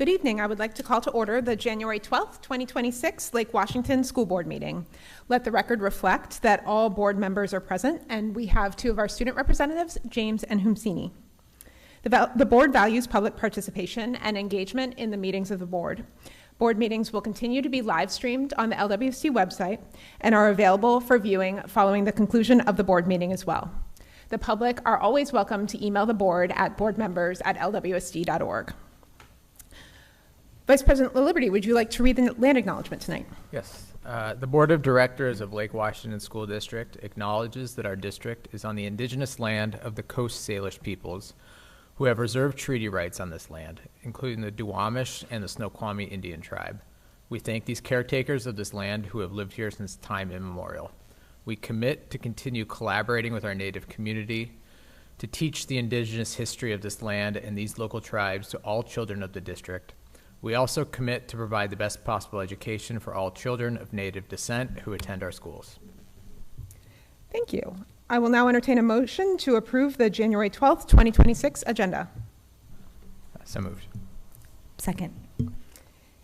Good evening. I would like to call to order the January 12th, 2026 Lake Washington School Board meeting. Let the record reflect that all board members are present, and we have two of our student representatives, James and Humsini. The board values public participation and engagement in the meetings of the board. Board meetings will continue to be live streamed on the LWSD website and are available for viewing following the conclusion of the board meeting as well. The public are always welcome to email the board at boardmembers@lwsd.org. Vice President LaLiberty, would you like to read the land acknowledgement tonight? Yes. The Board of Directors of Lake Washington School District acknowledges that our district is on the indigenous land of the Coast Salish peoples, who have reserved treaty rights on this land, including the Duwamish and the Snoqualmie Indian tribe. We thank these caretakers of this land who have lived here since time immemorial. We commit to continue collaborating with our Native community to teach the indigenous history of this land and these local tribes to all children of the district. We also commit to provide the best possible education for all children of Native descent who attend our schools. Thank you. I will now entertain a motion to approve the January 12th, 2026 agenda. So moved. Second.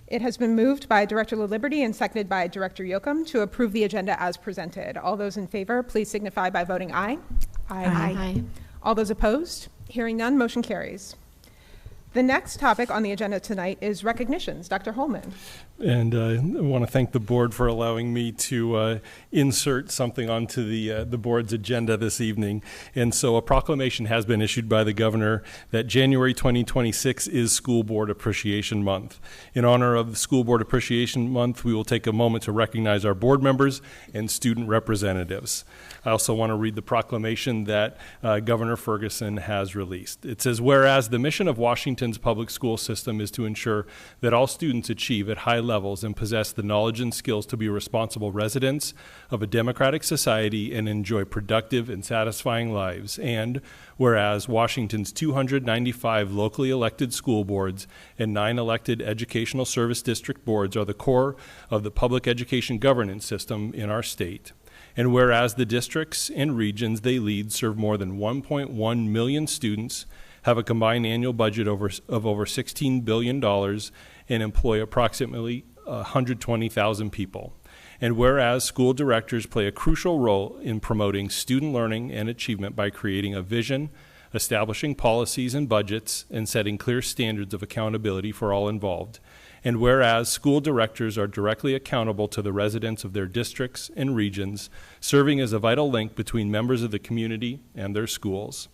It has been moved by Director LaLiberty and seconded by Director Yoakum to approve the agenda as presented. All those in favor, please signify by voting aye. Aye. All those opposed? Hearing none, motion carries. The next topic on the agenda tonight is recognitions. Dr. Holman. And I want to thank the board for allowing me to insert something onto the board's agenda this evening. And so a proclamation has been issued by the governor that January 2026 is School Board Appreciation Month. In honor of the School Board Appreciation Month, we will take a moment to recognize our board members and student representatives. I also want to read the proclamation that Governor Ferguson has released. It says, whereas the mission of Washington's public school system is to ensure that all students achieve at high levels and possess the knowledge and skills to be responsible residents of a democratic society and enjoy productive and satisfying lives. And whereas Washington's 295 locally elected school boards and 9 elected educational service district boards are the core of the public education governance system in our state. And whereas the districts and regions they lead serve more than 1.1 million students, have a combined annual budget of over $16 billion, and employ approximately 120,000 people. And whereas school directors play a crucial role in promoting student learning and achievement by creating a vision, establishing policies and budgets, and setting clear standards of accountability for all involved. And whereas school directors are directly accountable to the residents of their districts and regions, serving as a vital link between members of the community and their schools.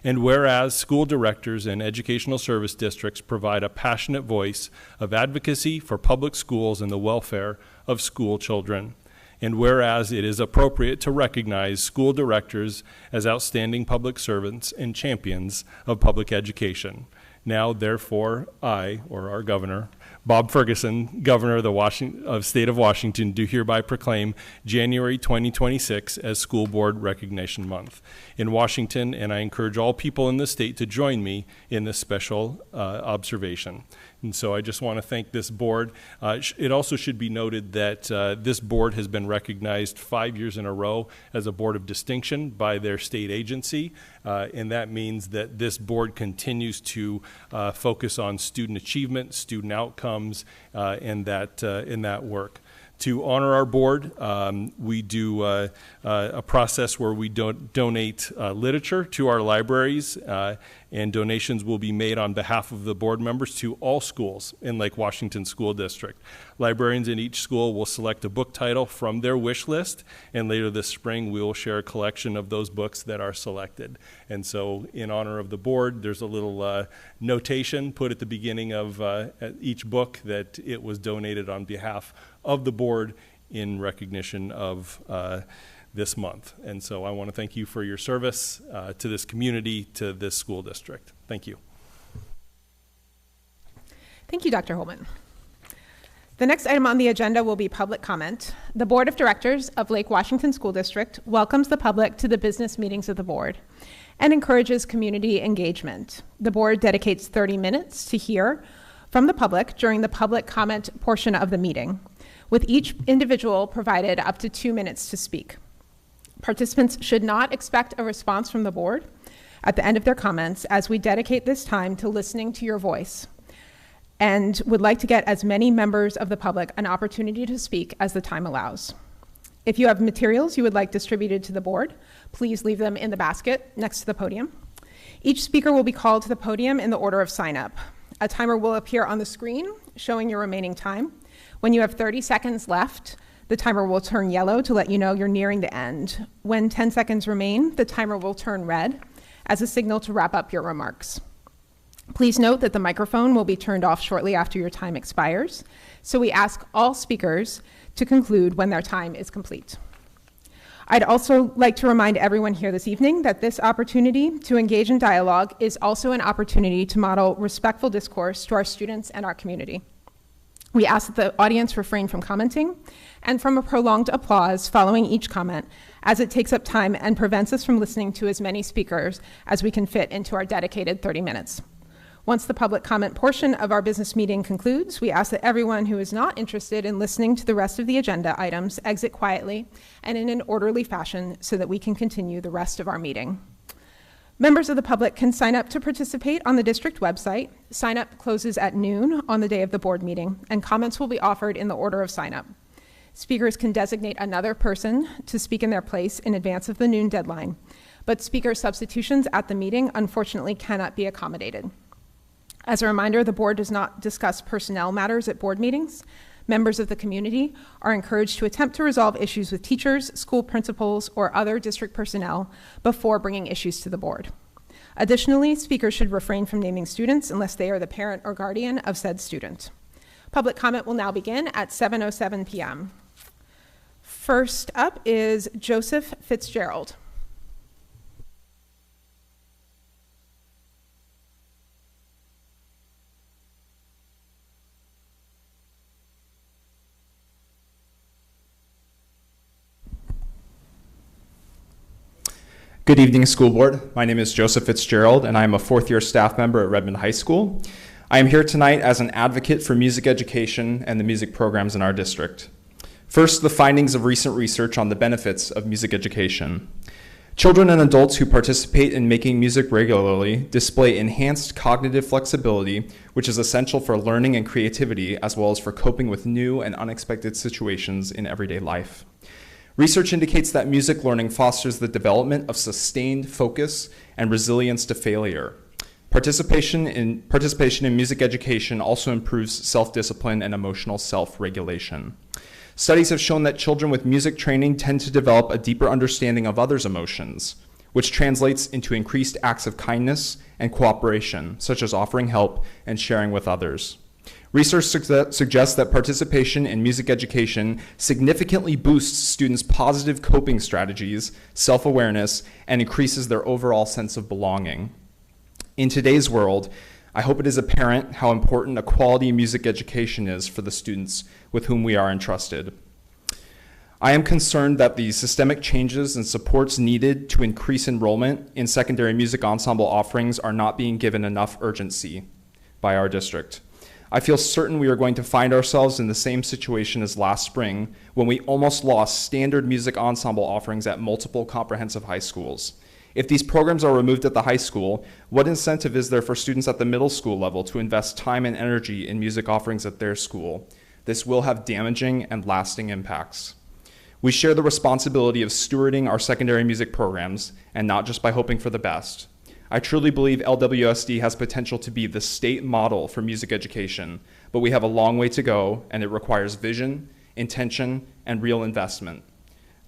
And whereas school directors and educational service districts provide a passionate voice of advocacy for public schools and the welfare of school children. And whereas it is appropriate to recognize school directors as outstanding public servants and champions of public education. Now, therefore, I, or our governor, Bob Ferguson, Governor of the State of Washington, do hereby proclaim January 2026 as School Board Recognition Month in Washington, and I encourage all people in the state to join me in this special observation. And so I just want to thank this board. It also should be noted that this board has been recognized 5 years in a row as a board of distinction by their state agency, and that means that this board continues to focus on student achievement, student outcomes, in that work. To honor our board, we do a process where we donate literature to our libraries, and donations will be made on behalf of the board members to all schools in Lake Washington School District. Librarians in each school will select a book title from their wish list, and later this spring we will share a collection of those books that are selected. And so in honor of the board, there's a little notation put at the beginning of each book that it was donated on behalf of the board in recognition of this month. And so I want to thank you for your service to this community, to this school district. Thank you. Thank you, Dr. Holman. The next item on the agenda will be public comment. The Board of Directors of Lake Washington School District welcomes the public to the business meetings of the board and encourages community engagement. The board dedicates 30 minutes to hear from the public during the public comment portion of the meeting, with each individual provided up to 2 minutes to speak. Participants should not expect a response from the board at the end of their comments, as we dedicate this time to listening to your voice and would like to get as many members of the public an opportunity to speak as the time allows. If you have materials you would like distributed to the board, please leave them in the basket next to the podium. Each speaker will be called to the podium in the order of sign up. A timer will appear on the screen showing your remaining time. When you have 30 seconds left, the timer will turn yellow to let you know you're nearing the end. When 10 seconds remain, the timer will turn red as a signal to wrap up your remarks. Please note that the microphone will be turned off shortly after your time expires, so we ask all speakers to conclude when their time is complete. I'd also like to remind everyone here this evening that this opportunity to engage in dialogue is also an opportunity to model respectful discourse to our students and our community. We ask that the audience refrain from commenting and from a prolonged applause following each comment, as it takes up time and prevents us from listening to as many speakers as we can fit into our dedicated 30 minutes. Once the public comment portion of our business meeting concludes, we ask that everyone who is not interested in listening to the rest of the agenda items exit quietly and in an orderly fashion so that we can continue the rest of our meeting. Members of the public can sign up to participate on the district website. Sign up closes at noon on the day of the board meeting, and comments will be offered in the order of sign up. Speakers can designate another person to speak in their place in advance of the noon deadline, but speaker substitutions at the meeting unfortunately cannot be accommodated. As a reminder, the board does not discuss personnel matters at board meetings. Members of the community are encouraged to attempt to resolve issues with teachers, school principals, or other district personnel before bringing issues to the board. Additionally, speakers should refrain from naming students unless they are the parent or guardian of said student. Public comment will now begin at 7:07 p.m. First up is Joseph Fitzgerald. Good evening, school board. My name is Joseph Fitzgerald, and I am a fourth-year staff member at Redmond High School. I am here tonight as an advocate for music education and the music programs in our district. First, the findings of recent research on the benefits of music education. Children and adults who participate in making music regularly display enhanced cognitive flexibility, which is essential for learning and creativity, as well as for coping with new and unexpected situations in everyday life. Research indicates that music learning fosters the development of sustained focus and resilience to failure. Participation in music education also improves self-discipline and emotional self-regulation. Studies have shown that children with music training tend to develop a deeper understanding of others' emotions, which translates into increased acts of kindness and cooperation, such as offering help and sharing with others. Research suggests that participation in music education significantly boosts students' positive coping strategies, self-awareness, and increases their overall sense of belonging. In today's world, I hope it is apparent how important a quality music education is for the students with whom we are entrusted. I am concerned that the systemic changes and supports needed to increase enrollment in secondary music ensemble offerings are not being given enough urgency by our district. I feel certain we are going to find ourselves in the same situation as last spring when we almost lost standard music ensemble offerings at multiple comprehensive high schools. If these programs are removed at the high school, what incentive is there for students at the middle school level to invest time and energy in music offerings at their school? This will have damaging and lasting impacts. We share the responsibility of stewarding our secondary music programs, and not just by hoping for the best. I truly believe LWSD has potential to be the state model for music education, but we have a long way to go, and it requires vision, intention, and real investment.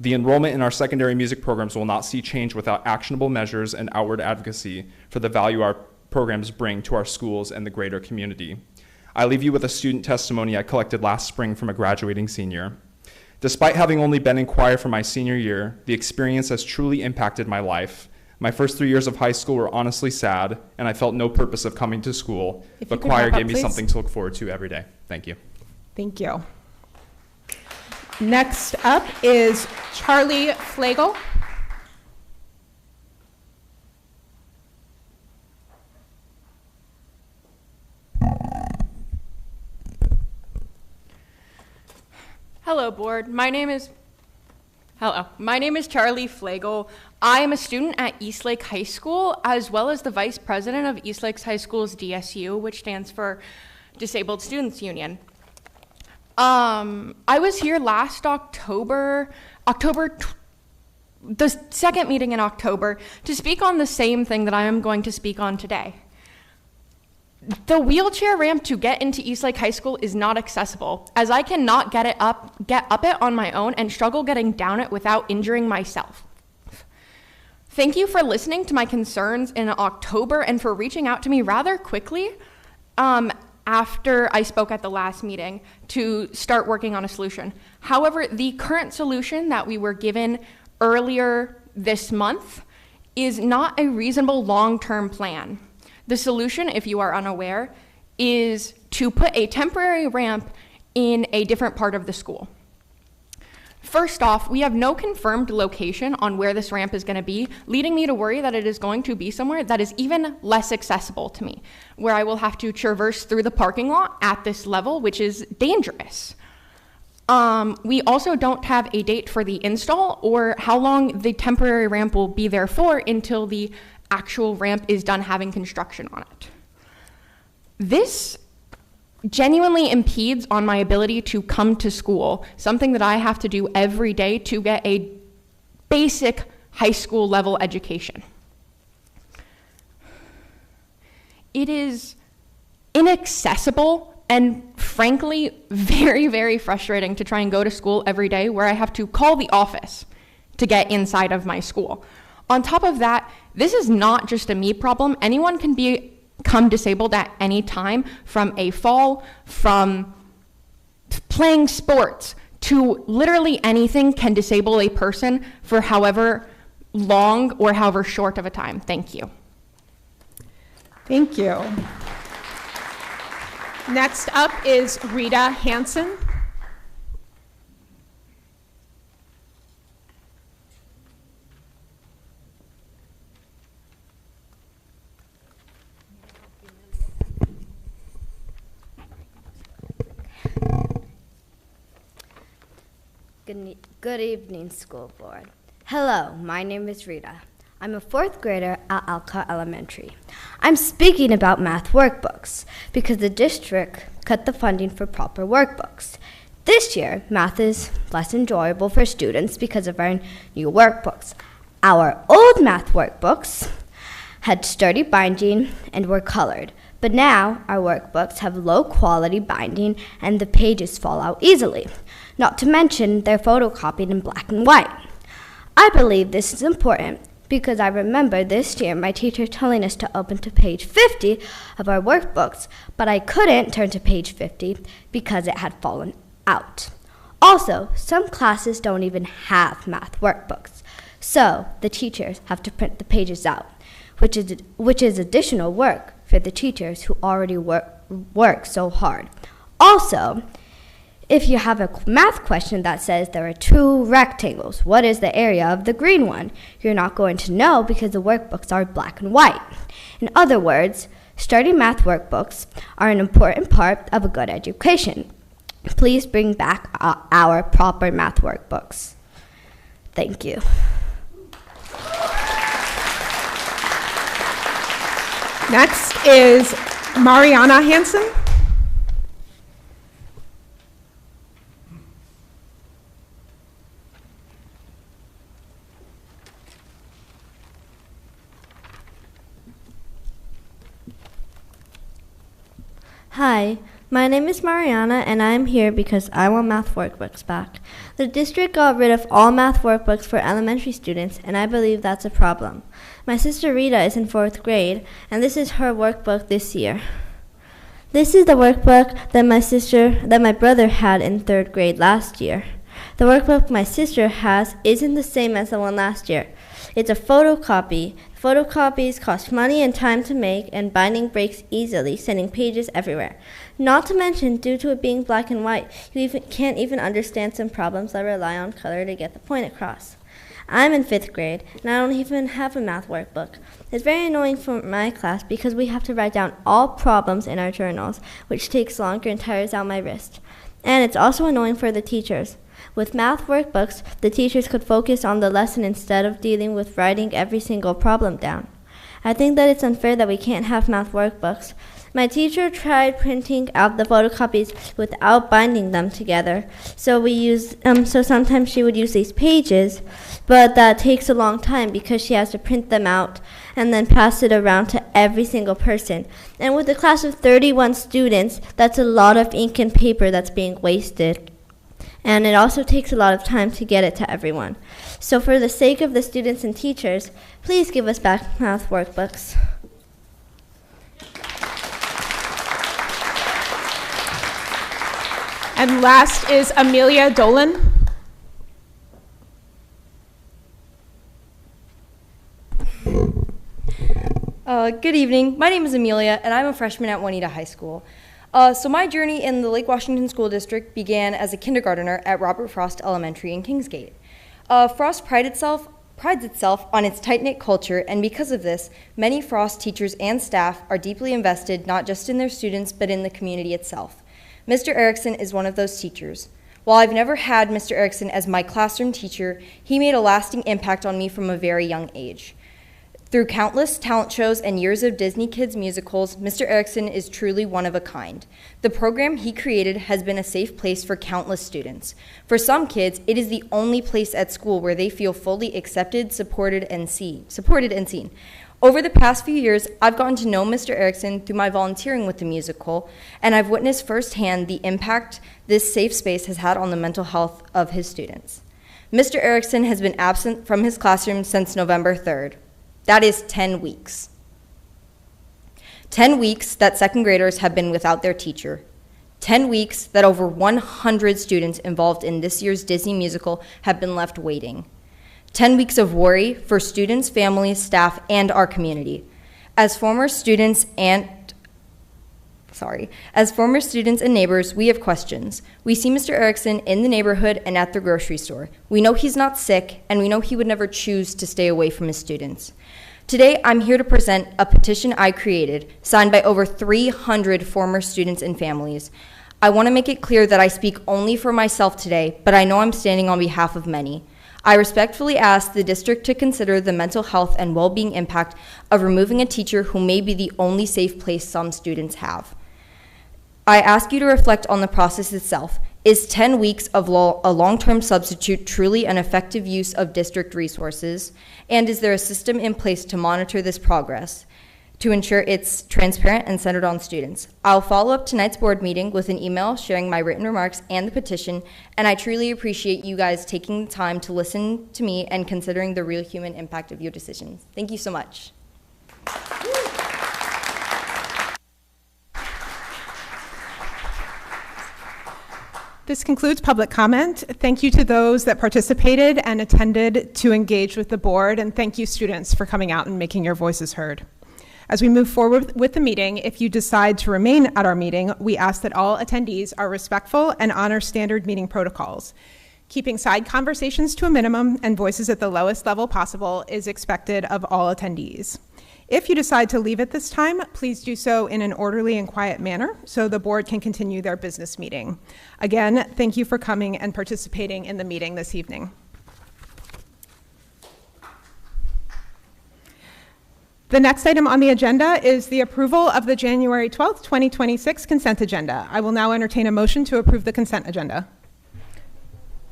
The enrollment in our secondary music programs will not see change without actionable measures and outward advocacy for the value our programs bring to our schools and the greater community. I leave you with a student testimony I collected last spring from a graduating senior. Despite having only been in choir for my senior year, the experience has truly impacted my life. My first 3 years of high school were honestly sad, and I felt no purpose of coming to school, but choir gave me something to look forward to every day. Thank you. Thank you. Next up is Charlie Flagel. Hello, board. My name is Charlie Flagel. I am a student at Eastlake High School, as well as the vice president of Eastlake High School's DSU, which stands for Disabled Students Union. I was here last the second meeting in October, to speak on the same thing that I am going to speak on today. The wheelchair ramp to get into Eastlake High School is not accessible, as I cannot get up it on my own and struggle getting down it without injuring myself. Thank you for listening to my concerns in October and for reaching out to me rather quickly after I spoke at the last meeting to start working on a solution. However, the current solution that we were given earlier this month is not a reasonable long-term plan. The solution, if you are unaware, is to put a temporary ramp in a different part of the school. First off, we have no confirmed location on where this ramp is going to be, leading me to worry that it is going to be somewhere that is even less accessible to me, where I will have to traverse through the parking lot at this level, which is dangerous. We also don't have a date for the install or how long the temporary ramp will be there for until the actual ramp is done having construction on it. This genuinely impedes on my ability to come to school, something that I have to do every day to get a basic high school level education. It is inaccessible and frankly very, very frustrating to try and go to school every day where I have to call the office to get inside of my school. On top of that, this is not just a me problem. Anyone can become disabled at any time, from a fall, from playing sports, to literally anything can disable a person for however long or however short of a time. Thank you. Thank you. Next up is Rita Hansen. Good evening, school board. Hello, my name is Rita. I'm a fourth grader at Alcott Elementary. I'm speaking about math workbooks because the district cut the funding for proper workbooks. This year, math is less enjoyable for students because of our new workbooks. Our old math workbooks had sturdy binding and were colored, but now our workbooks have low quality binding and the pages fall out easily. Not to mention they're photocopied in black and white. I believe this is important because I remember this year my teacher telling us to open to page 50 of our workbooks, but I couldn't turn to page 50 because it had fallen out. Also, some classes don't even have math workbooks, so the teachers have to print the pages out, which is additional work for the teachers who already work so hard. Also, if you have a math question that says there are two rectangles, what is the area of the green one? You're not going to know because the workbooks are black and white. In other words, sturdy math workbooks are an important part of a good education. Please bring back our proper math workbooks. Thank you. Next is Mariana Hansen. Hi, my name is Mariana, and I'm here because I want math workbooks back. The district got rid of all math workbooks for elementary students, and I believe that's a problem. My sister Rita is in 4th grade, and this is her workbook this year. This is the workbook that my brother had in 3rd grade last year. The workbook my sister has isn't the same as the one last year. It's a photocopy. Photocopies cost money and time to make, and binding breaks easily, sending pages everywhere. Not to mention, due to it being black and white, you can't even understand some problems that rely on color to get the point across. I'm in 5th grade, and I don't even have a math workbook. It's very annoying for my class because we have to write down all problems in our journals, which takes longer and tires out my wrist. And it's also annoying for the teachers. With math workbooks, the teachers could focus on the lesson instead of dealing with writing every single problem down. I think that it's unfair that we can't have math workbooks, My teacher tried printing out the photocopies without binding them together. So sometimes she would use these pages, but that takes a long time because she has to print them out and then pass it around to every single person. And with a class of 31 students, that's a lot of ink and paper that's being wasted. And it also takes a lot of time to get it to everyone. So for the sake of the students and teachers, please give us back math workbooks. And last is Amelia Dolan. Good evening. My name is Amelia, and I'm a freshman at Juanita High School. So my journey in the Lake Washington School District began as a kindergartner at Robert Frost Elementary in Kingsgate. Frost prides itself on its tight-knit culture, and because of this, many Frost teachers and staff are deeply invested not just in their students, but in the community itself. Mr. Erickson is one of those teachers. While I've never had Mr. Erickson as my classroom teacher, he made a lasting impact on me from a very young age. Through countless talent shows and years of Disney Kids musicals, Mr. Erickson is truly one of a kind. The program he created has been a safe place for countless students. For some kids, it is the only place at school where they feel fully accepted, supported, and seen. Over the past few years, I've gotten to know Mr. Erickson through my volunteering with the musical, and I've witnessed firsthand the impact this safe space has had on the mental health of his students. Mr. Erickson has been absent from his classroom since November 3rd. That is 10 weeks. 10 weeks that second graders have been without their teacher. 10 weeks that over 100 students involved in this year's Disney musical have been left waiting. 10 weeks of worry for students, families, staff, and our community. As former students and neighbors, we have questions. We see Mr. Erickson in the neighborhood and at the grocery store. We know he's not sick, and we know he would never choose to stay away from his students. Today, I'm here to present a petition I created, signed by over 300 former students and families. I want to make it clear that I speak only for myself today, but I know I'm standing on behalf of many. I respectfully ask the district to consider the mental health and well-being impact of removing a teacher who may be the only safe place some students have. I ask you to reflect on the process itself. Is 10 weeks of a long-term substitute truly an effective use of district resources? And is there a system in place to monitor this progress to ensure it's transparent and centered on students? I'll follow up tonight's board meeting with an email sharing my written remarks and the petition, and I truly appreciate you guys taking the time to listen to me and considering the real human impact of your decisions. Thank you so much. This concludes public comment. Thank you to those that participated and attended to engage with the board, and thank you, students, for coming out and making your voices heard. As we move forward with the meeting, if you decide to remain at our meeting, we ask that all attendees are respectful and honor standard meeting protocols. Keeping side conversations to a minimum and voices at the lowest level possible is expected of all attendees. If you decide to leave at this time, please do so in an orderly and quiet manner so the board can continue their business meeting. Again, thank you for coming and participating in the meeting this evening. The next item on the agenda is the approval of the January 12th, 2026 consent agenda. I will now entertain a motion to approve the consent agenda.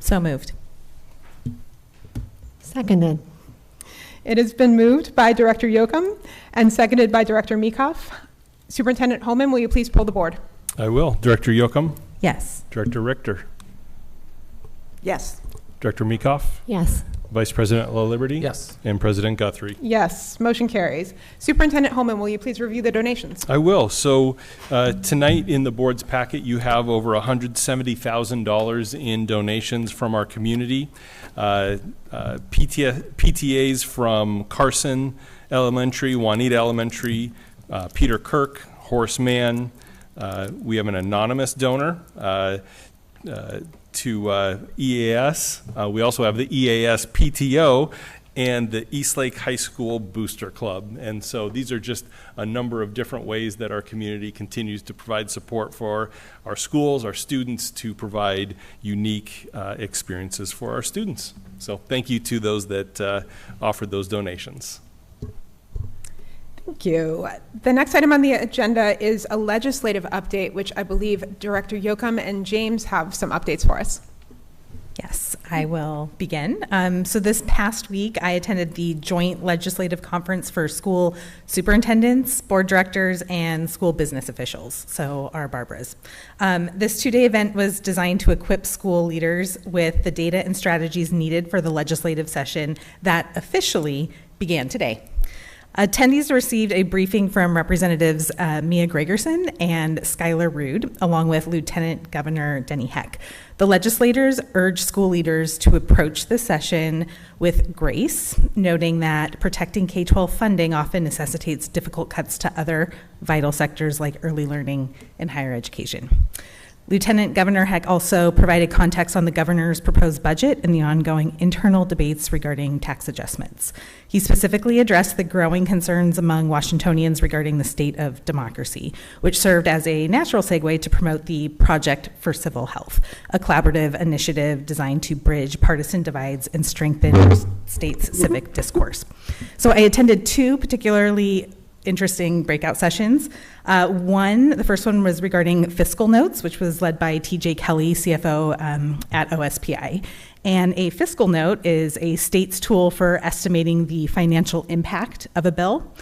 So moved. Seconded. It has been moved by Director Yoakum and seconded by Director Meekhoff. Superintendent Holman, will you please pull the board? I will. Director Yoakum? Yes. Director Richter? Yes. Director Meekhoff? Yes. Vice President La Liberty? Yes. And President Guthrie? Yes, motion carries. Superintendent Holman, will you please review the donations? I will. So tonight in the board's packet, you have over $170,000 in donations from our community. PTAs from Carson Elementary, Juanita Elementary, Peter Kirk, Horace Mann. We have an anonymous donor to EAS. We also have the EAS PTO and the Eastlake High School Booster Club. And so these are just a number of different ways that our community continues to provide support for our schools, our students, to provide unique experiences for our students. So thank you to those that offered those donations. Thank you. The next item on the agenda is a legislative update, which I believe Director Yocum and James have some updates for us. Yes, I will begin. So this past week, I attended the Joint Legislative Conference for School Superintendents, Board Directors, and School Business Officials, so our Barbaras. This two-day event was designed to equip school leaders with the data and strategies needed for the legislative session that officially began today. Attendees received a briefing from Representatives Mia Gregerson and Skylar Rude, along with Lieutenant Governor Denny Heck. The legislators urged school leaders to approach the session with grace, noting that protecting K-12 funding often necessitates difficult cuts to other vital sectors like early learning and higher education. Lieutenant Governor Heck also provided context on the governor's proposed budget and the ongoing internal debates regarding tax adjustments. He specifically addressed the growing concerns among Washingtonians regarding the state of democracy, which served as a natural segue to promote the Project for Civil Health, a collaborative initiative designed to bridge partisan divides and strengthen our state's civic discourse. So I attended two particularly interesting breakout sessions. The first one was regarding fiscal notes, which was led by TJ Kelly, CFO at OSPI. And a fiscal note is a state's tool for estimating the financial impact of a bill.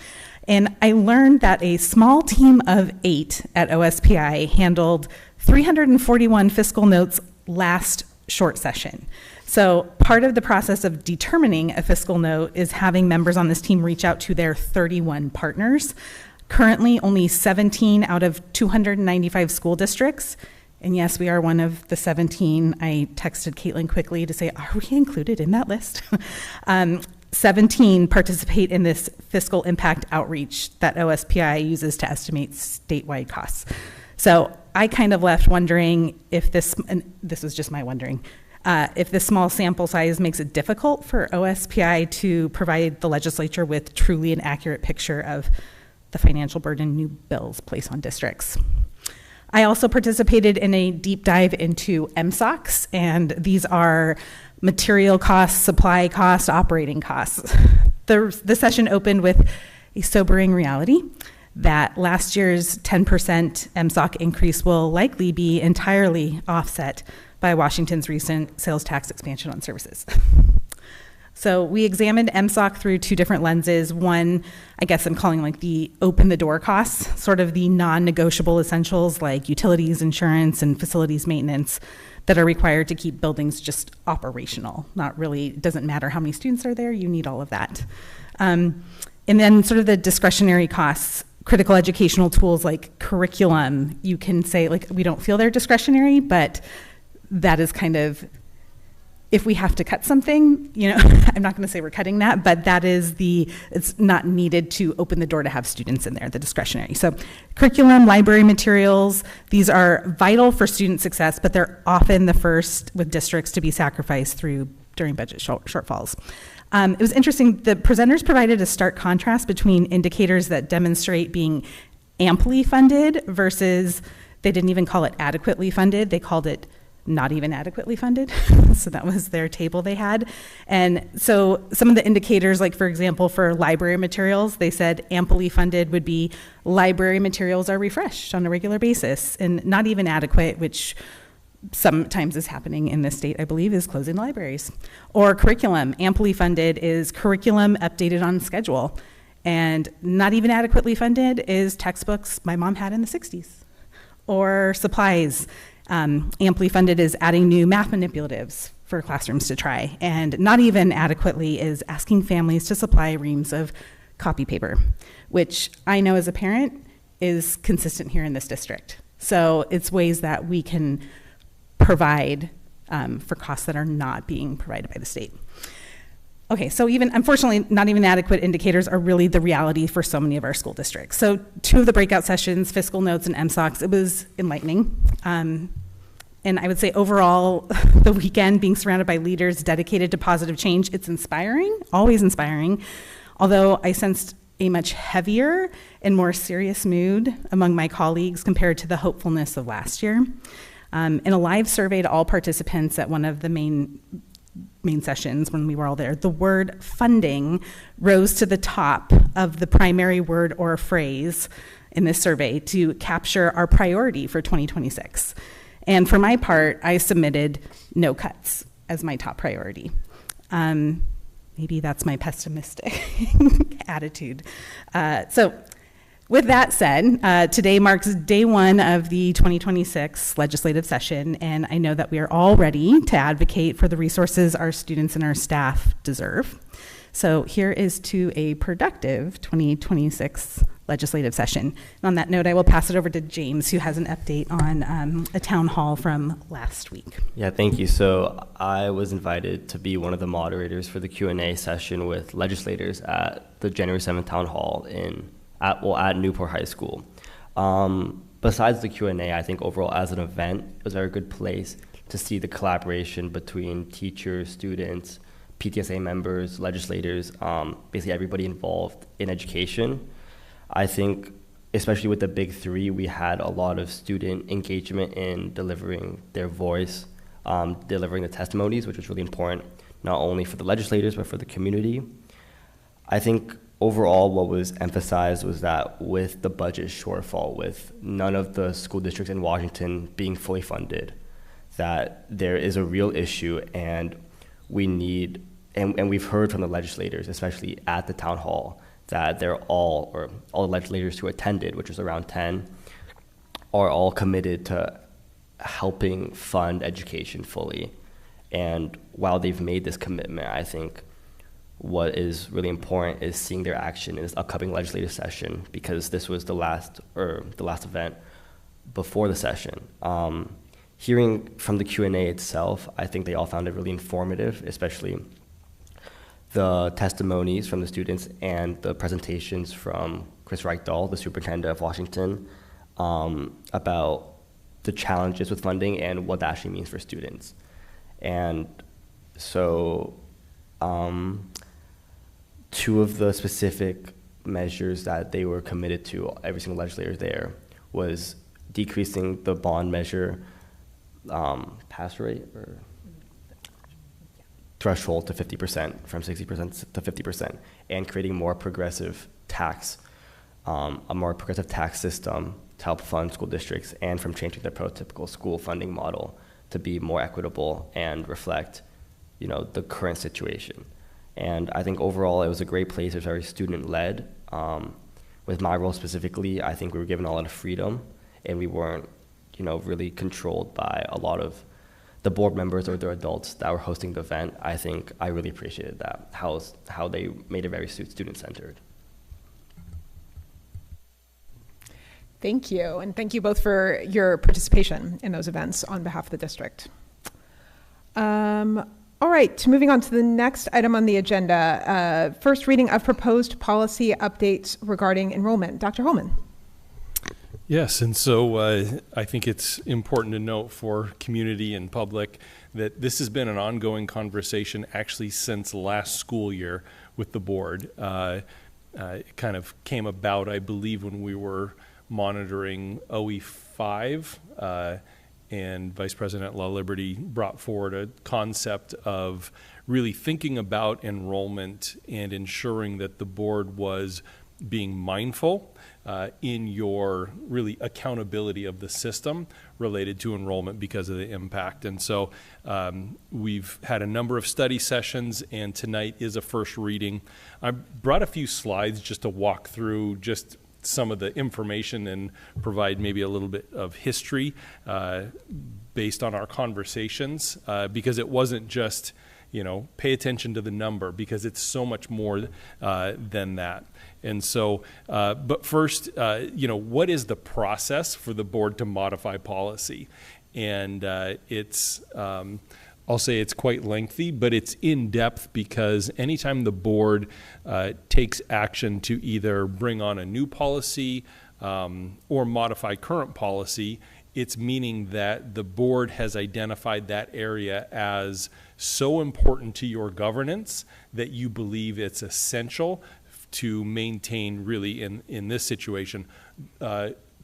And I learned that a small team of 8 at OSPI handled 341 fiscal notes last short session. So part of the process of determining a fiscal note is having members on this team reach out to their 31 partners. Currently, only 17 out of 295 school districts, and yes, we are one of the 17. I texted Caitlin quickly to say, are we included in that list? 17 participate in this fiscal impact outreach that OSPI uses to estimate statewide costs. So I kind of left wondering if this, and this was just my wondering, if this small sample size makes it difficult for OSPI to provide the legislature with truly an accurate picture of the financial burden new bills place on districts. I also participated in a deep dive into MSOCs, and these are material costs, supply costs, operating costs. The session opened with a sobering reality that last year's 10% MSOC increase will likely be entirely offset by Washington's recent sales tax expansion on services. So we examined MSOC through two different lenses. One, I guess I'm calling like the open the door costs, sort of the non-negotiable essentials like utilities, insurance, and facilities maintenance that are required to keep buildings just operational. Not really, it doesn't matter how many students are there, you need all of that. And then sort of the discretionary costs, critical educational tools like curriculum, you can say like, we don't feel they're discretionary, but that is kind of, if we have to cut something, you know, I'm not going to say we're cutting that, but that is it's not needed to open the door to have students in there, the discretionary. So curriculum, library materials, these are vital for student success, but they're often the first with districts to be sacrificed during budget shortfalls. It was interesting, the presenters provided a stark contrast between indicators that demonstrate being amply funded versus, they didn't even call it adequately funded, they called it not even adequately funded. So that was their table they had. And so some of the indicators, like for example, for library materials, they said amply funded would be library materials are refreshed on a regular basis, and not even adequate, which sometimes is happening in this state, I believe, is closing libraries. Or curriculum, amply funded is curriculum updated on schedule. And not even adequately funded is textbooks my mom had in the 60s. Or supplies, amply funded is adding new math manipulatives for classrooms to try. And not even adequately is asking families to supply reams of copy paper, which I know as a parent is consistent here in this district. So it's ways that we can provide for costs that are not being provided by the state. Okay, so unfortunately, not even adequate indicators are really the reality for so many of our school districts. So 2 of the breakout sessions, fiscal notes and MSOCs, it was enlightening. And I would say overall, the weekend being surrounded by leaders dedicated to positive change, it's inspiring, always inspiring. Although I sensed a much heavier and more serious mood among my colleagues compared to the hopefulness of last year. In a live survey to all participants at one of the main main sessions when we were all there, the word funding rose to the top of the primary word or phrase in this survey to capture our priority for 2026. And for my part, I submitted no cuts as my top priority. Maybe that's my pessimistic attitude. So with that said, today marks day one of the 2026 legislative session, and I know that we are all ready to advocate for the resources our students and our staff deserve. So here is to a productive 2026 legislative session. And on that note, I will pass it over to James, who has an update on a town hall from last week. Yeah, thank you. So I was invited to be one of the moderators for the Q&A session with legislators at the January 7th town hall at Newport High School. Besides the Q&A, I think overall as an event, it was a very good place to see the collaboration between teachers, students, PTSA members, legislators, basically everybody involved in education. I think, especially with the big three, we had a lot of student engagement in delivering their voice, delivering the testimonies, which was really important, not only for the legislators, but for the community. I think overall what was emphasized was that with the budget shortfall, with none of the school districts in Washington being fully funded, that there is a real issue, and we need, and we've heard from the legislators, especially at the town hall, that they're all the legislators who attended, which was around 10, are all committed to helping fund education fully. And while they've made this commitment, I think what is really important is seeing their action in this upcoming legislative session, because this was the last event before the session. Hearing from the Q&A itself, I think they all found it really informative, especially the testimonies from the students and the presentations from Chris Reichdahl, the superintendent of Washington, about the challenges with funding and what that actually means for students. And so two of the specific measures that they were committed to, every single legislator there, was decreasing the bond measure pass rate or threshold to 50%, from 60% to 50%, and creating more progressive tax, a more progressive tax system to help fund school districts, and from changing the prototypical school funding model to be more equitable and reflect, the current situation. And I think overall it was a great place. It was very student-led. With my role specifically, I think we were given a lot of freedom, and we weren't, really controlled by a lot of the board members or the adults that were hosting the event. I think I really appreciated that, how they made it very student-centered. Thank you, and thank you both for your participation in those events on behalf of the district. All right, moving on to the next item on the agenda, first reading of proposed policy updates regarding enrollment. Dr. Holman. Yes, and so I think it's important to note for community and public that this has been an ongoing conversation actually since last school year with the board. It kind of came about, I believe, when we were monitoring OE5, and Vice President LaLiberty brought forward a concept of really thinking about enrollment and ensuring that the board was being mindful in your really accountability of the system related to enrollment because of the impact. And so we've had a number of study sessions, and tonight is a first reading. I brought a few slides just to walk through just some of the information and provide maybe a little bit of history based on our conversations, because it wasn't just, pay attention to the number, because it's so much more than that. And so, but first, what is the process for the board to modify policy? And it's, I'll say it's quite lengthy, but it's in depth, because anytime the board takes action to either bring on a new policy or modify current policy, it's meaning that the board has identified that area as so important to your governance that you believe it's essential to maintain, really, in this situation,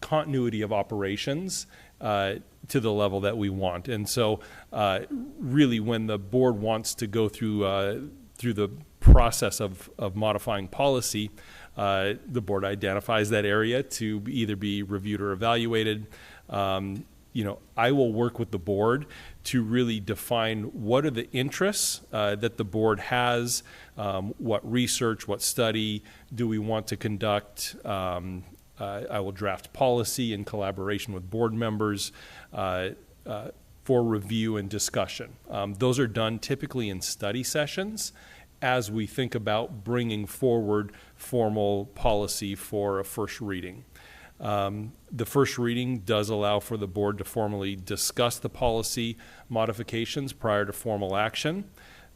continuity of operations to the level that we want. And so really when the board wants to go through the process of modifying policy, the board identifies that area to either be reviewed or evaluated. I will work with the board to really define what are the interests that the board has, what research, what study do we want to conduct. I will draft policy in collaboration with board members for review and discussion. Those are done typically in study sessions as we think about bringing forward formal policy for a first reading. The first reading does allow for the board to formally discuss the policy modifications prior to formal action.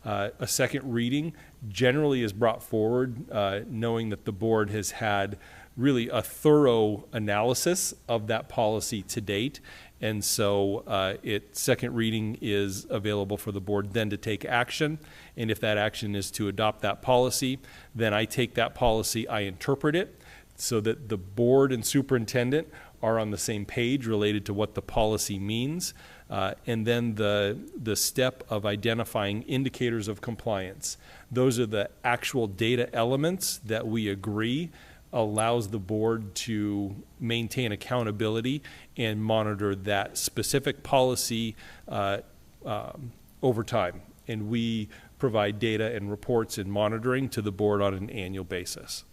A second reading generally is brought forward knowing that the board has had really a thorough analysis of that policy to date. And so second reading is available for the board then to take action. And if that action is to adopt that policy, then I take that policy, I interpret it so that the board and superintendent are on the same page related to what the policy means. And then the step of identifying indicators of compliance. Those are the actual data elements that we agree allows the board to maintain accountability and monitor that specific policy over time. And we provide data and reports and monitoring to the board on an annual basis.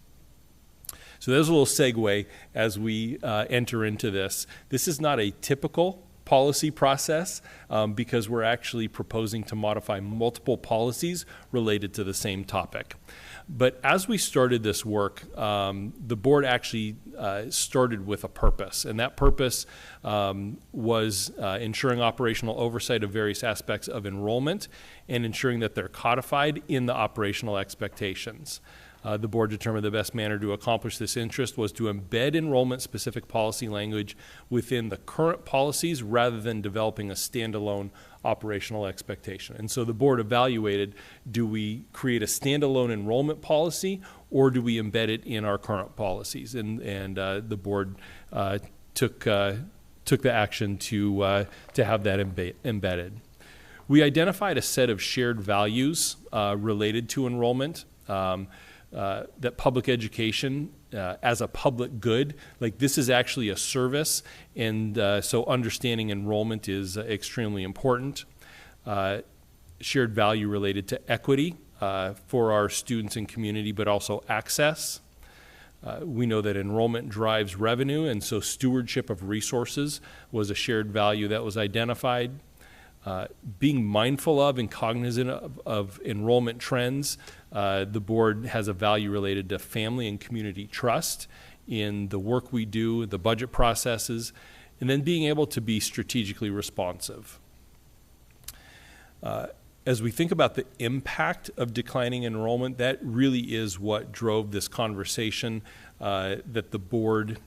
So there's a little segue as we enter into this. This is not a typical policy process because we're actually proposing to modify multiple policies related to the same topic. But as we started this work, the board actually started with a purpose, and that purpose was ensuring operational oversight of various aspects of enrollment and ensuring that they're codified in the operational expectations. The board determined the best manner to accomplish this interest was to embed enrollment-specific policy language within the current policies rather than developing a standalone operational expectation. And so the board evaluated, do we create a standalone enrollment policy or do we embed it in our current policies? And the board took the action to have that embedded. We identified a set of shared values related to enrollment. That public education as a public good, like this is actually a service, and so understanding enrollment is extremely important. Shared value related to equity for our students and community, but also access. We know that enrollment drives revenue, and so stewardship of resources was a shared value that was identified. Being mindful of and cognizant of enrollment trends, the board has a value related to family and community trust in the work we do, the budget processes, and then being able to be strategically responsive. As we think about the impact of declining enrollment, that really is what drove this conversation that the board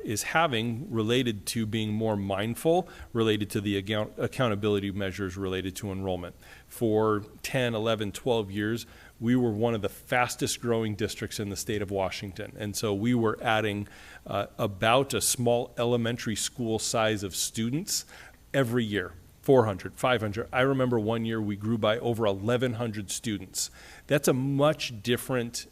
is having related to being more mindful related to the accountability measures related to enrollment. For 10, 11, 12 years, we were one of the fastest growing districts in the state of Washington. And so we were adding about a small elementary school size of students every year. 400, 500. I remember one year we grew by over 1,100 students. That's a much different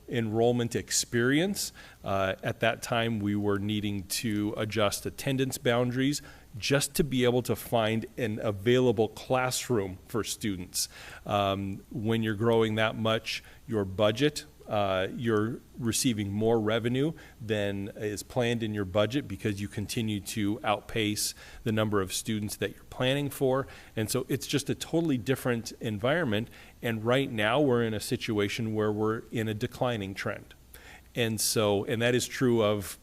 enrollment experience. At that time, we were needing to adjust attendance boundaries just to be able to find an available classroom for students. When you're growing that much, your budget, you're receiving more revenue than is planned in your budget because you continue to outpace the number of students that you're planning for. And so it's just a totally different environment. And right now we're in a situation where we're in a declining trend. And that is true of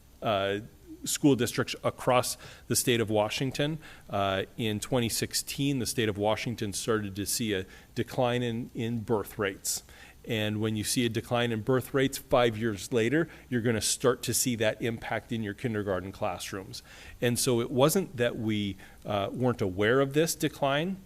school districts across the state of Washington. In 2016, the state of Washington started to see a decline in birth rates. And when you see a decline in birth rates 5 years later, you're going to start to see that impact in your kindergarten classrooms. And so it wasn't that we weren't aware of this decline.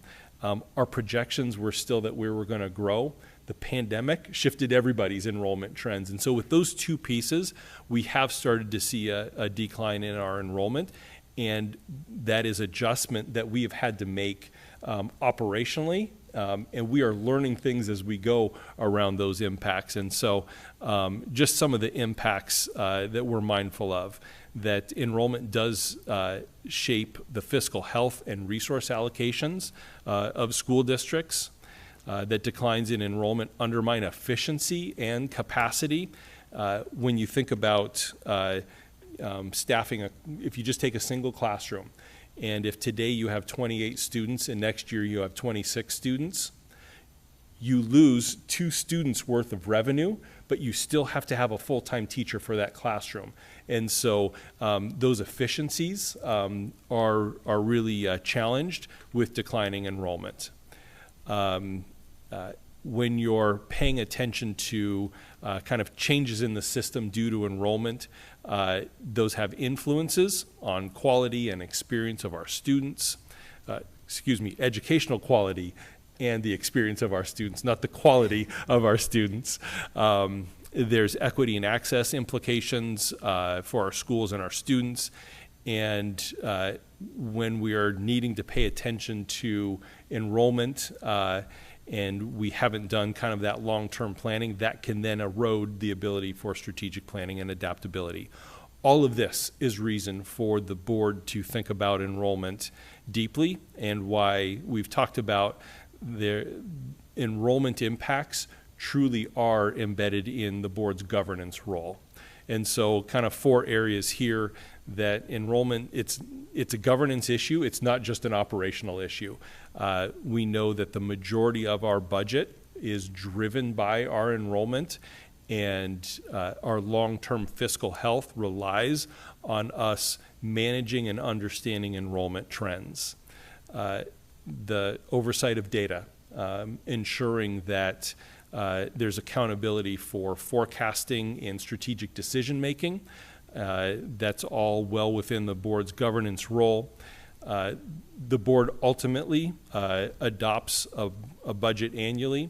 Our projections were still that we were going to grow. The pandemic shifted everybody's enrollment trends. And so with those two pieces, we have started to see a decline in our enrollment. and that is adjustment that we have had to make operationally. And we are learning things as we go around those impacts. And so just some of the impacts that we're mindful of, that enrollment does shape the fiscal health and resource allocations of school districts, that declines in enrollment undermine efficiency and capacity. When you think about staffing, if you just take a single classroom, and if today you have 28 students and next year you have 26 students, you lose 2 students worth of revenue, but you still have to have a full-time teacher for that classroom. And so those efficiencies are really challenged with declining enrollment. When you're paying attention to kind of changes in the system due to enrollment, those have influences on quality and experience of our students, educational quality and the experience of our students, not the quality of our students. There's equity and access implications for our schools and our students. And when we are needing to pay attention to enrollment, and we haven't done kind of that long-term planning, that can then erode the ability for strategic planning and adaptability. All of this is reason for the board to think about enrollment deeply, and why we've talked about the enrollment impacts truly are embedded in the board's governance role. And so kind of 4 areas here that enrollment, it's a governance issue. It's not just an operational issue. We know that the majority of our budget is driven by our enrollment, and our long-term fiscal health relies on us managing and understanding enrollment trends. The oversight of data, ensuring that there's accountability for forecasting and strategic decision-making. That's all well within the board's governance role. The board ultimately adopts a budget annually.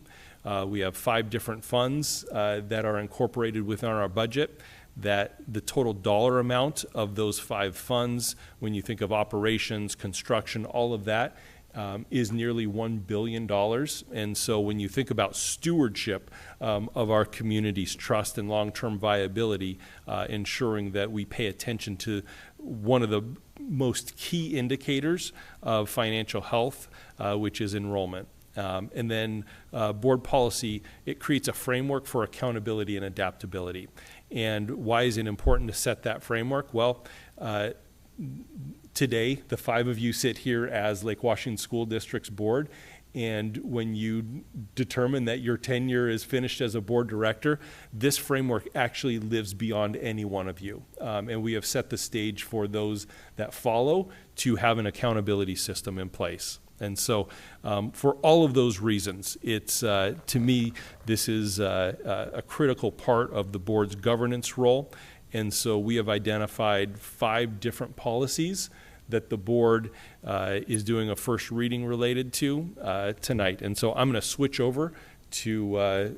We have 5 different funds that are incorporated within our budget, that the total dollar amount of those 5 funds, when you think of operations, construction, all of that, is nearly $1 billion. And so when you think about stewardship of our community's trust and long-term viability, ensuring that we pay attention to one of the most key indicators of financial health, which is enrollment. And then board policy, it creates a framework for accountability and adaptability. And why is it important to set that framework? Well, today, the 5 of you sit here as Lake Washington School District's board, and when you determine that your tenure is finished as a board director, this framework actually lives beyond any one of you. And we have set the stage for those that follow to have an accountability system in place. And so for all of those reasons, it's, to me, this is a critical part of the board's governance role. And so we have identified 5 different policies that the board is doing a first reading related to tonight. And so I'm going to switch over to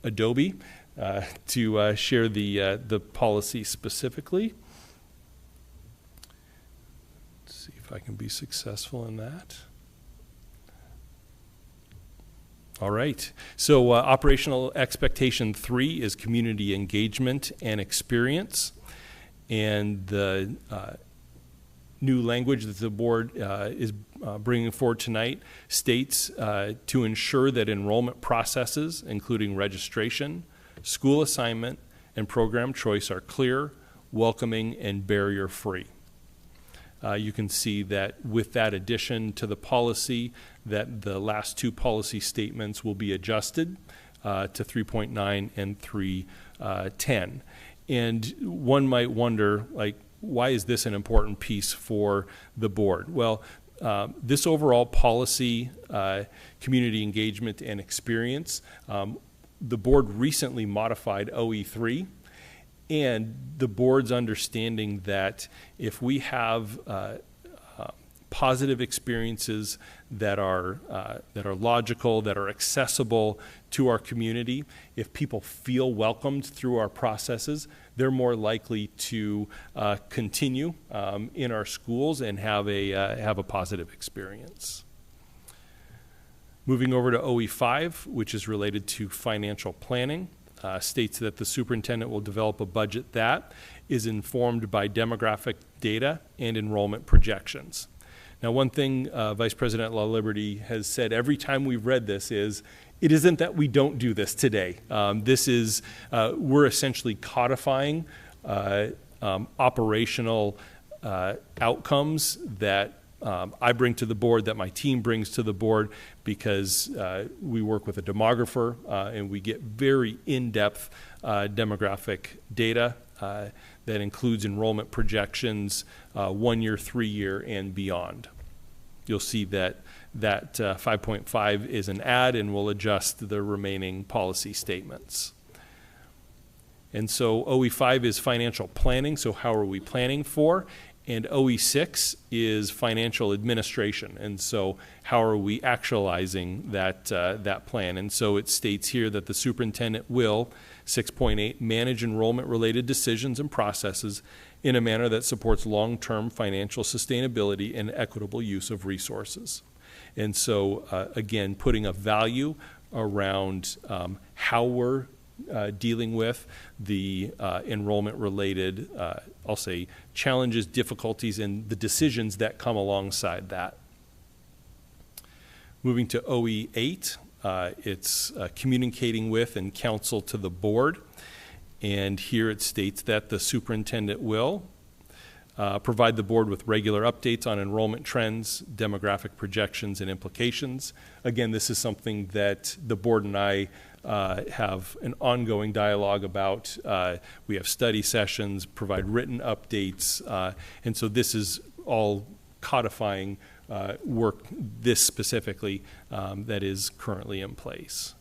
Adobe to share the policy specifically. Let's see if I can be successful in that. All right. So operational expectation 3 is community engagement and experience. And the new language that the board is bringing forward tonight states to ensure that enrollment processes, including registration, school assignment, and program choice, are clear, welcoming, and barrier-free. You can see that with that addition to the policy, that the last 2 policy statements will be adjusted to 3.9 and 3.10. And one might wonder, like, why is this an important piece for the board? Well, this overall policy, community engagement and experience, the board recently modified OE3, and the board's understanding that if we have positive experiences that are logical, that are accessible to our community. If people feel welcomed through our processes, they're more likely to continue in our schools and have a positive experience. Moving over to OE5, which is related to financial planning, states that the superintendent will develop a budget that is informed by demographic data and enrollment projections. Now, one thing Vice President LaLiberty has said every time we've read this is, it isn't that we don't do this today. We're essentially codifying operational outcomes that I bring to the board, that my team brings to the board, because we work with a demographer and we get very in-depth demographic data that includes enrollment projections 1 year, 3 year, and beyond. You'll see that 5.5 is an add, and we'll adjust the remaining policy statements. And so OE5 is financial planning, so how are we planning for? And OE6 is financial administration, and so how are we actualizing that plan? And so it states here that the superintendent will, 6.8, manage enrollment-related decisions and processes in a manner that supports long-term financial sustainability and equitable use of resources. And so, again, putting a value around how we're dealing with the enrollment-related, I'll say, challenges, difficulties, and the decisions that come alongside that. Moving to OE8, it's communicating with and counsel to the board. And here it states that the superintendent will provide the board with regular updates on enrollment trends, demographic projections, and implications. Again, this is something that the board and I have an ongoing dialogue about. We have study sessions, provide written updates, and so this is all codifying work, this specifically, that is currently in place.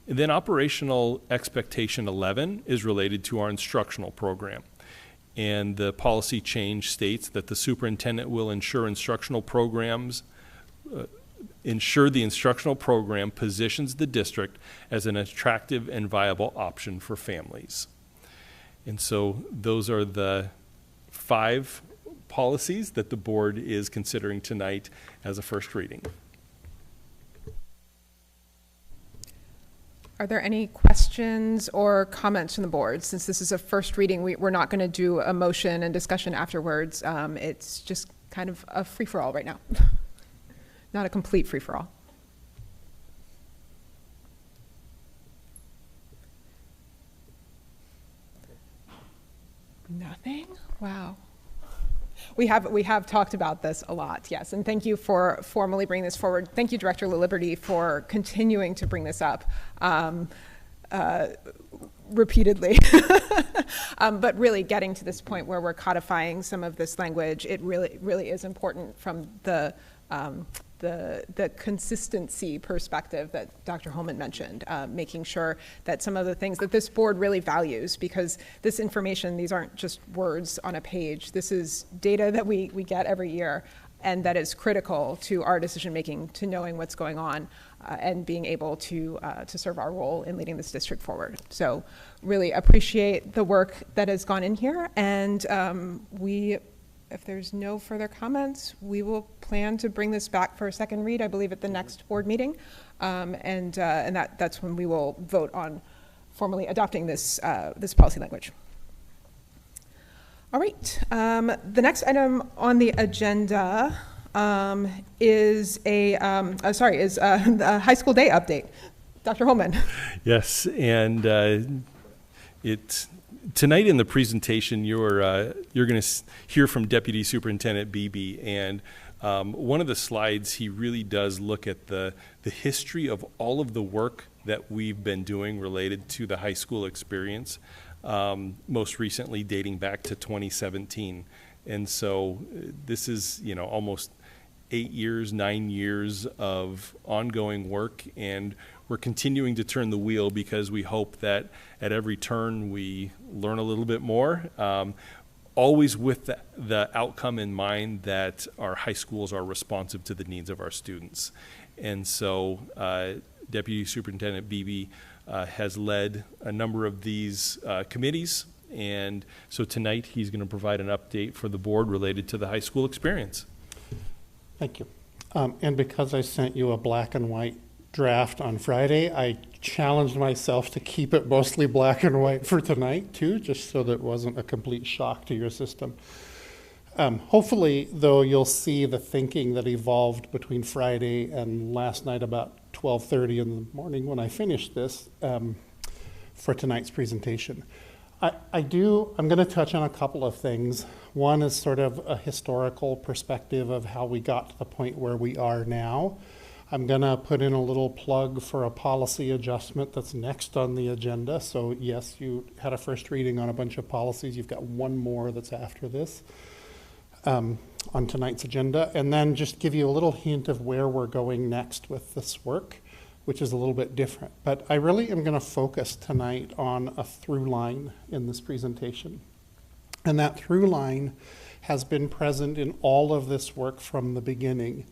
And then operational expectation 11 is related to our instructional program. And the policy change states that the superintendent will ensure the instructional program positions the district as an attractive and viable option for families. And so those are the 5 policies that the board is considering tonight as a first reading. Are there any questions or comments from the board? Since this is a first reading, we're not going to do a motion and discussion afterwards. It's just kind of a free-for-all right now. Not a complete free-for-all. Nothing? Wow. We have talked about this a lot, yes, and thank you for formally bringing this forward. Thank you, Director LaLiberty, for continuing to bring this up repeatedly. But really getting to this point where we're codifying some of this language, it really is important from the consistency perspective that Dr. Holman mentioned, making sure that some of the things that this board really values, because this information, these aren't just words on a page, this is data that we get every year, and that is critical to our decision making, to knowing what's going on, and being able to serve our role in leading this district forward. So really appreciate the work that has gone in here, and if there's no further comments, we will plan to bring this back for a second read, I believe, at the next board meeting. And that's when we will vote on formally adopting this policy language. All right. The next item on the agenda is the high school day update. Dr. Holman. Yes, and tonight in the presentation, you're going to hear from Deputy Superintendent Beebe, and one of the slides, he really does look at the history of all of the work that we've been doing related to the high school experience, most recently dating back to 2017. And so this is, almost 9 years of ongoing work, and we're continuing to turn the wheel because we hope that at every turn we learn a little bit more. always with the outcome in mind that our high schools are responsive to the needs of our students. And so Deputy Superintendent Beebe has led a number of these committees, and so tonight he's going to provide an update for the board related to the high school experience. Thank you. And because I sent you a black and white draft on Friday, I challenged myself to keep it mostly black and white for tonight too, just so that it wasn't a complete shock to your system. Hopefully, though, you'll see the thinking that evolved between Friday and last night about 12:30 in the morning when I finished this for tonight's presentation. I'm going to touch on a couple of things. One is sort of a historical perspective of how we got to the point where we are now. I'm going to put in a little plug for a policy adjustment that's next on the agenda. So yes, you had a first reading on a bunch of policies. You've got one more that's after this on tonight's agenda. And then just give you a little hint of where we're going next with this work, which is a little bit different. But I really am going to focus tonight on a through line in this presentation. And that through line has been present in all of this work from the beginning.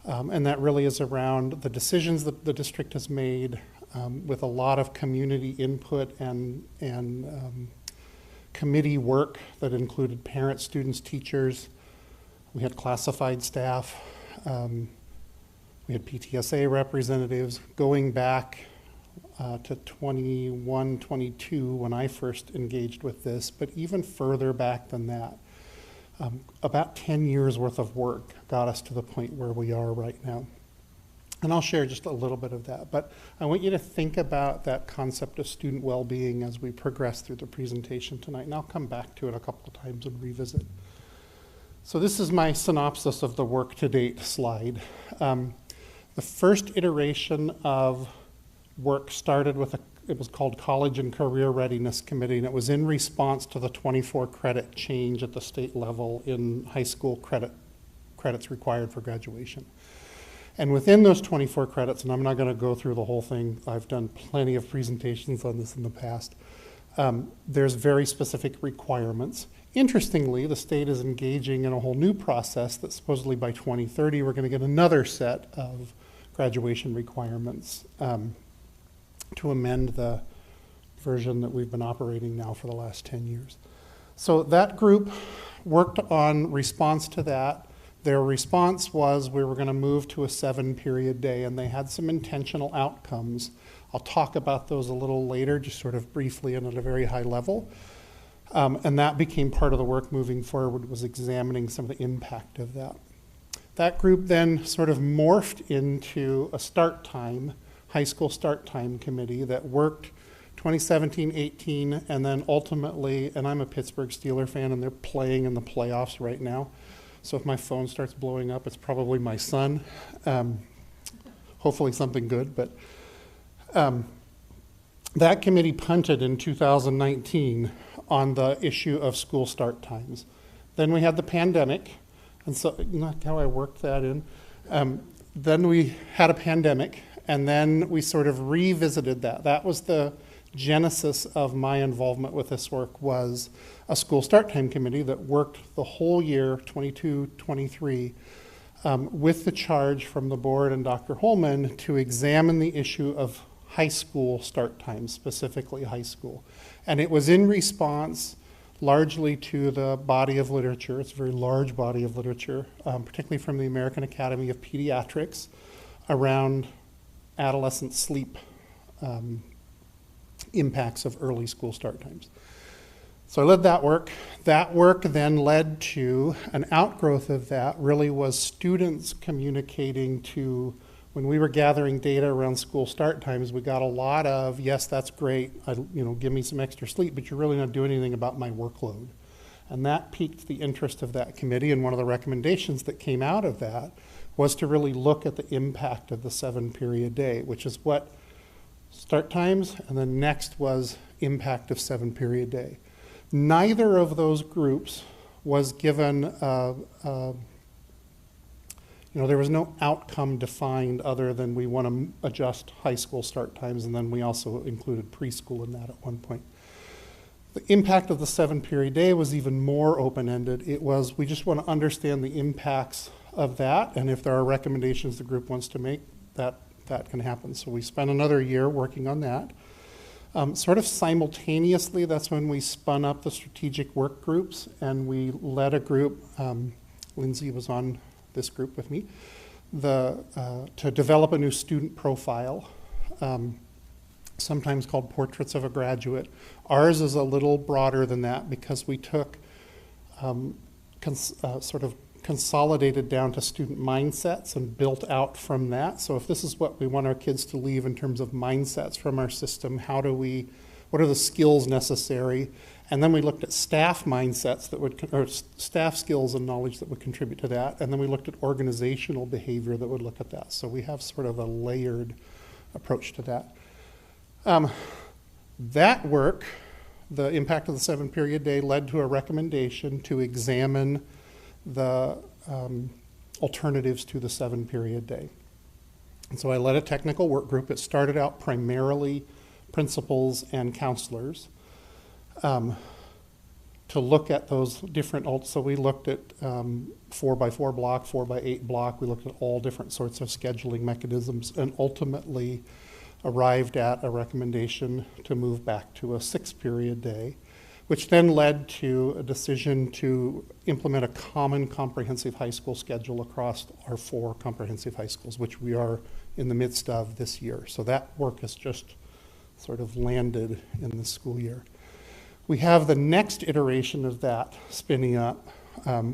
And that really is around the decisions that the district has made with a lot of community input and committee work that included parents, students, teachers. We had classified staff. We had PTSA representatives going back to 21, 22 when I first engaged with this, but even further back than that. About 10 years worth of work got us to the point where we are right now. And I'll share just a little bit of that, but I want you to think about that concept of student well-being as we progress through the presentation tonight, and I'll come back to it a couple of times and revisit. So this is my synopsis of the work to date slide. The first iteration of work started with it was called College and Career Readiness Committee, and it was in response to the 24 credit change at the state level in high school credits required for graduation. And within those 24 credits, and I'm not going to go through the whole thing, I've done plenty of presentations on this in the past, there's very specific requirements. Interestingly, the state is engaging in a whole new process that supposedly by 2030 we're going to get another set of graduation requirements to amend the version that we've been operating now for the last 10 years. So that group worked on response to that. Their response was we were going to move to a 7-period day, and they had some intentional outcomes. I'll talk about those a little later, just sort of briefly and at a very high level. And that became part of the work moving forward, was examining some of the impact of that. That group then sort of morphed into a start time, high school start time committee that worked 2017-18, and then ultimately, and I'm a Pittsburgh Steelers fan, and they're playing in the playoffs right now. So if my phone starts blowing up, it's probably my son. Hopefully something good, but that committee punted in 2019 on the issue of school start times. Then we had the pandemic, and so not how I worked that in. Then we had a pandemic, and then we sort of revisited that. That was the genesis of my involvement with this work, was a school start time committee that worked the whole year, 22-23, with the charge from the board and Dr. Holman to examine the issue of high school start times, specifically high school. And it was in response largely to the body of literature. It's a very large body of literature, particularly from the American Academy of Pediatrics, around adolescent sleep impacts of early school start times. So I led that work. That work then led to an outgrowth of that, really was students communicating to, when we were gathering data around school start times, we got a lot of, yes, that's great, give me some extra sleep, but you're really not doing anything about my workload. And that piqued the interest of that committee, and one of the recommendations that came out of that was to really look at the impact of the 7-period day, which is what start times, and then next was impact of 7-period day. Neither of those groups was given, there was no outcome defined other than we want to adjust high school start times, and then we also included preschool in that at one point. The impact of the 7-period day was even more open-ended. It was, we just want to understand the impacts of that, and if there are recommendations the group wants to make, that can happen. So we spent another year working on that. Sort of simultaneously, that's when we spun up the strategic work groups, and we led a group, Lindsay was on this group with me, to develop a new student profile, sometimes called Portraits of a Graduate. Ours is a little broader than that because we took sort of consolidated down to student mindsets and built out from that. So if this is what we want our kids to leave in terms of mindsets from our system, what are the skills necessary? And then we looked at staff mindsets or staff skills and knowledge that would contribute to that. And then we looked at organizational behavior that would look at that. So we have sort of a layered approach to that. That work, the impact of the 7-period day, led to a recommendation to examine the alternatives to the 7-period day. And so I led a technical work group. It started out primarily principals and counselors to look at those different, so we looked at 4x4 block, 4x8 block. We looked at all different sorts of scheduling mechanisms and ultimately arrived at a recommendation to move back to a 6-period day, which then led to a decision to implement a common comprehensive high school schedule across our 4 comprehensive high schools, which we are in the midst of this year. So that work has just sort of landed in the school year. We have the next iteration of that spinning up,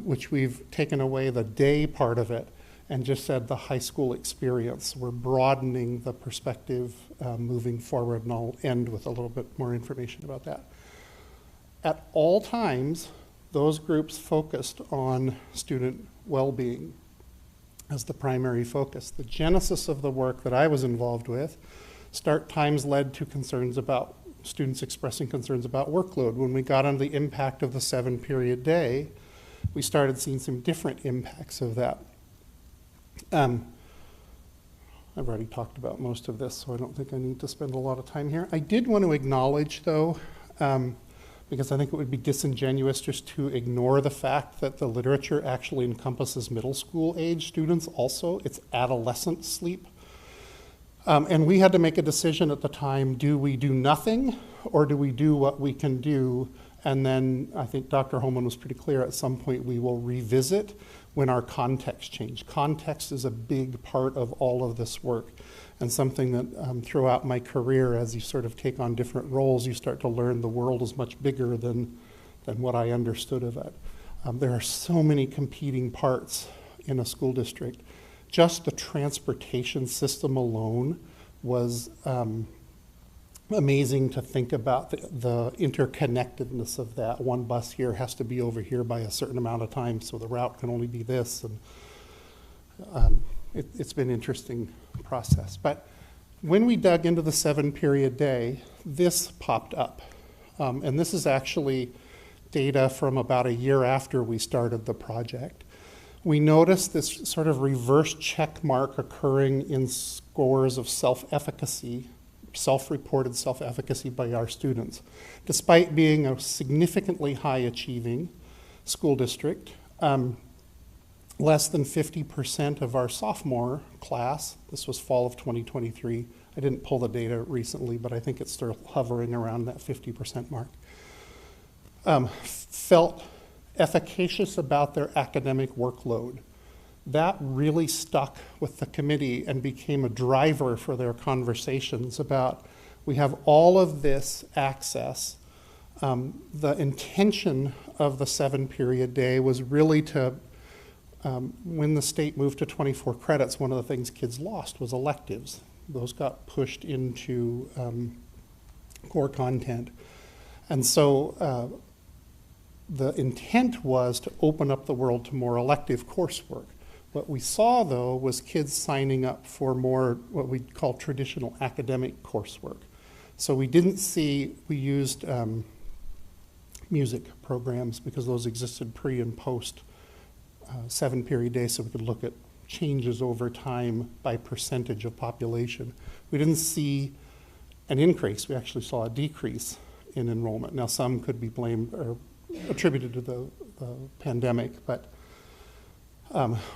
which we've taken away the day part of it and just said the high school experience. We're broadening the perspective moving forward, and I'll end with a little bit more information about that. At all times, those groups focused on student well-being as the primary focus. The genesis of the work that I was involved with, start times led to concerns about students expressing concerns about workload. When we got on the impact of the 7-period day, we started seeing some different impacts of that. I've already talked about most of this, so I don't think I need to spend a lot of time here. I did want to acknowledge, though, because I think it would be disingenuous just to ignore the fact that the literature actually encompasses middle school age students also. It's adolescent sleep. And we had to make a decision at the time, do we do nothing or do we do what we can do? And then I think Dr. Holman was pretty clear, at some point we will revisit when our context change. Context is a big part of all of this work, and something that throughout my career, as you sort of take on different roles, you start to learn the world is much bigger than what I understood of it. There are so many competing parts in a school district. Just the transportation system alone was amazing to think about, the interconnectedness of that. One bus here has to be over here by a certain amount of time, so the route can only be this. And it's been an interesting process. But when we dug into the 7-period day, this popped up. And this is actually data from about a year after we started the project. We noticed this sort of reverse check mark occurring in scores of self-efficacy, self-reported self-efficacy by our students. Despite being a significantly high-achieving school district, less than 50% of our sophomore class, this was fall of 2023, I didn't pull the data recently, but I think it's still hovering around that 50% mark, felt efficacious about their academic workload. That really stuck with the committee and became a driver for their conversations about, we have all of this access. The intention of the 7-period day was really to, when the state moved to 24 credits, one of the things kids lost was electives. Those got pushed into core content. And so the intent was to open up the world to more elective coursework. What we saw, though, was kids signing up for more what we call traditional academic coursework. So we didn't see, we used music programs because those existed pre and post 7-period day, so we could look at changes over time by percentage of population. We didn't see an increase, we actually saw a decrease in enrollment. Now, some could be blamed or attributed to the pandemic, but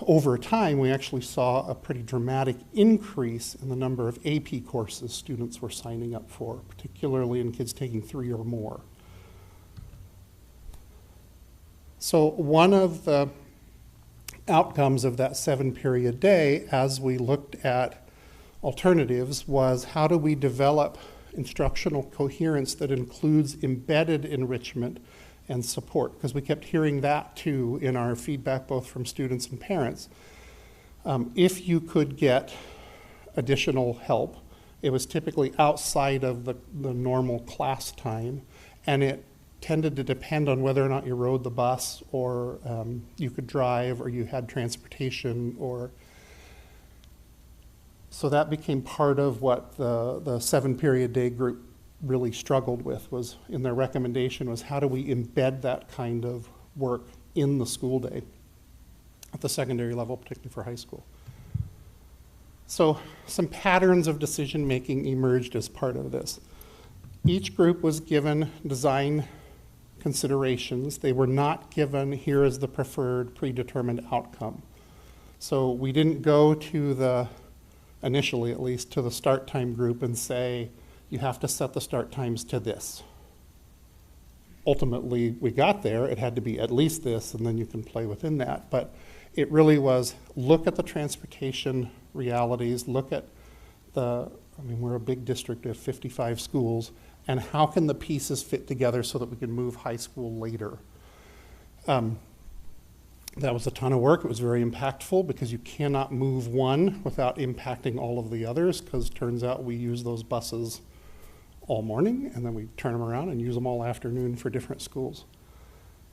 over time, we actually saw a pretty dramatic increase in the number of AP courses students were signing up for, particularly in kids taking 3 or more. So one of the outcomes of that 7-period day, as we looked at alternatives, was how do we develop instructional coherence that includes embedded enrichment and support, because we kept hearing that too in our feedback both from students and parents. If you could get additional help, it was typically outside of the normal class time, and it tended to depend on whether or not you rode the bus or you could drive or you had transportation, or so that became part of what the 7-period day group really struggled with, was in their recommendation was how do we embed that kind of work in the school day at the secondary level, particularly for high school. So some patterns of decision making emerged as part of this. Each group was given design considerations. They were not given, here is the preferred predetermined outcome. So we didn't go to the, initially at least, to the start time group and say, you have to set the start times to this. Ultimately, we got there, it had to be at least this, and then you can play within that. But it really was, look at the transportation realities, look at we're a big district of 55 schools, and how can the pieces fit together so that we can move high school later? That was a ton of work. It was very impactful because you cannot move one without impacting all of the others, because turns out we use those buses all morning and then we turn them around and use them all afternoon for different schools.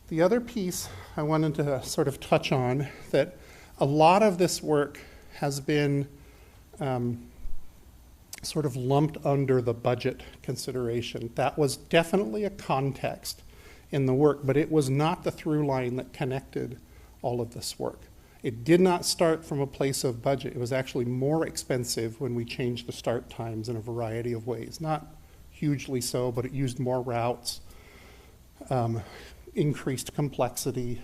The other piece I wanted to sort of touch on, that a lot of this work has been sort of lumped under the budget consideration. That was definitely a context in the work, but it was not the through line that connected all of this work. It did not start from a place of budget. It was actually more expensive when we changed the start times in a variety of ways. Not hugely so, but it used more routes, increased complexity.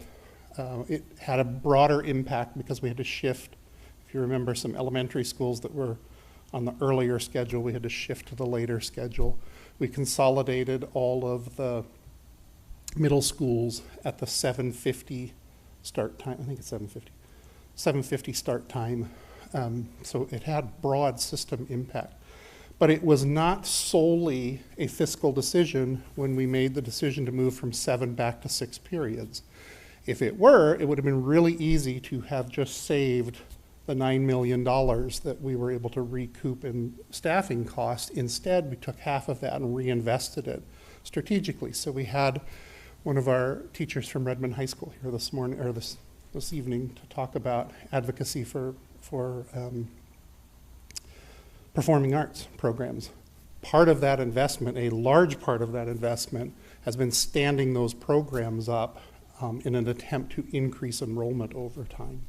It had a broader impact because we had to shift. If you remember, some elementary schools that were on the earlier schedule, we had to shift to the later schedule. We consolidated all of the middle schools at the 7:50 start time. I think it's 7:50. 7:50 start time. So it had broad system impact. But it was not solely a fiscal decision when we made the decision to move from 7 back to 6 periods. If it were, it would have been really easy to have just saved the $9 million that we were able to recoup in staffing costs. Instead, we took half of that and reinvested it strategically. So we had one of our teachers from Redmond High School here this morning, or this evening, to talk about advocacy for performing arts programs. Part of that investment, a large part of that investment, has been standing those programs up in an attempt to increase enrollment over time.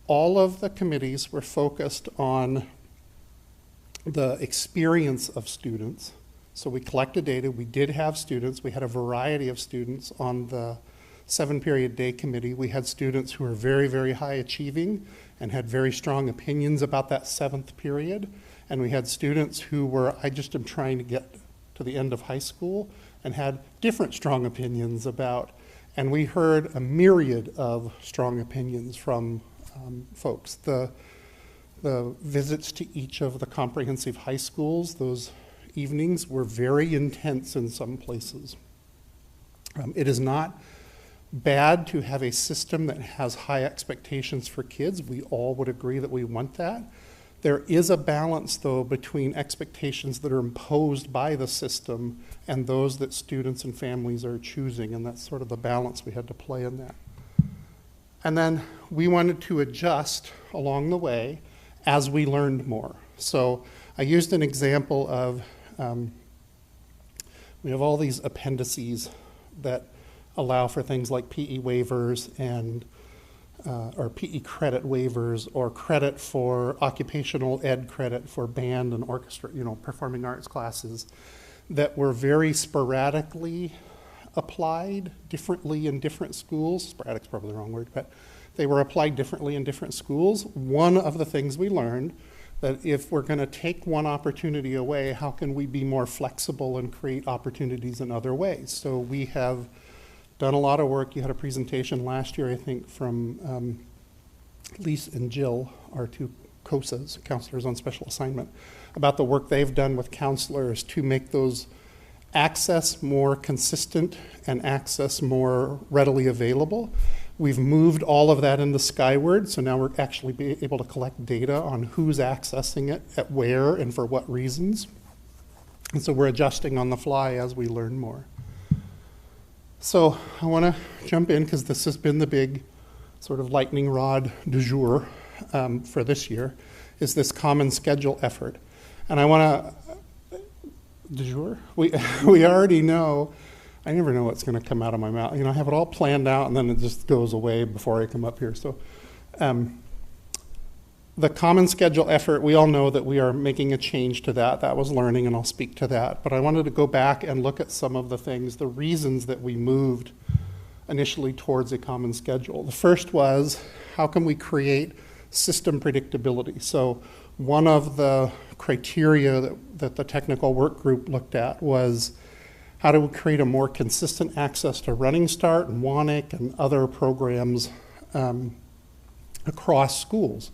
All of the committees were focused on the experience of students. So we collected data. We did have students. We had a variety of students on the 7-period day committee. We had students who were very, very high achieving and had very strong opinions about that 7th period. And we had students who were, I just am trying to get to the end of high school, and had different strong opinions about, and we heard a myriad of strong opinions from folks. The visits to each of the comprehensive high schools, those evenings, were very intense in some places. It is not bad to have a system that has high expectations for kids. We all would agree that we want that. There is a balance, though, between expectations that are imposed by the system and those that students and families are choosing, and that's sort of the balance we had to play in that. And then we wanted to adjust along the way as we learned more. So I used an example of, we have all these appendices that allow for things like PE waivers and or PE credit waivers or credit for occupational ed credit for band and orchestra, performing arts classes that were very sporadically applied differently in different schools. Sporadic's probably the wrong word, but they were applied differently in different schools. One of the things we learned that if we're going to take one opportunity away, how can we be more flexible and create opportunities in other ways? So we have done a lot of work. You had a presentation last year, I think, from Lise and Jill, our two COSAs, counselors on special assignment, about the work they've done with counselors to make those access more consistent and access more readily available. We've moved all of that into Skyward, so now we're actually able to collect data on who's accessing it, at where, and for what reasons. And so we're adjusting on the fly as we learn more. So I want to jump in because this has been the big sort of lightning rod du jour for this year, is this common schedule effort. And I want to, du jour? We already know. I never know what's going to come out of my mouth. I have it all planned out, and then it just goes away before I come up here. So the common schedule effort, we all know that we are making a change to that. That was learning, and I'll speak to that. But I wanted to go back and look at some of the things, the reasons that we moved initially towards a common schedule. The first was, how can we create system predictability? So one of the criteria that the technical work group looked at was, how do we create a more consistent access to Running Start and WANIC and other programs across schools?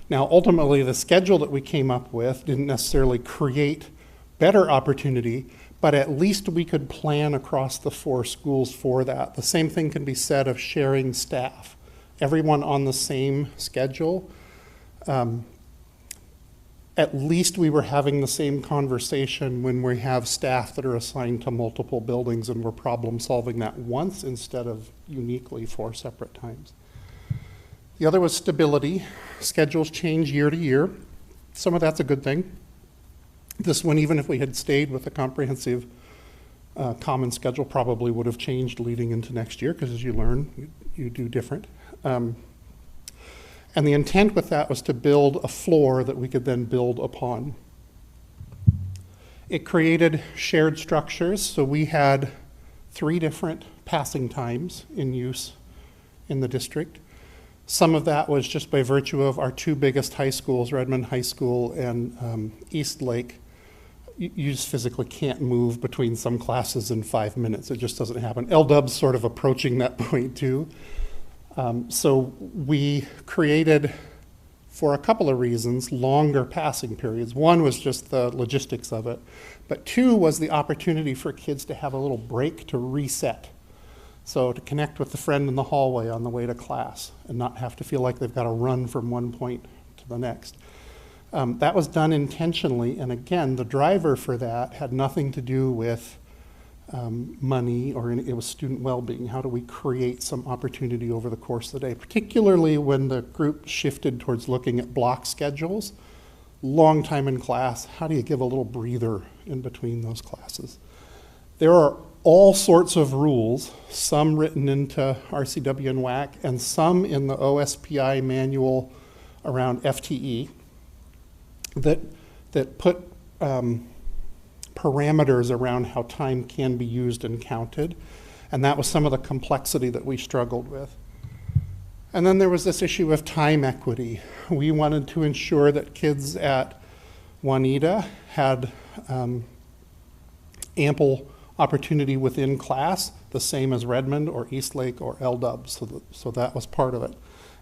Now, ultimately, the schedule that we came up with didn't necessarily create better opportunity, but at least we could plan across the 4 schools for that. The same thing can be said of sharing staff. Everyone on the same schedule. At least we were having the same conversation when we have staff that are assigned to multiple buildings and we're problem solving that once instead of uniquely 4 separate times. The other was stability. Schedules change year to year. Some of that's a good thing. This one, even if we had stayed with a comprehensive common schedule, probably would have changed leading into next year, because as you learn, you do different. And the intent with that was to build a floor that we could then build upon. It created shared structures, so we had 3 different passing times in use in the district. Some of that was just by virtue of our 2 biggest high schools, Redmond High School and East Lake. You just physically can't move between some classes in 5 minutes. It just doesn't happen. LDUB's sort of approaching that point too. So we created, for a couple of reasons, longer passing periods. One was just the logistics of it, but 2 was the opportunity for kids to have a little break to reset. So to connect with the friend in the hallway on the way to class and not have to feel like they've got to run from one point to the next. That was done intentionally, and again, the driver for that had nothing to do with money, or it was student well-being. How do we create some opportunity over the course of the day, particularly when the group shifted towards looking at block schedules, long time in class, how do you give a little breather in between those classes? There are all sorts of rules, some written into RCW and WAC, and some in the OSPI manual around FTE that put parameters around how time can be used and counted. And that was some of the complexity that we struggled with. And then there was this issue of time equity. We wanted to ensure that kids at Juanita had ample opportunity within class, the same as Redmond or Eastlake or LDUB, so that was part of it.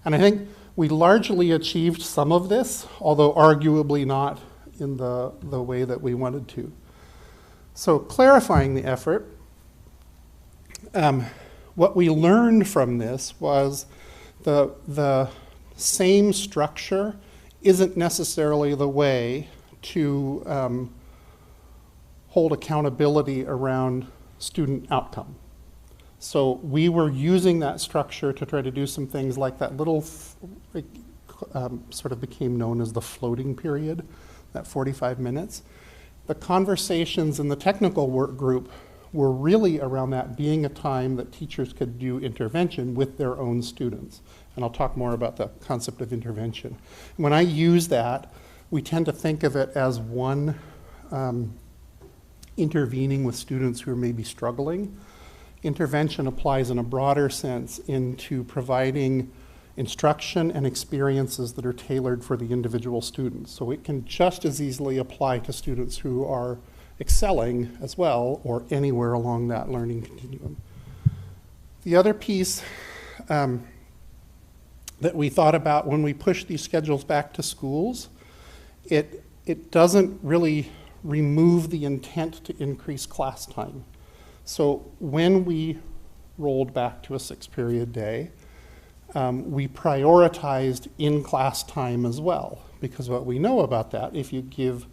And I think we largely achieved some of this, although arguably not in the way that we wanted to. So clarifying the effort, what we learned from this was the same structure isn't necessarily the way to hold accountability around student outcome. So we were using that structure to try to do some things like that little, sort of became known as the floating period, that 45 minutes. The conversations in the technical work group were really around that being a time that teachers could do intervention with their own students. And I'll talk more about the concept of intervention. When I use that, we tend to think of it as one intervening with students who are maybe struggling. Intervention applies in a broader sense into providing instruction and experiences that are tailored for the individual students. So it can just as easily apply to students who are excelling as well, or anywhere along that learning continuum. The other piece that we thought about when we push these schedules back to schools, it doesn't really remove the intent to increase class time. So when we rolled back to a 6-period day, we prioritized in-class time as well, because what we know about that, if you give,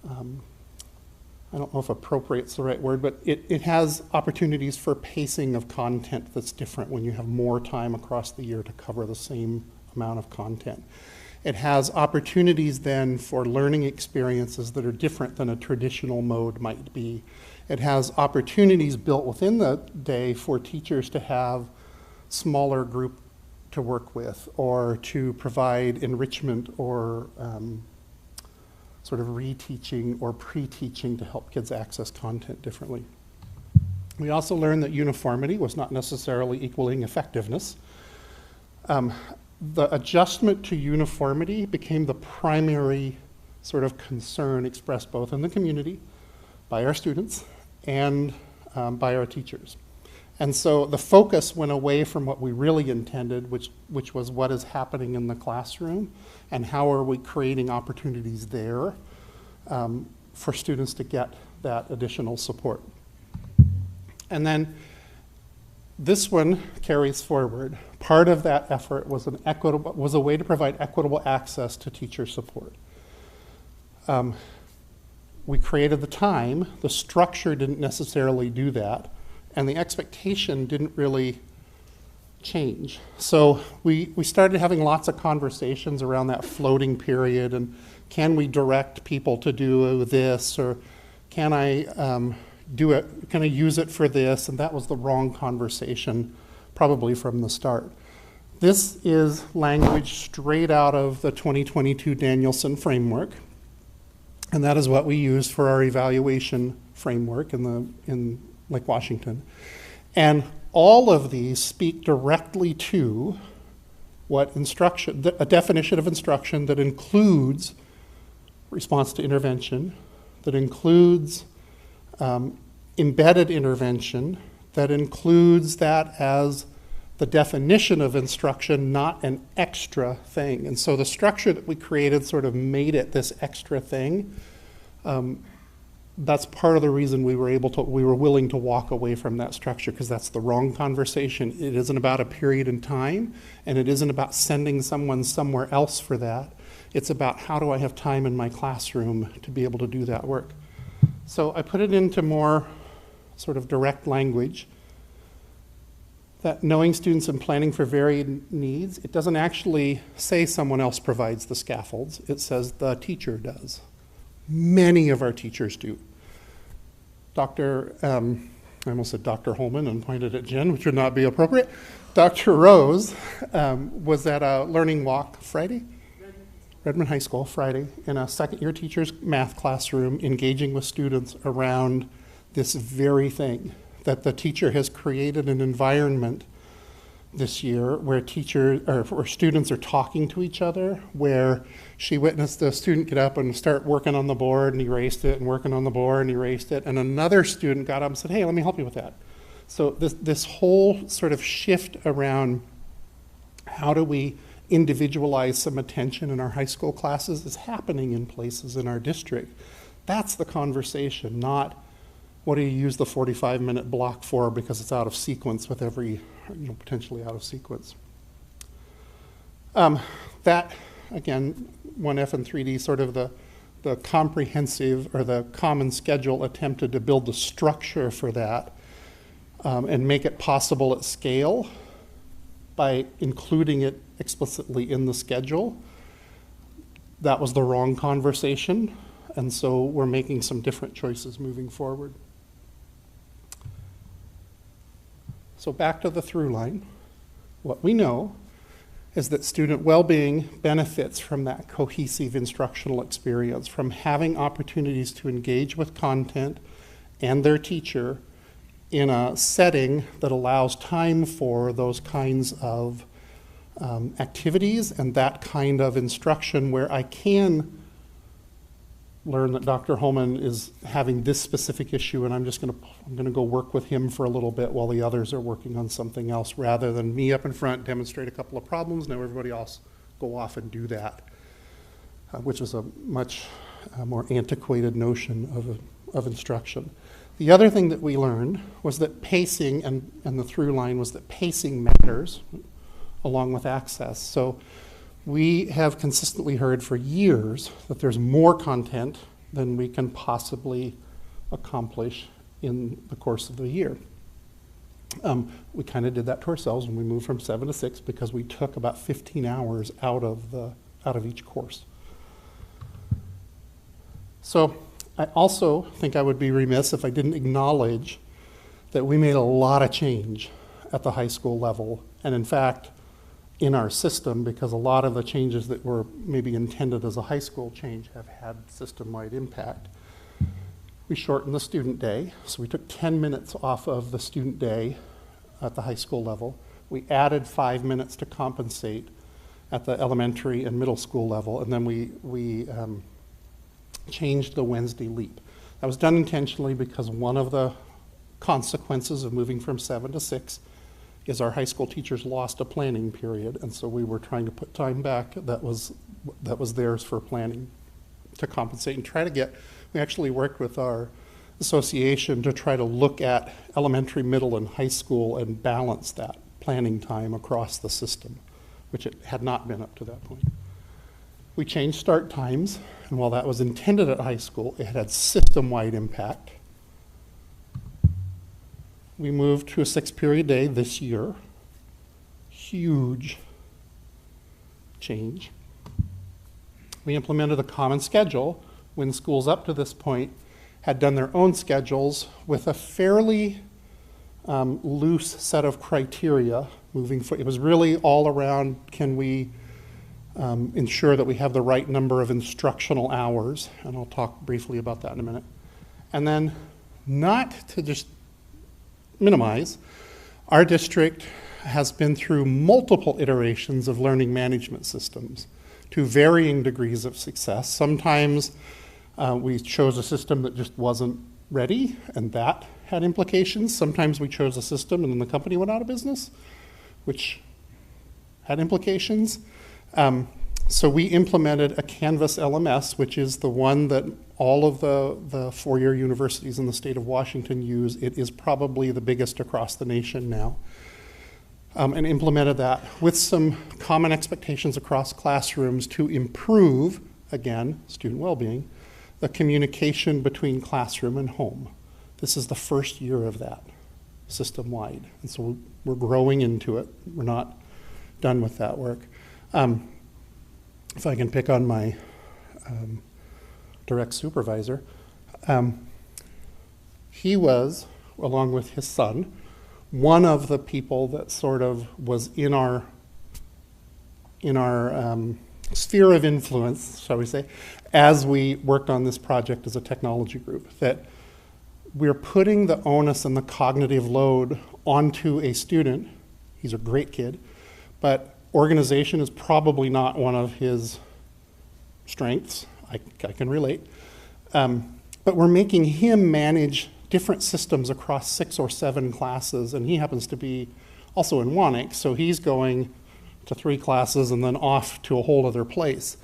I don't know if appropriate's the right word, but it has opportunities for pacing of content that's different when you have more time across the year to cover the same amount of content. It has opportunities then for learning experiences that are different than a traditional mode might be. It has opportunities built within the day for teachers to have smaller group to work with, or to provide enrichment or sort of reteaching or pre-teaching to help kids access content differently. We also learned that uniformity was not necessarily equaling effectiveness. The adjustment to uniformity became the primary sort of concern expressed both in the community, by our students, and by our teachers. And so the focus went away from what we really intended, which was what is happening in the classroom and how are we creating opportunities there for students to get that additional support. And then this one carries forward. Part of that effort was a way to provide equitable access to teacher support. We created the time. The structure didn't necessarily do that, and the expectation didn't really change. So we started having lots of conversations around that floating period, and can we direct people to do this, or can I do it, can I use it for this? And that was the wrong conversation, probably from the start. This is language straight out of the 2022 Danielson framework, and that is what we use for our evaluation framework in Lake Washington. And all of these speak directly to what instruction, a definition of instruction that includes response to intervention, that includes embedded intervention, that includes that as the definition of instruction, not an extra thing. And so the structure that we created sort of made it this extra thing. That's part of the reason we were willing to walk away from that structure, because that's the wrong conversation. It isn't about a period in time, and it isn't about sending someone somewhere else for that. It's about how do I have time in my classroom to be able to do that work. So I put it into more sort of direct language, that knowing students and planning for varied needs, it doesn't actually say someone else provides the scaffolds. It says the teacher does. Many of our teachers do. I almost said Dr. Holman and pointed at Jen, which would not be appropriate. Dr. Rose was at a learning walk Friday, Redmond High School Friday, in a second-year teacher's math classroom, engaging with students around this very thing, that the teacher has created an environment this year where students are talking to each other, where she witnessed a student get up and start working on the board and erased it, and working on the board and erased it, and another student got up and said, hey, let me help you with that. So this whole sort of shift around how do we individualize some attention in our high school classes is happening in places in our district. That's the conversation, not what do you use the 45-minute block for because it's out of sequence with every, potentially out of sequence. That, again, 1F and 3D, sort of the comprehensive or the common schedule attempted to build the structure for that and make it possible at scale by including it explicitly in the schedule. That was the wrong conversation, and so we're making some different choices moving forward. So back to the through line. What we know is that student well-being benefits from that cohesive instructional experience, from having opportunities to engage with content and their teacher in a setting that allows time for those kinds of activities and that kind of instruction, where I can learn that Dr. Holman is having this specific issue, and I'm going to go work with him for a little bit while the others are working on something else, rather than me up in front demonstrate a couple of problems, now everybody else go off and do that, which is a much more antiquated notion of instruction. The other thing that we learned was that pacing, and the through line was that pacing matters along with access. So we have consistently heard for years that there's more content than we can possibly accomplish in the course of the year. We kind of did that to ourselves when we moved from 7 to 6, because we took about 15 hours out of each course. So I also think I would be remiss if I didn't acknowledge that we made a lot of change at the high school level, and in fact, in our system, because a lot of the changes that were maybe intended as a high school change have had system-wide impact. We shortened the student day, so we took 10 minutes off of the student day at the high school level. We added 5 minutes to compensate at the elementary and middle school level, and then we changed the Wednesday leap. That was done intentionally because one of the consequences of moving from 7 to 6 is our high school teachers lost a planning period, and so we were trying to put time back that was theirs for planning to compensate and try to get. We actually worked with our association to try to look at elementary, middle, and high school and balance that planning time across the system, which it had not been up to that point. We changed start times, and while that was intended at high school, it had system-wide impact. We moved to a 6-period day this year. Huge change. We implemented a common schedule when schools up to this point had done their own schedules with a fairly loose set of criteria moving forward. It was really all around, can we ensure that we have the right number of instructional hours, and I'll talk briefly about that in a minute. And then, not to just minimize, our district has been through multiple iterations of learning management systems to varying degrees of success. Sometimes we chose a system that just wasn't ready, and that had implications. Sometimes we chose a system and then the company went out of business, which had implications. So we implemented a Canvas LMS, which is the one that all of the four-year universities in the state of Washington use. It is probably the biggest across the nation now. And implemented that with some common expectations across classrooms to improve, again, student well-being, the communication between classroom and home. This is the first year of that, system-wide. And so we're growing into it. We're not done with that work. If I can pick on my direct supervisor, he was, along with his son, one of the people that sort of was in our sphere of influence, shall we say, as we worked on this project as a technology group, that we're putting the onus and the cognitive load onto a student. He's a great kid, but organization is probably not one of his strengths. I can relate. But we're making him manage different systems across 6 or 7 classes, and he happens to be also in Wannick, so he's going to 3 classes and then off to a whole other place.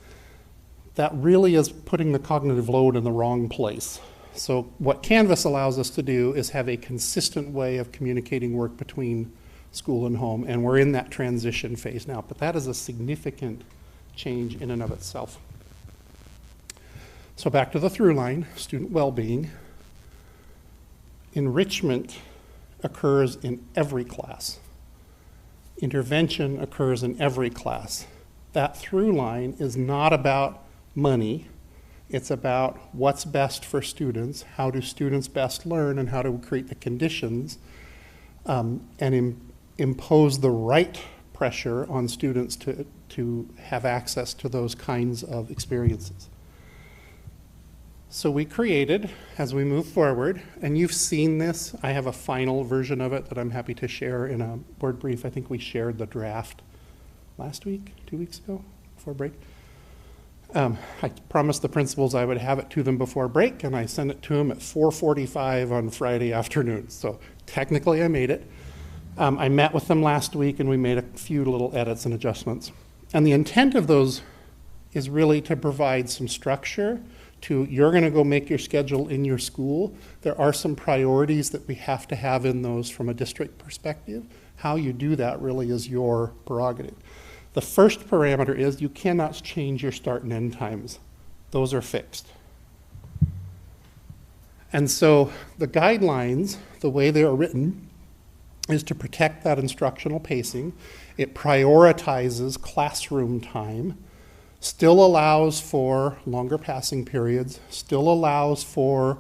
That really is putting the cognitive load in the wrong place. So what Canvas allows us to do is have a consistent way of communicating work between school and home, and we're in that transition phase now, but that is a significant change in and of itself. So back to the through line, student well-being. Enrichment occurs in every class. Intervention occurs in every class. That through line is not about money. It's about what's best for students, how do students best learn, and how to create the conditions and impose the right pressure on students to have access to those kinds of experiences. So we created, as we move forward, and you've seen this, I have a final version of it that I'm happy to share in a board brief. I think we shared the draft last week, 2 weeks ago, before break. I promised the principals I would have it to them before break, and I sent it to them at 4:45 on Friday afternoon. So technically I made it. I met with them last week, and we made a few little edits and adjustments. And the intent of those is really to provide some structure to, you're going to go make your schedule in your school. There are some priorities that we have to have in those from a district perspective. How you do that really is your prerogative. The first parameter is you cannot change your start and end times. Those are fixed. And so the guidelines, the way they are written, is to protect that instructional pacing. It prioritizes classroom time, still allows for longer passing periods, still allows for,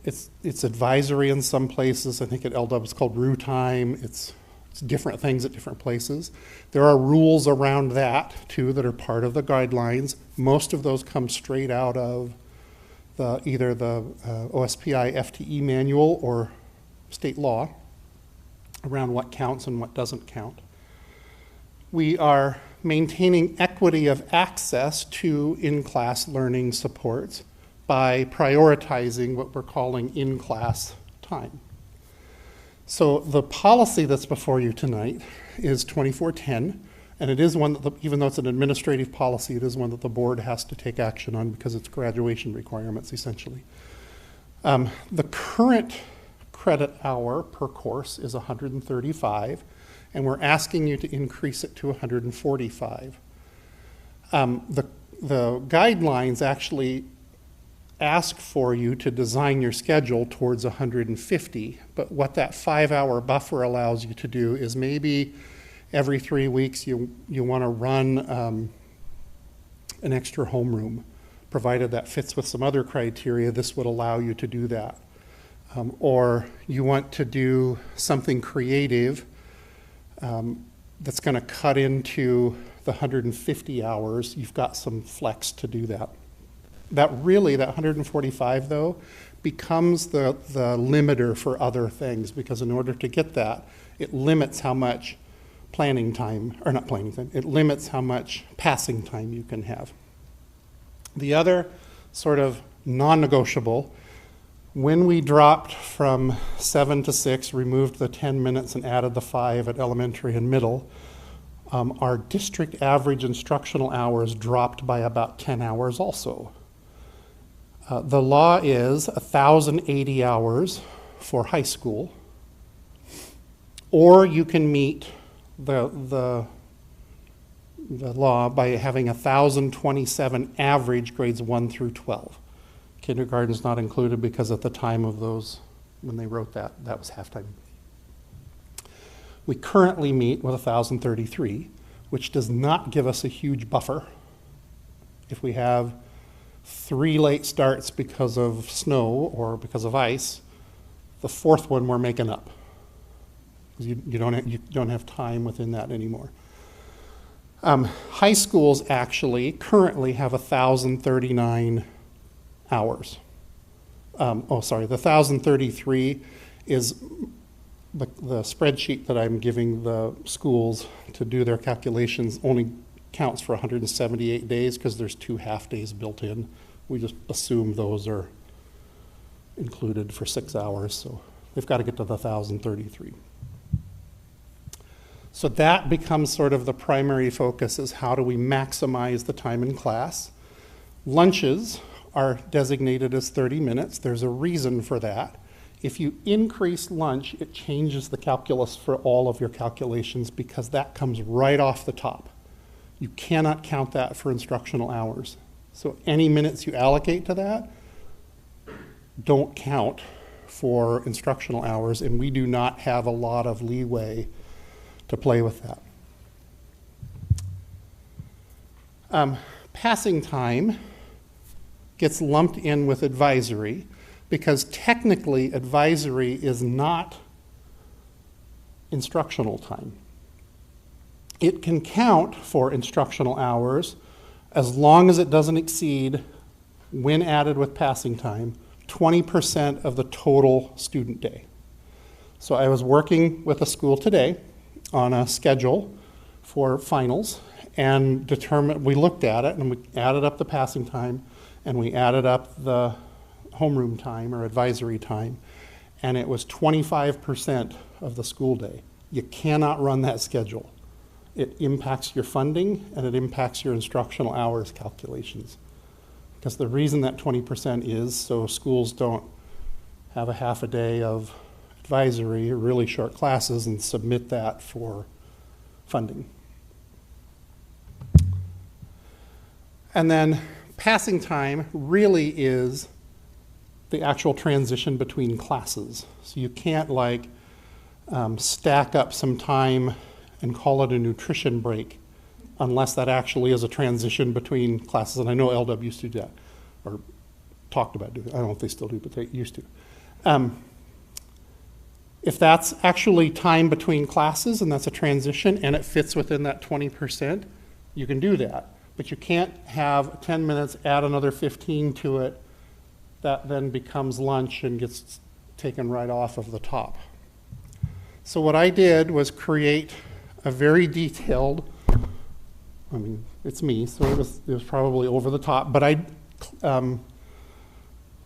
it's advisory in some places. I think at LW it's called RU time. It's different things at different places. There are rules around that too that are part of the guidelines. Most of those come straight out of either the OSPI FTE manual or state law around what counts and what doesn't count. We are maintaining equity of access to in-class learning supports by prioritizing what we're calling in-class time. So the policy that's before you tonight is 2410, and it is one that, even though it's an administrative policy, it is one that the board has to take action on because it's graduation requirements, essentially. The current credit hour per course is 135, and we're asking you to increase it to 145. The guidelines actually ask for you to design your schedule towards 150, but what that 5-hour buffer allows you to do is maybe every 3 weeks you want to run an extra homeroom. Provided that fits with some other criteria, this would allow you to do that. Or you want to do something creative that's going to cut into the 150 hours, you've got some flex to do that. That 145 though, becomes the limiter for other things, because in order to get that, it limits how much planning time, or not planning time, it limits how much passing time you can have. The other sort of non-negotiable, when we dropped from 7 to 6, removed the 10 minutes and added the 5 at elementary and middle, our district average instructional hours dropped by about 10 hours also. The law is 1,080 hours for high school, or you can meet the law by having 1,027 average grades 1 through 12. Kindergarten's not included because at the time of those, when they wrote that, that was halftime. We currently meet with 1,033, which does not give us a huge buffer. If we have 3 late starts because of snow or because of ice, the 4th one we're making up. You don't have time within that anymore. High schools actually currently have 1,039 hours. The 1,033 is the spreadsheet that I'm giving the schools to do their calculations only counts for 178 days because there's 2 half days built in. We just assume those are included for 6 hours, so they've got to get to the 1,033. So that becomes sort of the primary focus, is how do we maximize the time in class. Lunches are designated as 30 minutes. There's a reason for that. If you increase lunch, it changes the calculus for all of your calculations because that comes right off the top. You cannot count that for instructional hours. So any minutes you allocate to that don't count for instructional hours, and we do not have a lot of leeway to play with that. Passing time gets lumped in with advisory because technically advisory is not instructional time. It can count for instructional hours as long as it doesn't exceed, when added with passing time, 20% of the total student day. So I was working with a school today on a schedule for finals and we looked at it and we added up the passing time and we added up the homeroom time or advisory time, and it was 25% of the school day. You cannot run that schedule. It impacts your funding and it impacts your instructional hours calculations. Because the reason that 20% is so schools don't have a half a day of advisory or really short classes and submit that for funding. And then passing time really is the actual transition between classes. So you can't stack up some time and call it a nutrition break unless that actually is a transition between classes. And I know LW used to do that, or talked about doing it. I don't know if they still do, but they used to. If that's actually time between classes and that's a transition and it fits within that 20%, you can do that. But you can't have 10 minutes, add another 15 to it, that then becomes lunch and gets taken right off of the top. So what I did was create a very detailed, I mean, it's me, so it was probably over the top, but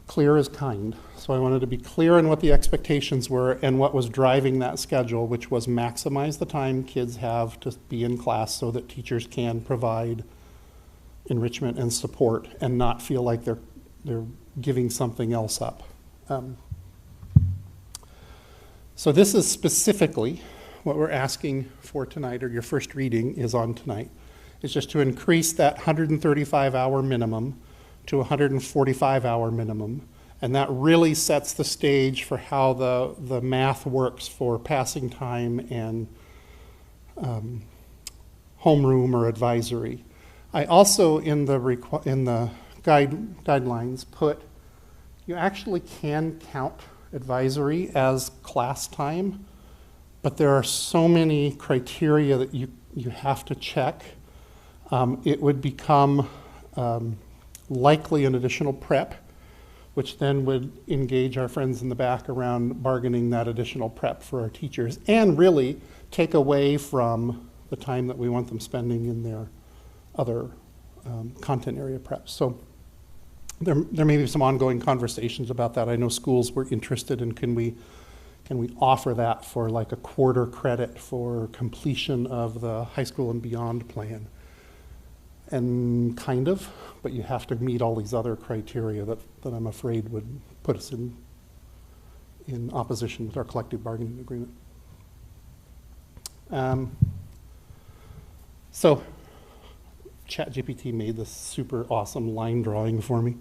clear is kind. So I wanted to be clear in what the expectations were and what was driving that schedule, which was maximize the time kids have to be in class so that teachers can provide enrichment and support and not feel like they're giving something else up. So this is specifically what we're asking for tonight, or your first reading is on tonight. It's just to increase that 135-hour minimum to 145-hour minimum. And that really sets the stage for how the math works for passing time and homeroom or advisory. I also, in the guidelines, put you actually can count advisory as class time, but there are so many criteria that you have to check. It would become likely an additional prep, which then would engage our friends in the back around bargaining that additional prep for our teachers and really take away from the time that we want them spending in their other content area preps. So there may be some ongoing conversations about that. I know schools were interested in can we offer that for like a quarter credit for completion of the high school and beyond plan. And kind of, but you have to meet all these other criteria that I'm afraid would put us in opposition with our collective bargaining agreement. So ChatGPT made this super awesome line drawing for me.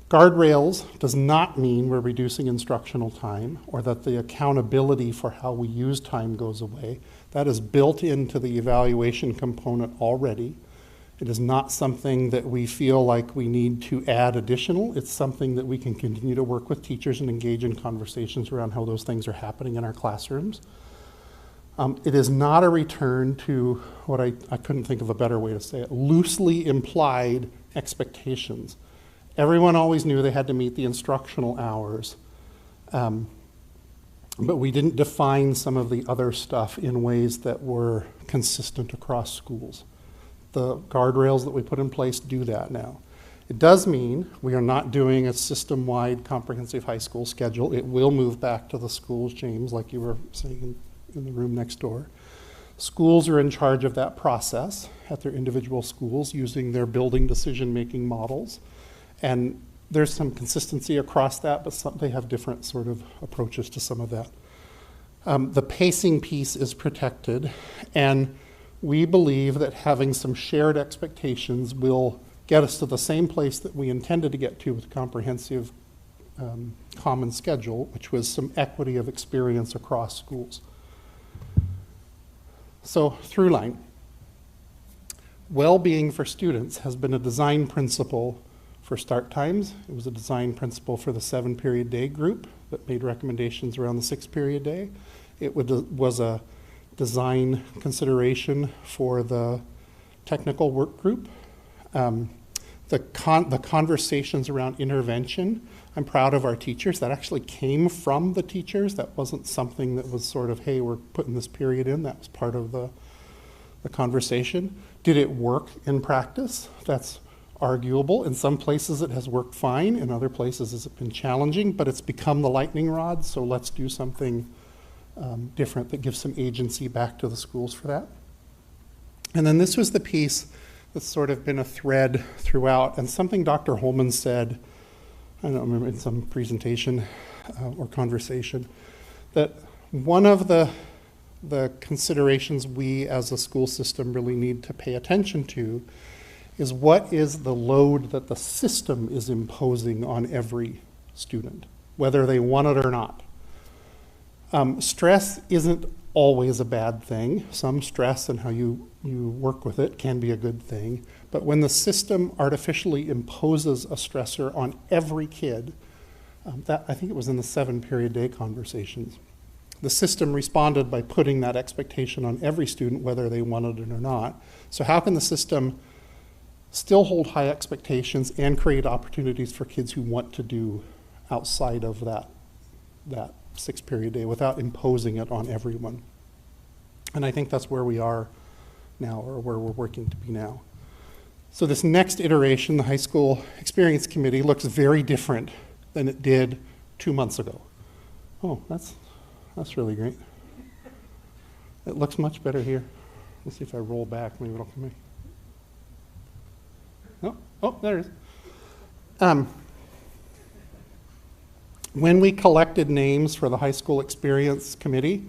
Guardrails does not mean we're reducing instructional time or that the accountability for how we use time goes away. That is built into the evaluation component already. It is not something that we feel like we need to add additional. It's something that we can continue to work with teachers and engage in conversations around how those things are happening in our classrooms. It is not a return to what I couldn't think of a better way to say it, loosely implied expectations. Everyone always knew they had to meet the instructional hours, but we didn't define some of the other stuff in ways that were consistent across schools. The guardrails that we put in place do that now. It does mean we are not doing a system-wide comprehensive high school schedule. It will move back to the schools, James, like you were saying in the room next door. Schools are in charge of that process at their individual schools using their building decision-making models. And there's some consistency across that, but they have different sort of approaches to some of that. The pacing piece is protected, and we believe that having some shared expectations will get us to the same place that we intended to get to with comprehensive common schedule, which was some equity of experience across schools. So, through line. Well-being for students has been a design principle for start times. It was a design principle for the 7-period day group that made recommendations around the 6-period day. It was a design consideration for the technical work group. The conversations around intervention, I'm proud of our teachers. That actually came from the teachers. That wasn't something that was sort of, hey, we're putting this period in. That was part of the conversation. Did it work in practice? That's arguable. In some places it has worked fine. In other places it's been challenging, but it's become the lightning rod, so let's do something different that gives some agency back to the schools for that. And then this was the piece that's sort of been a thread throughout, and something Dr. Holman said, I don't remember, in some presentation or conversation, that one of the considerations we as a school system really need to pay attention to is what is the load that the system is imposing on every student, whether they want it or not. Stress isn't always a bad thing. Some stress and how you work with it can be a good thing. But when the system artificially imposes a stressor on every kid, that I think it was in the 7-period day conversations, the system responded by putting that expectation on every student, whether they wanted it or not. So how can the system still hold high expectations and create opportunities for kids who want to do outside of that 6-period day without imposing it on everyone? And I think that's where we are now, or where we're working to be now. So this next iteration, the High School Experience Committee, looks very different than it did 2 months ago. Oh, that's really great. It looks much better here. Let's see if I roll back, maybe it'll come in. No? Oh, there it is. When we collected names for the High School Experience Committee,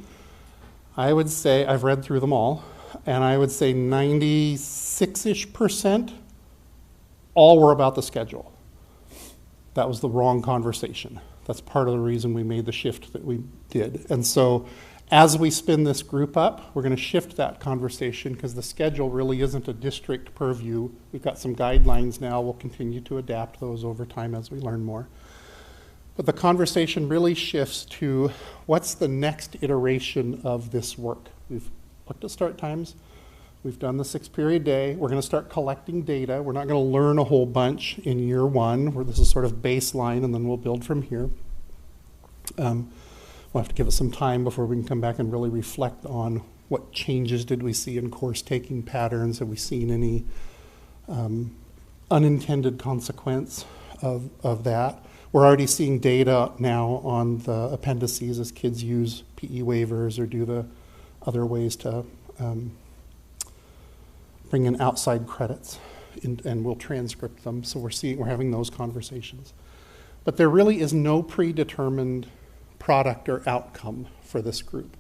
I would say, I've read through them all, and I would say 96-ish% all were about the schedule. That was the wrong conversation. That's part of the reason we made the shift that we did. And so as we spin this group up, we're going to shift that conversation because the schedule really isn't a district purview. We've got some guidelines now. We'll continue to adapt those over time as we learn more. But the conversation really shifts to what's the next iteration of this work. We've looked at start times. We've done the 6-period day. We're going to start collecting data. We're not going to learn a whole bunch in year 1, where this is sort of baseline, and then we'll build from here. We'll have to give it some time before we can come back and really reflect on what changes did we see in course taking patterns. Have we seen any unintended consequence of that? We're already seeing data now on the appendices as kids use PE waivers or do the other ways to bring in outside credits, and we'll transcript them. So we're having those conversations. But there really is no predetermined product or outcome for this group.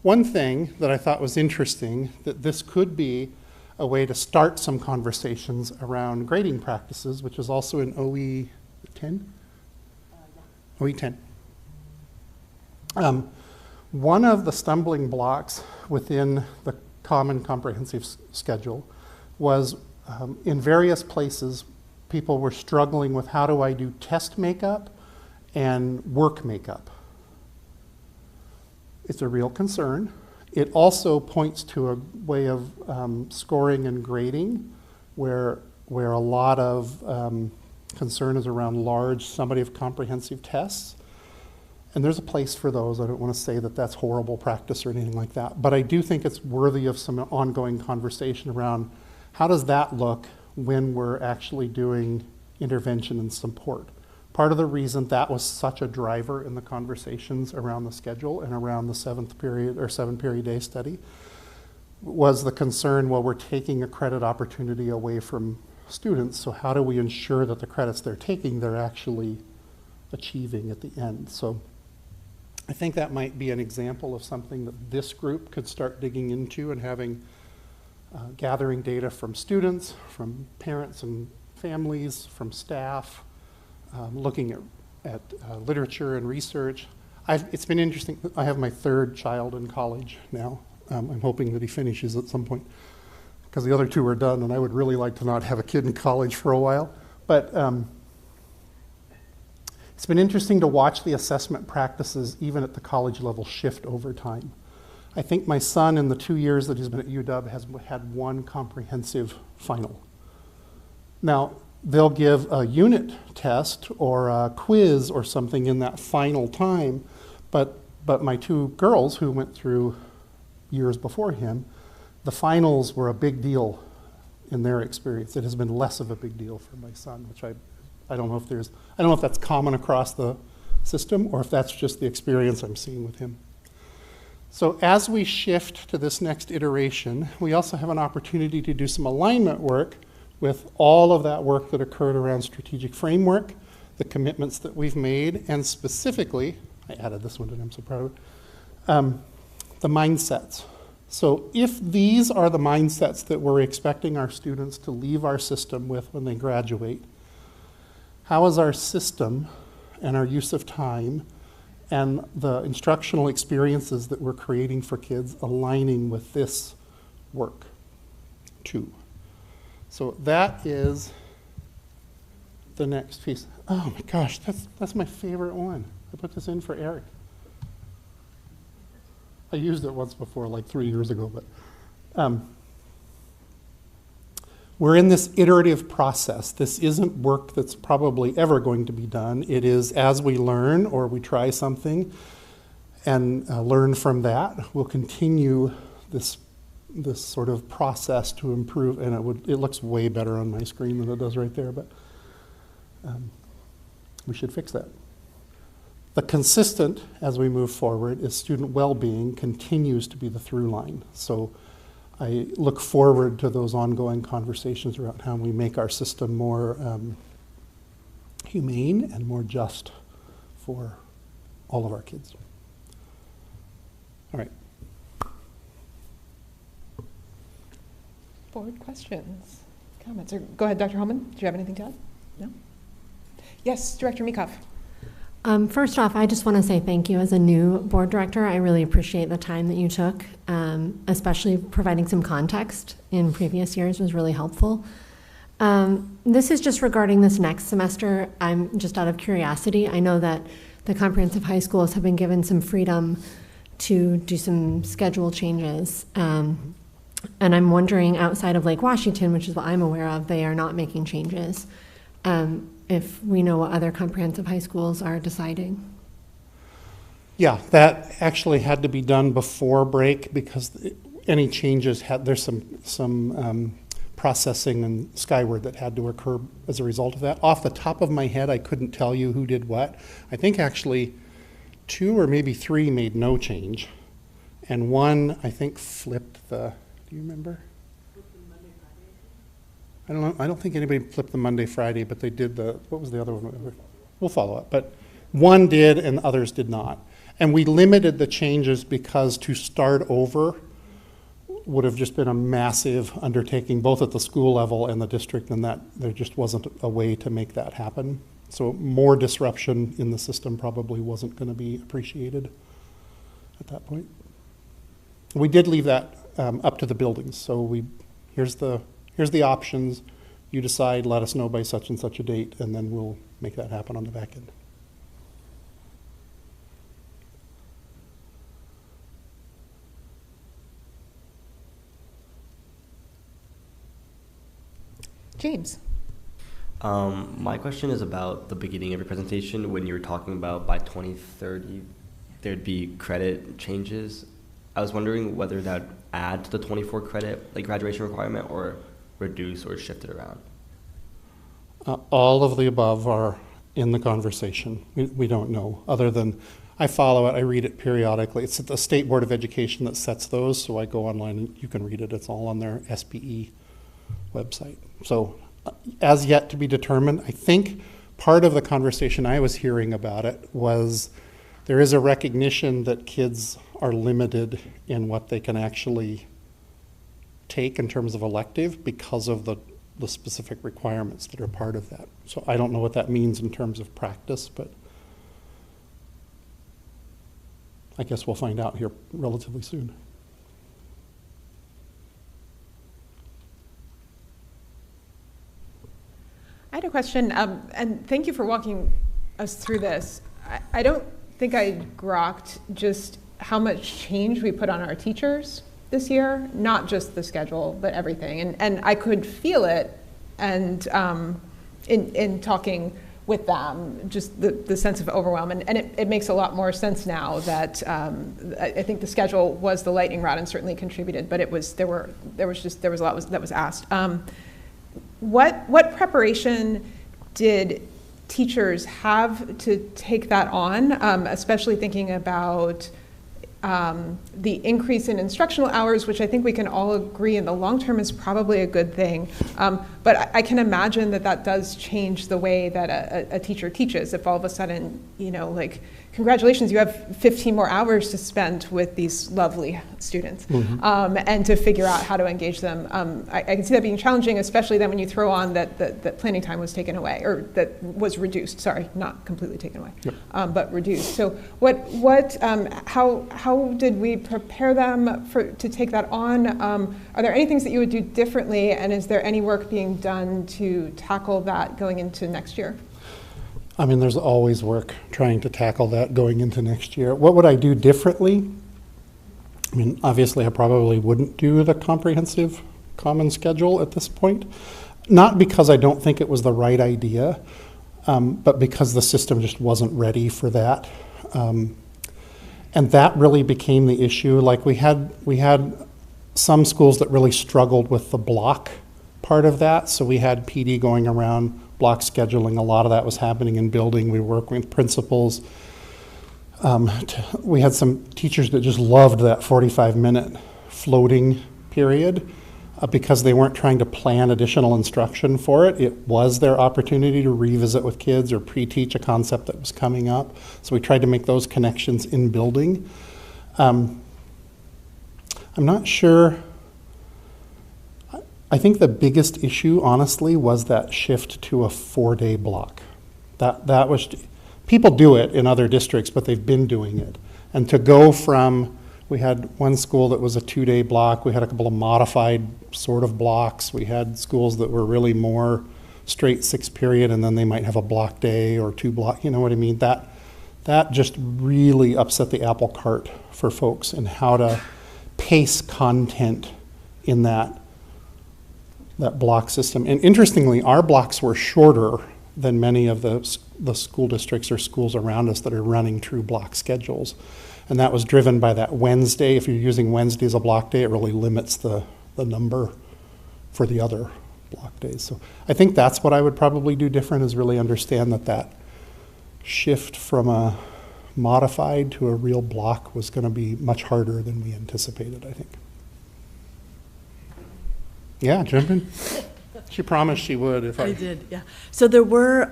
One thing that I thought was interesting, that this could be a way to start some conversations around grading practices, which is also in OE 10? OE 10. One of the stumbling blocks within the Common Comprehensive Schedule was in various places people were struggling with how do I do test makeup and work makeup. It's a real concern. It also points to a way of scoring and grading where a lot of concern is around large summative comprehensive tests. And there's a place for those. I don't want to say that that's horrible practice or anything like that. But I do think it's worthy of some ongoing conversation around how does that look when we're actually doing intervention and support. Part of the reason that was such a driver in the conversations around the schedule and around the 7-period day study was the concern, well, we're taking a credit opportunity away from students, so how do we ensure that the credits they're taking, they're actually achieving at the end? So I think that might be an example of something that this group could start digging into and having, gathering data from students, from parents and families, from staff, looking at literature and research. It's been interesting. I have my 3rd child in college now. I'm hoping that he finishes at some point because the other 2 are done, and I would really like to not have a kid in college for a while. But it's been interesting to watch the assessment practices, even at the college level, shift over time. I think my son, in the 2 years that he's been at UW, has had one comprehensive final. Now, they'll give a unit test or a quiz or something in that final time, but my two girls who went through years before him, the finals were a big deal in their experience. It has been less of a big deal for my son, which I don't know if that's common across the system or if that's just the experience I'm seeing with him. So as we shift to this next iteration, we also have an opportunity to do some alignment work with all of that work that occurred around strategic framework, the commitments that we've made, and specifically, I added this one and I'm so proud of it, the mindsets. So if these are the mindsets that we're expecting our students to leave our system with when they graduate, how is our system and our use of time and the instructional experiences that we're creating for kids aligning with this work too? So that is the next piece. Oh my gosh, that's my favorite one. I put this in for Eric. I used it once before, like 3 years ago, but we're in this iterative process. This isn't work that's probably ever going to be done. It is as we learn or we try something and learn from that, we'll continue this sort of process to improve, and it looks way better on my screen than it does right there, but we should fix that. The consistent, as we move forward, is student well-being continues to be the through line. So I look forward to those ongoing conversations around how we make our system more humane and more just for all of our kids. All right. Board questions, comments? Or go ahead, Dr. Holman. Do you have anything to add? No? Yes, Director Meekhoff. First off, I just want to say thank you as a new board director. I really appreciate the time that you took, especially providing some context in previous years was really helpful. This is just regarding this next semester. I'm just out of curiosity. I know that the comprehensive high schools have been given some freedom to do some schedule changes. And I'm wondering, outside of Lake Washington, which is what I'm aware of, they are not making changes. If we know what other comprehensive high schools are deciding. Yeah, that actually had to be done before break because any changes there's some processing and Skyward that had to occur as a result of that. Off the top of my head, I couldn't tell you who did what. I think actually 2 or maybe 3 made no change, and 1 I think flipped the. Do you remember? I don't know. I don't think anybody flipped the Monday, Friday, but they did what was the other one? We'll follow up. But 1 did and others did not. And we limited the changes because to start over would have just been a massive undertaking, both at the school level and the district, and that there just wasn't a way to make that happen. So more disruption in the system probably wasn't going to be appreciated at that point. We did leave that up to the buildings. So here's the options. You decide, let us know by such and such a date, and then we'll make that happen on the back end. James. My question is about the beginning of your presentation when you were talking about by 2030 there'd be credit changes. I was wondering whether that would add to the 24 credit graduation requirement or reduce or shift it around. All of the above are in the conversation. We don't know, other than I follow it, I read it periodically. It's at the State Board of Education that sets those, so I go online and you can read it. It's all on their SPE website. So as yet to be determined, I think part of the conversation I was hearing about it was there is a recognition that kids are limited in what they can actually take in terms of elective because of the specific requirements that are part of that. So I don't know what that means in terms of practice, but I guess we'll find out here relatively soon. I had a question, and thank you for walking us through this. I don't think I grokked just how much change we put on our teachers this year, not just the schedule, but everything. And I could feel it, and in talking with them, just the sense of overwhelm. And it makes a lot more sense now that I think the schedule was the lightning rod and certainly contributed, but there was a lot that was asked. What preparation did teachers have to take that on, especially thinking about the increase in instructional hours, which I think we can all agree in the long term is probably a good thing. But I can imagine that does change the way that a teacher teaches. If all of a sudden, like, congratulations, you have 15 more hours to spend with these lovely students, and to figure out how to engage them. I can see that being challenging, especially then when you throw on that planning time was taken away, or that was reduced. Sorry, not completely taken away, but reduced. So how did we prepare them to take that on? Are there any things that you would do differently, and is there any work being done to tackle that going into next year? I mean, there's always work trying to tackle that going into next year. What would I do differently? I mean, obviously, I probably wouldn't do the comprehensive common schedule at this point. Not because I don't think it was the right idea, but because the system just wasn't ready for that. And that really became the issue. Like, we had some schools that really struggled with the block part of that. So we had PD going around block scheduling. A lot of that was happening in building. We worked with principals. We had some teachers that just loved that 45-minute floating period because they weren't trying to plan additional instruction for it. It was their opportunity to revisit with kids or pre-teach a concept that was coming up. So we tried to make those connections in building. I'm not sure. I think the biggest issue, honestly, was that shift to a 4-day block. That was, people do it in other districts, but they've been doing it. And to go from, we had one school that was a 2-day block, we had a couple of modified sort of blocks, we had schools that were really more straight 6-period, and then they might have a block day or 2 block, you know what I mean? That just really upset the apple cart for folks and how to pace content in that block system. And interestingly, our blocks were shorter than many of the school districts or schools around us that are running true block schedules. And that was driven by that Wednesday. If you're using Wednesday as a block day, it really limits the number for the other block days. So I think that's what I would probably do different, is really understand that shift from a modified to a real block was going to be much harder than we anticipated, I think. Yeah, jump in. She promised she would. If I did, yeah. So there were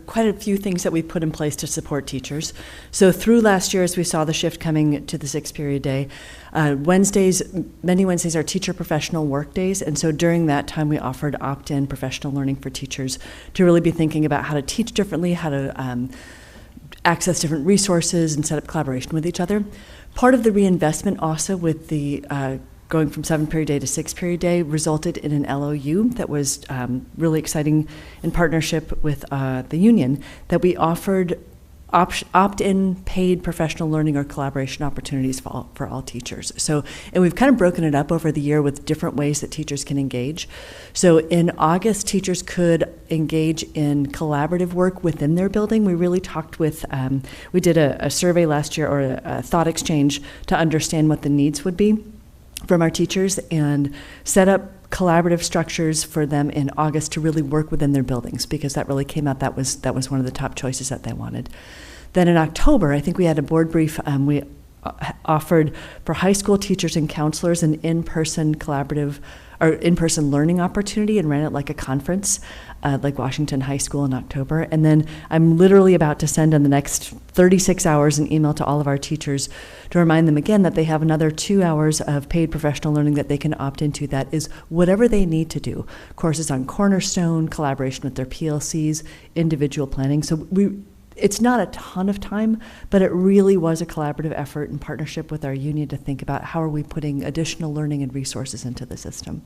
quite a few things that we put in place to support teachers. So through last year, as we saw the shift coming to the 6-period day, many Wednesdays are teacher professional work days, and so during that time we offered opt-in professional learning for teachers to really be thinking about how to teach differently, how to access different resources and set up collaboration with each other. Part of the reinvestment also with the going from 7-period day to 6-period day resulted in an LOU that was really exciting in partnership with the union, that we offered opt-in paid professional learning or collaboration opportunities for all teachers. So, and we've kind of broken it up over the year with different ways that teachers can engage. So in August, teachers could engage in collaborative work within their building. We really talked with, we did a survey last year, or a thought exchange, to understand what the needs would be from our teachers, and set up collaborative structures for them in August to really work within their buildings, because that really came out, that was one of the top choices that they wanted. Then in October, I think we had a board brief, we offered for high school teachers and counselors an in-person collaborative or in-person learning opportunity, and ran it like a conference, like Washington High School in October. And then I'm literally about to send in the next 36 hours an email to all of our teachers to remind them again that they have another 2 hours of paid professional learning that they can opt into, that is whatever they need to do. Courses on Cornerstone, collaboration with their PLCs, individual planning. So it's not a ton of time, but it really was a collaborative effort in partnership with our union to think about how are we putting additional learning and resources into the system.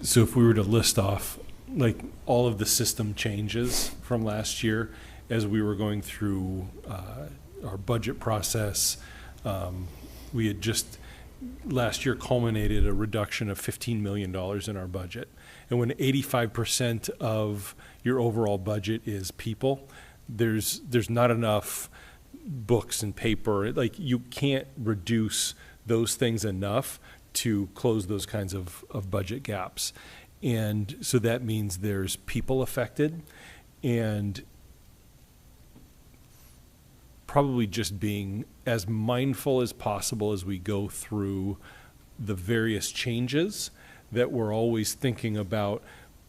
So if we were to list off like all of the system changes from last year as we were going through our budget process, we had just last year culminated a reduction of $15 million in our budget. And when 85% of your overall budget is people, there's not enough books and paper. Like, you can't reduce those things enough to close those kinds of budget gaps. And so that means there's people affected, and probably just being as mindful as possible as we go through the various changes, that we're always thinking about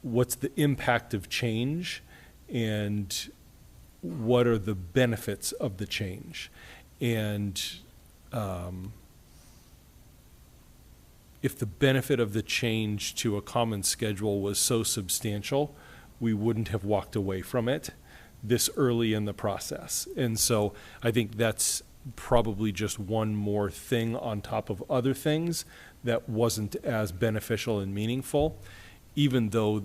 what's the impact of change and what are the benefits of the change. And if the benefit of the change to a common schedule was so substantial, we wouldn't have walked away from it this early in the process. And so I think that's probably just one more thing on top of other things that wasn't as beneficial and meaningful, even though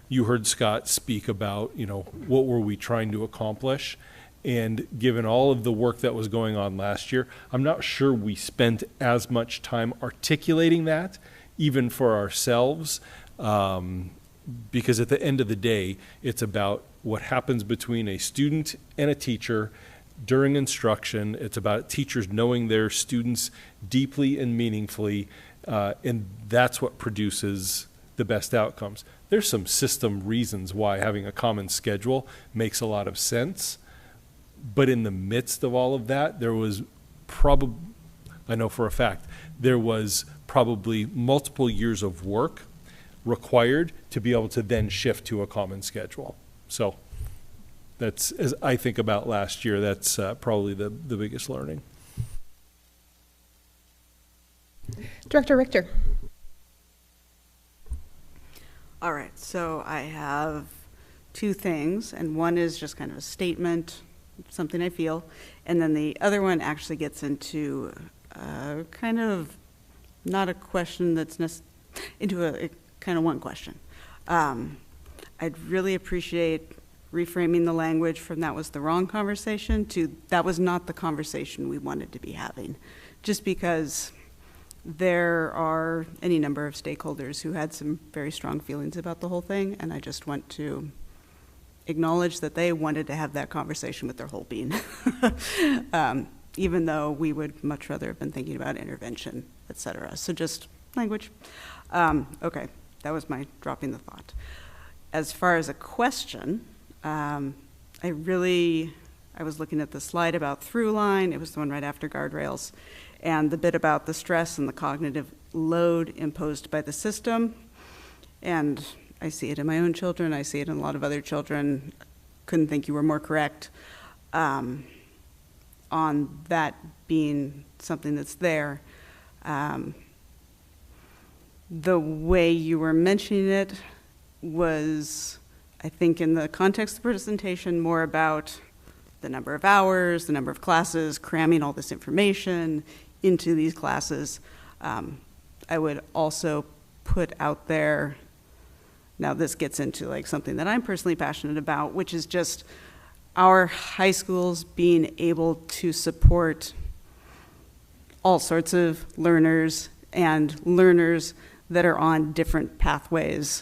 you heard Scott speak about, what were we trying to accomplish? And given all of the work that was going on last year, I'm not sure we spent as much time articulating that, even for ourselves, because at the end of the day, it's about what happens between a student and a teacher during instruction. It's about teachers knowing their students deeply and meaningfully, and that's what produces the best outcomes. There's some system reasons why having a common schedule makes a lot of sense, but in the midst of all of that, there was I know for a fact, there was probably multiple years of work required to be able to then shift to a common schedule. So that's, as I think about last year, that's probably the biggest learning. Director Richter. All right, so I have two things, and one is just kind of a statement, something I feel, and then the other one actually gets into kind of not a question that's into a kind of one question. I'd really appreciate reframing the language from that was the wrong conversation to that was not the conversation we wanted to be having, just because there are any number of stakeholders who had some very strong feelings about the whole thing, and I just want to acknowledge that they wanted to have that conversation with their whole being, even though we would much rather have been thinking about intervention, et cetera. So just language. Okay, that was my dropping the thought. As far as a question, I was looking at the slide about through line. It was the one right after guardrails, and the bit about the stress and the cognitive load imposed by the system. And I see it in my own children. I see it in a lot of other children. Couldn't think you were more correct on that being something that's there. The way you were mentioning it was, I think, in the context of the presentation, more about the number of hours, the number of classes, cramming all this information into these classes. I would also put out there, now this gets into like something that I'm personally passionate about, which is just our high schools being able to support all sorts of learners and learners that are on different pathways,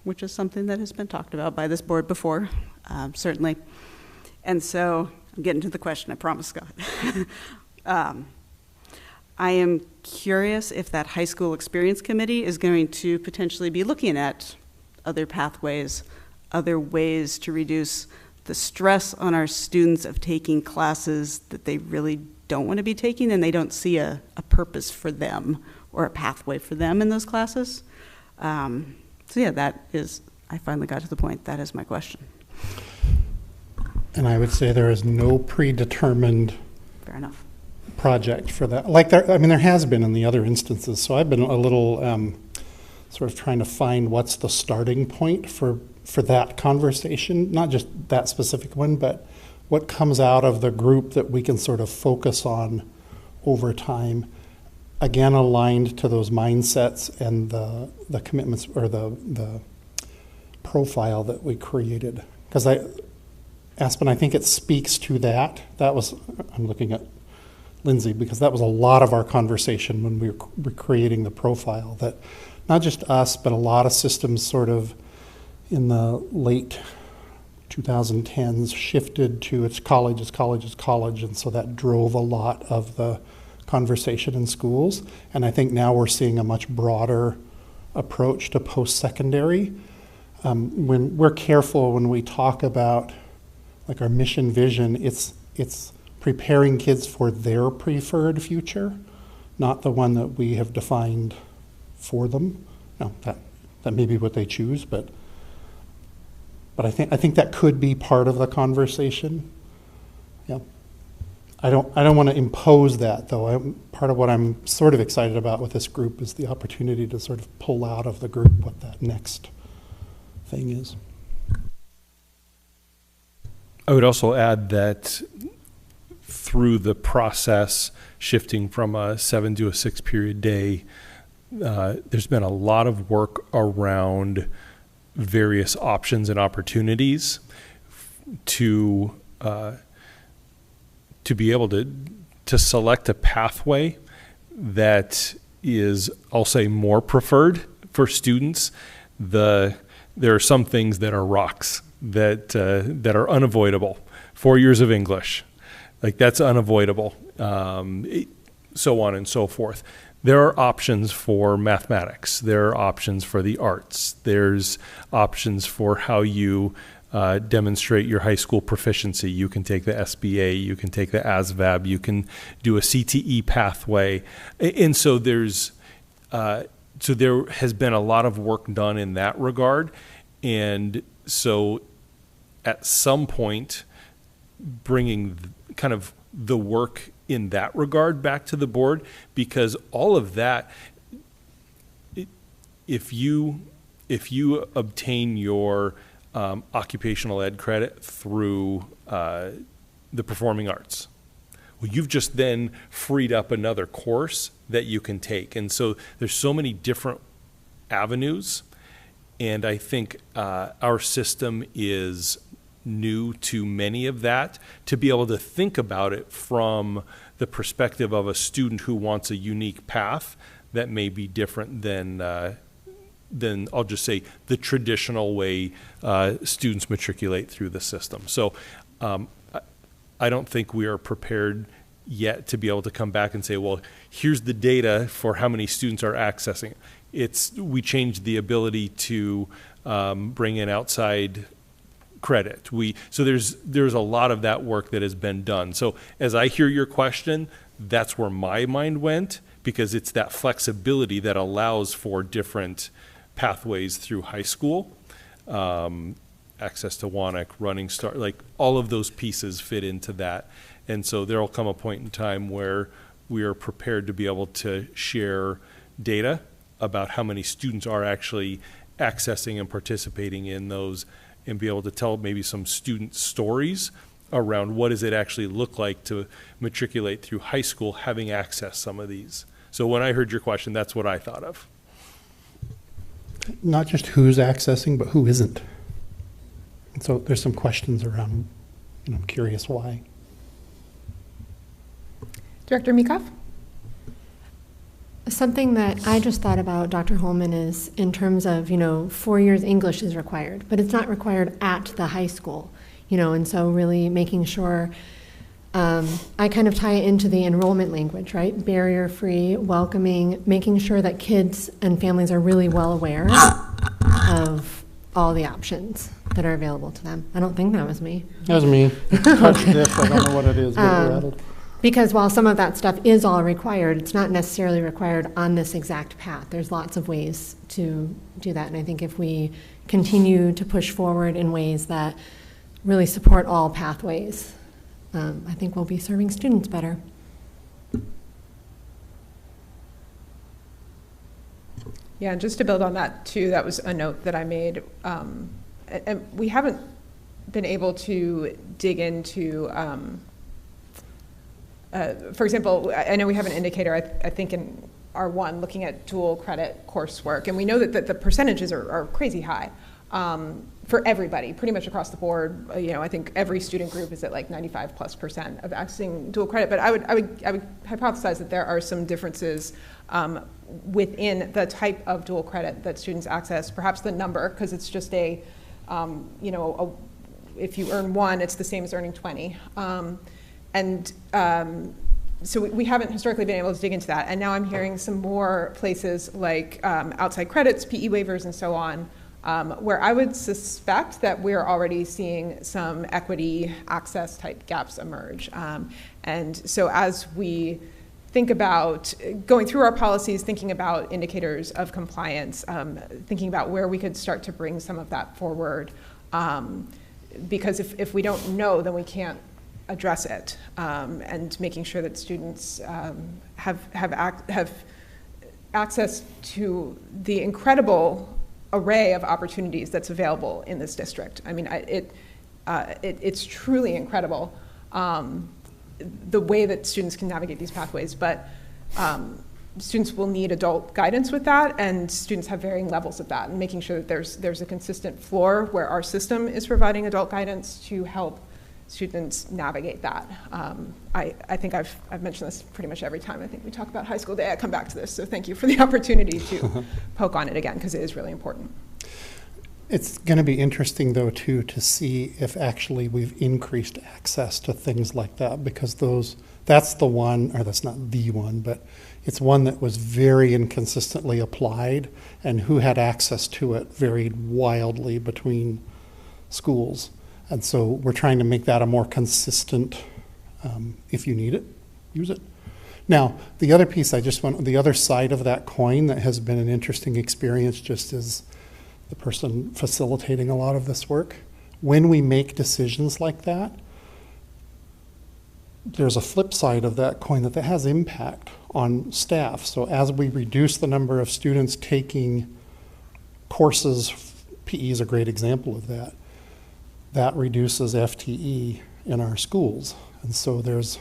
which is something that has been talked about by this board before, certainly. And so I'm getting to the question, I promise, Scott. I am curious if that high school experience committee is going to potentially be looking at other pathways, other ways to reduce the stress on our students of taking classes that they really don't want to be taking and they don't see a purpose for them or a pathway for them in those classes. So yeah, that is, I finally got to the point, that is my question. And I would say there is no predetermined Fair enough. project for that. Like there has been in the other instances. So I've been a little sort of trying to find what's the starting point for that conversation, not just that specific one, but what comes out of the group that we can sort of focus on over time. again, aligned to those mindsets and the commitments or the profile that we created. Because Aspen, I think it speaks to that. That was, I'm looking at Lindsay, because that was a lot of our conversation when we were creating the profile, that not just us, but a lot of systems sort of in the late 2010s shifted to it's college, and so that drove a lot of the conversation in schools. And I think now we're seeing a much broader approach to post-secondary. When we're careful when we talk about like our mission vision, it's preparing kids for their preferred future, not the one that we have defined for them. No, that may be what they choose, but I think that could be part of the conversation. Yeah, I don't want to impose that though. Part of what I'm sort of excited about with this group is the opportunity to sort of pull out of the group what that next thing is. I would also add that through the process shifting from a 7 to a 6 period day, there's been a lot of work around various options and opportunities to be able to select a pathway that is, I'll say, more preferred for students. There are some things that are rocks that are unavoidable. 4 years of English, like that's unavoidable, so on and so forth. There are options for mathematics. There are options for the arts. There's options for how you demonstrate your high school proficiency. You can take the SBA, you can take the ASVAB, you can do a CTE pathway. And so there has been a lot of work done in that regard. And so at some point, bringing kind of the work in that regard back to the board, because all of that, if you obtain your occupational ed credit through the performing arts, well, you've just then freed up another course that you can take. And so there's so many different avenues, and I think our system is new to many of that, to be able to think about it from the perspective of a student who wants a unique path that may be different than I'll just say the traditional way students matriculate through the system. So I don't think we are prepared yet to be able to come back and say, well, here's the data for how many students are accessing it. We changed the ability to bring in outside credit. So there's a lot of that work that has been done. So as I hear your question, that's where my mind went, because it's that flexibility that allows for different pathways through high school, access to WANC, Running Start, like all of those pieces fit into that. And so there'll come a point in time where we are prepared to be able to share data about how many students are actually accessing and participating in those, and be able to tell maybe some student stories around what does it actually look like to matriculate through high school having accessed some of these. So when I heard your question, that's what I thought of. Not just who's accessing, but who isn't. And so there's some questions around, I'm curious why. Director Meekhoff? Something that I just thought about, Dr. Holman, is in terms of, 4 years English is required, but it's not required at the high school, and so really making sure, I kind of tie it into the enrollment language, right? Barrier-free, welcoming, making sure that kids and families are really well aware of all the options that are available to them. I don't think that was me. That was me. Touched this, I don't know what it is, but we're rattled. Because while some of that stuff is all required, it's not necessarily required on this exact path. There's lots of ways to do that. And I think if we continue to push forward in ways that really support all pathways, I think we'll be serving students better. Yeah, and just to build on that too, that was a note that I made. And we haven't been able to dig into for example, I know we have an indicator, I think in R1, looking at dual credit coursework, and we know that the percentages are crazy high for everybody, pretty much across the board. I think every student group is at like 95+% of accessing dual credit. But I would hypothesize that there are some differences within the type of dual credit that students access, perhaps the number, because it's just if you earn 1, it's the same as earning 20. So we haven't historically been able to dig into that. And now I'm hearing some more places like outside credits, PE waivers, and so on, where I would suspect that we're already seeing some equity access type gaps emerge. And so as we think about going through our policies, thinking about indicators of compliance, thinking about where we could start to bring some of that forward, because if we don't know, then we can't address it, and making sure that students have access to the incredible array of opportunities that's available in this district. I mean, it's truly incredible, the way that students can navigate these pathways, but students will need adult guidance with that, and students have varying levels of that, and making sure that there's a consistent floor where our system is providing adult guidance to help students navigate that. I think I've mentioned this pretty much every time I think we talk about high school day. I come back to this, so thank you for the opportunity to poke on it again, because it is really important. It's going to be interesting, though, too, to see if actually we've increased access to things like that, because that's the one, or that's not the one, but it's one that was very inconsistently applied, and who had access to it varied wildly between schools. And so we're trying to make that a more consistent, if you need it, use it. Now, the other piece the other side of that coin that has been an interesting experience, just as the person facilitating a lot of this work, when we make decisions like that, there's a flip side of that coin that has impact on staff. So as we reduce the number of students taking courses, PE is a great example of that, that reduces FTE in our schools. And so there's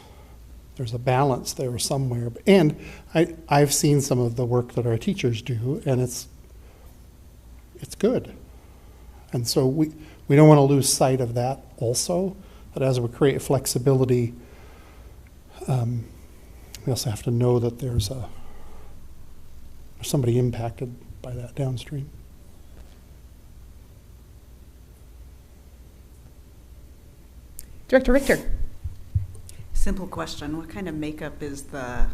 a balance there somewhere. And I've seen some of the work that our teachers do, and it's good. And so we don't want to lose sight of that also, that as we create flexibility, we also have to know that there's somebody impacted by that downstream. Director Richter. Simple question. What kind of makeup is the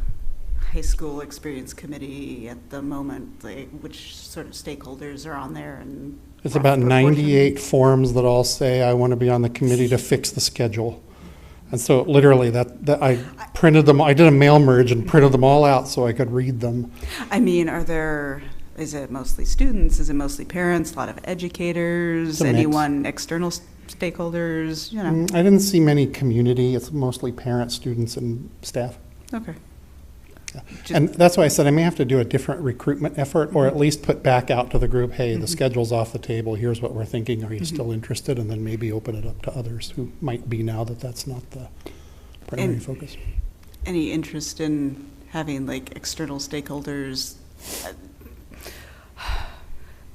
high school experience committee at the moment? Like, which sort of stakeholders are on there? And it's about 98 forms that all say, I want to be on the committee to fix the schedule. And so literally that I printed them, I did a mail merge and printed them all out so I could read them. I mean, is it mostly students? Is it mostly parents? A lot of educators? Anyone external stakeholders? I didn't see many community. It's mostly parents, students, and staff. Okay. Yeah. And that's why I said I may have to do a different recruitment effort, or at least put back out to the group, hey, the schedule's off the table, here's what we're thinking, are you still interested? And then maybe open it up to others who might be now that that's not the primary focus. Any interest in having like external stakeholders,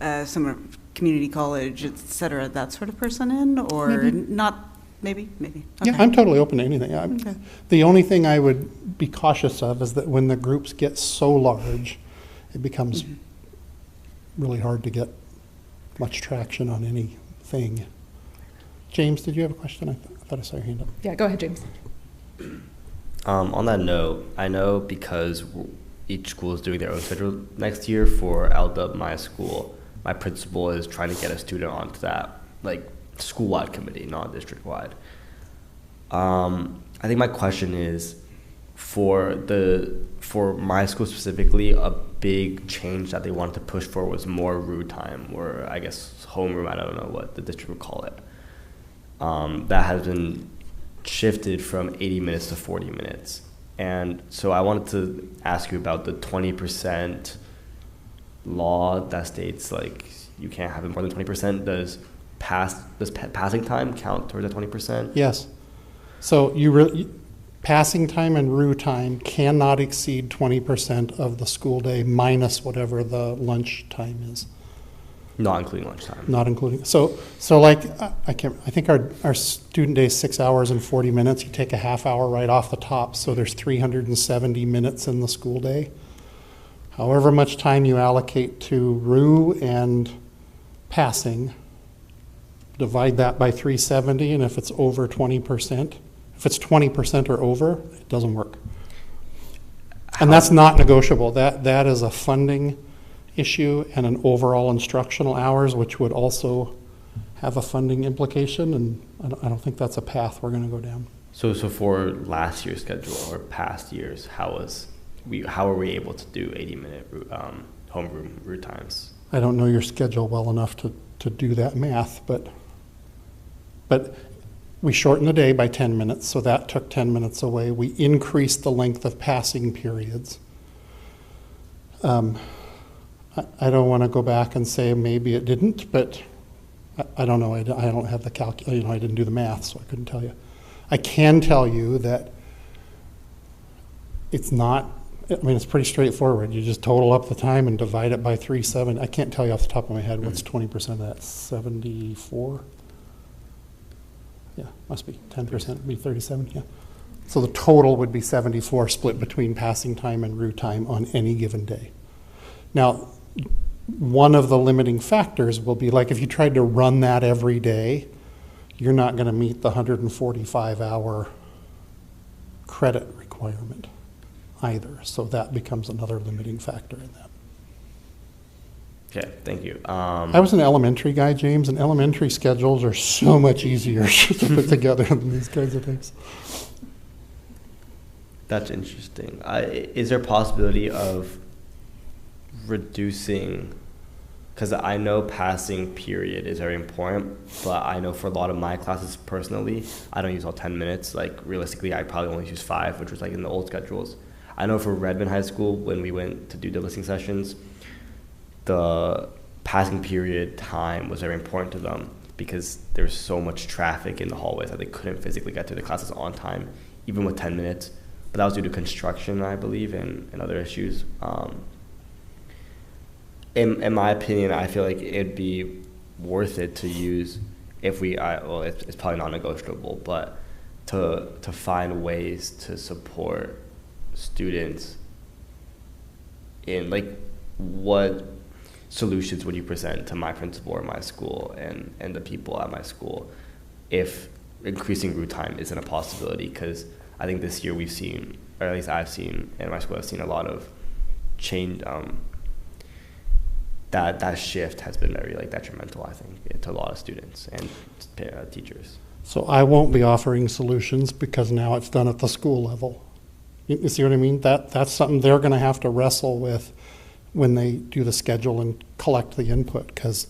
some community college, et cetera, that sort of person in, or not? Maybe. Okay. Yeah, I'm totally open to anything. Okay. The only thing I would be cautious of is that when the groups get so large, it becomes really hard to get much traction on anything. James, did you have a question? I thought I saw your hand up. Yeah, go ahead, James. On that note, I know because each school is doing their own schedule next year for LDUB, my school, my principal is trying to get a student onto that, like, school-wide committee, not district-wide. I think my question is, for my school specifically, a big change that they wanted to push for was more room time, or I guess homeroom, I don't know what the district would call it. That has been shifted from 80 minutes to 40 minutes. And so I wanted to ask you about the 20% law that states like you can't have it more than 20%. Does passing time count towards that 20%? Yes. So you really, Passing time and roux time cannot exceed 20% of the school day minus whatever the lunch time is. Not including lunchtime. Not including, so like, I think our student day is 6 hours and 40 minutes. You take a half hour right off the top, so there's 370 minutes in the school day. However much time you allocate to roux and passing, divide that by 370, and if it's over 20%, if it's 20% or over, it doesn't work. And that's not negotiable. That is a funding issue and an overall instructional hours, which would also have a funding implication, and I don't think that's a path we're going to go down. So for last year's schedule or past years, how were we able to do 80-minute homeroom route times? I don't know your schedule well enough to do that math, but we shortened the day by 10 minutes, so that took 10 minutes away. We increased the length of passing periods. I don't want to go back and say maybe it didn't, but I don't know. I don't have the calculation. I didn't do the math, so I couldn't tell you. I can tell you that it's not, I mean, it's pretty straightforward. You just total up the time and divide it by 370. I can't tell you off the top of my head what's 20% of that. 74? Yeah, must be 10%, would be 37, yeah. So the total would be 74 split between passing time and route time on any given day. Now, one of the limiting factors will be, like, if you tried to run that every day, you're not going to meet the 145-hour credit requirement either. So that becomes another limiting factor in that. Okay, thank you. I was an elementary guy, James, and elementary schedules are so much easier to put together than these kinds of things. That's interesting. Is there a possibility of reducing, because I know passing period is very important, but I know for a lot of my classes personally, I don't use all 10 minutes. Like, realistically, I probably only use 5, which was like in the old schedules. I know for Redmond High School, when we went to do the listening sessions, the passing period time was very important to them because there was so much traffic in the hallways that they couldn't physically get to the classes on time, even with 10 minutes. But that was due to construction, I believe, and other issues. In my opinion, I feel like it'd be worth it to use if it's probably not negotiable, but to find ways to support students in, like, what solutions would you present to my principal or my school and the people at my school if increasing route time isn't a possibility? Because I think this year we've seen, or at least I've seen, and my school has seen a lot of change. That shift has been very, like, detrimental, I think, to a lot of students and teachers. So I won't be offering solutions because now it's done at the school level. You see what I mean? That's something they're going to have to wrestle with when they do the schedule and collect the input, because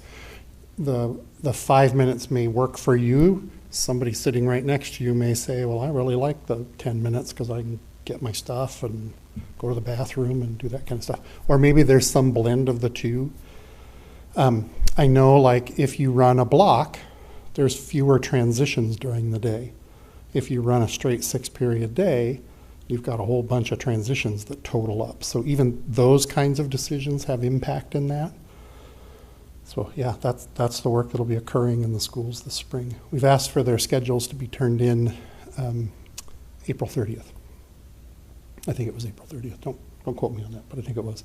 the 5 minutes may work for you. Somebody sitting right next to you may say, well, I really like the 10 minutes because I can get my stuff and go to the bathroom and do that kind of stuff. Or maybe there's some blend of the two. I know, like, if you run a block, there's fewer transitions during the day. If you run a straight 6-period day, you've got a whole bunch of transitions that total up. So even those kinds of decisions have impact in that. So yeah, that's the work that'll be occurring in the schools this spring. We've asked for their schedules to be turned in April 30th. I think it was April 30th. Don't quote me on that, but I think it was.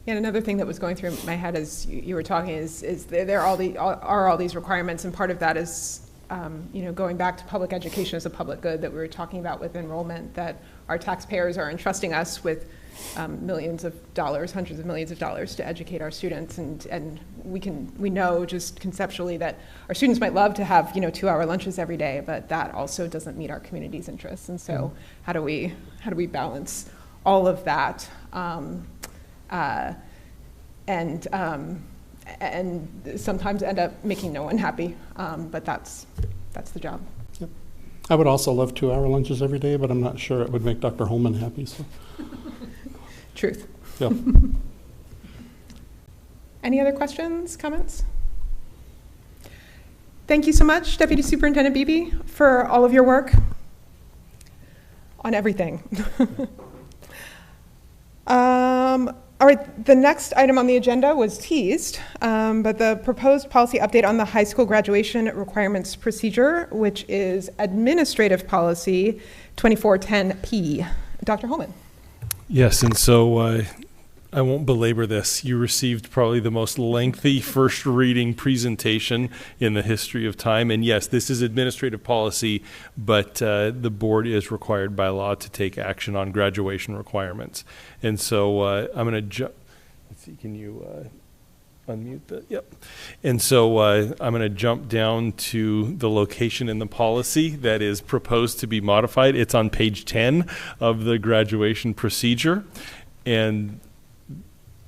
And another thing that was going through my head as you were talking is there are all these requirements, and part of that is going back to public education as a public good that we were talking about with enrollment, that our taxpayers are entrusting us with millions of dollars, hundreds of millions of dollars to educate our students, and we know just conceptually that our students might love to have 2-hour lunches every day, but that also doesn't meet our community's interests. And so how do we balance all of that? And sometimes end up making no one happy, but that's the job. Yep. I would also love 2-hour lunches every day, but I'm not sure it would make Dr. Holman happy. So. Truth. Yeah. Any other questions, comments? Thank you so much, Deputy Superintendent Beebe, for all of your work on everything. All right, the next item on the agenda was teased, but the proposed policy update on the high school graduation requirements procedure, which is Administrative Policy 2410P. Dr. Holman. Yes, and so I won't belabor this. You received probably the most lengthy first reading presentation in the history of time. And yes, this is administrative policy, but the board is required by law to take action on graduation requirements. And so I'm going to let's see, can you unmute that? Yep. And so I'm going to jump down to the location in the policy that is proposed to be modified. It's on page 10 of the graduation procedure. And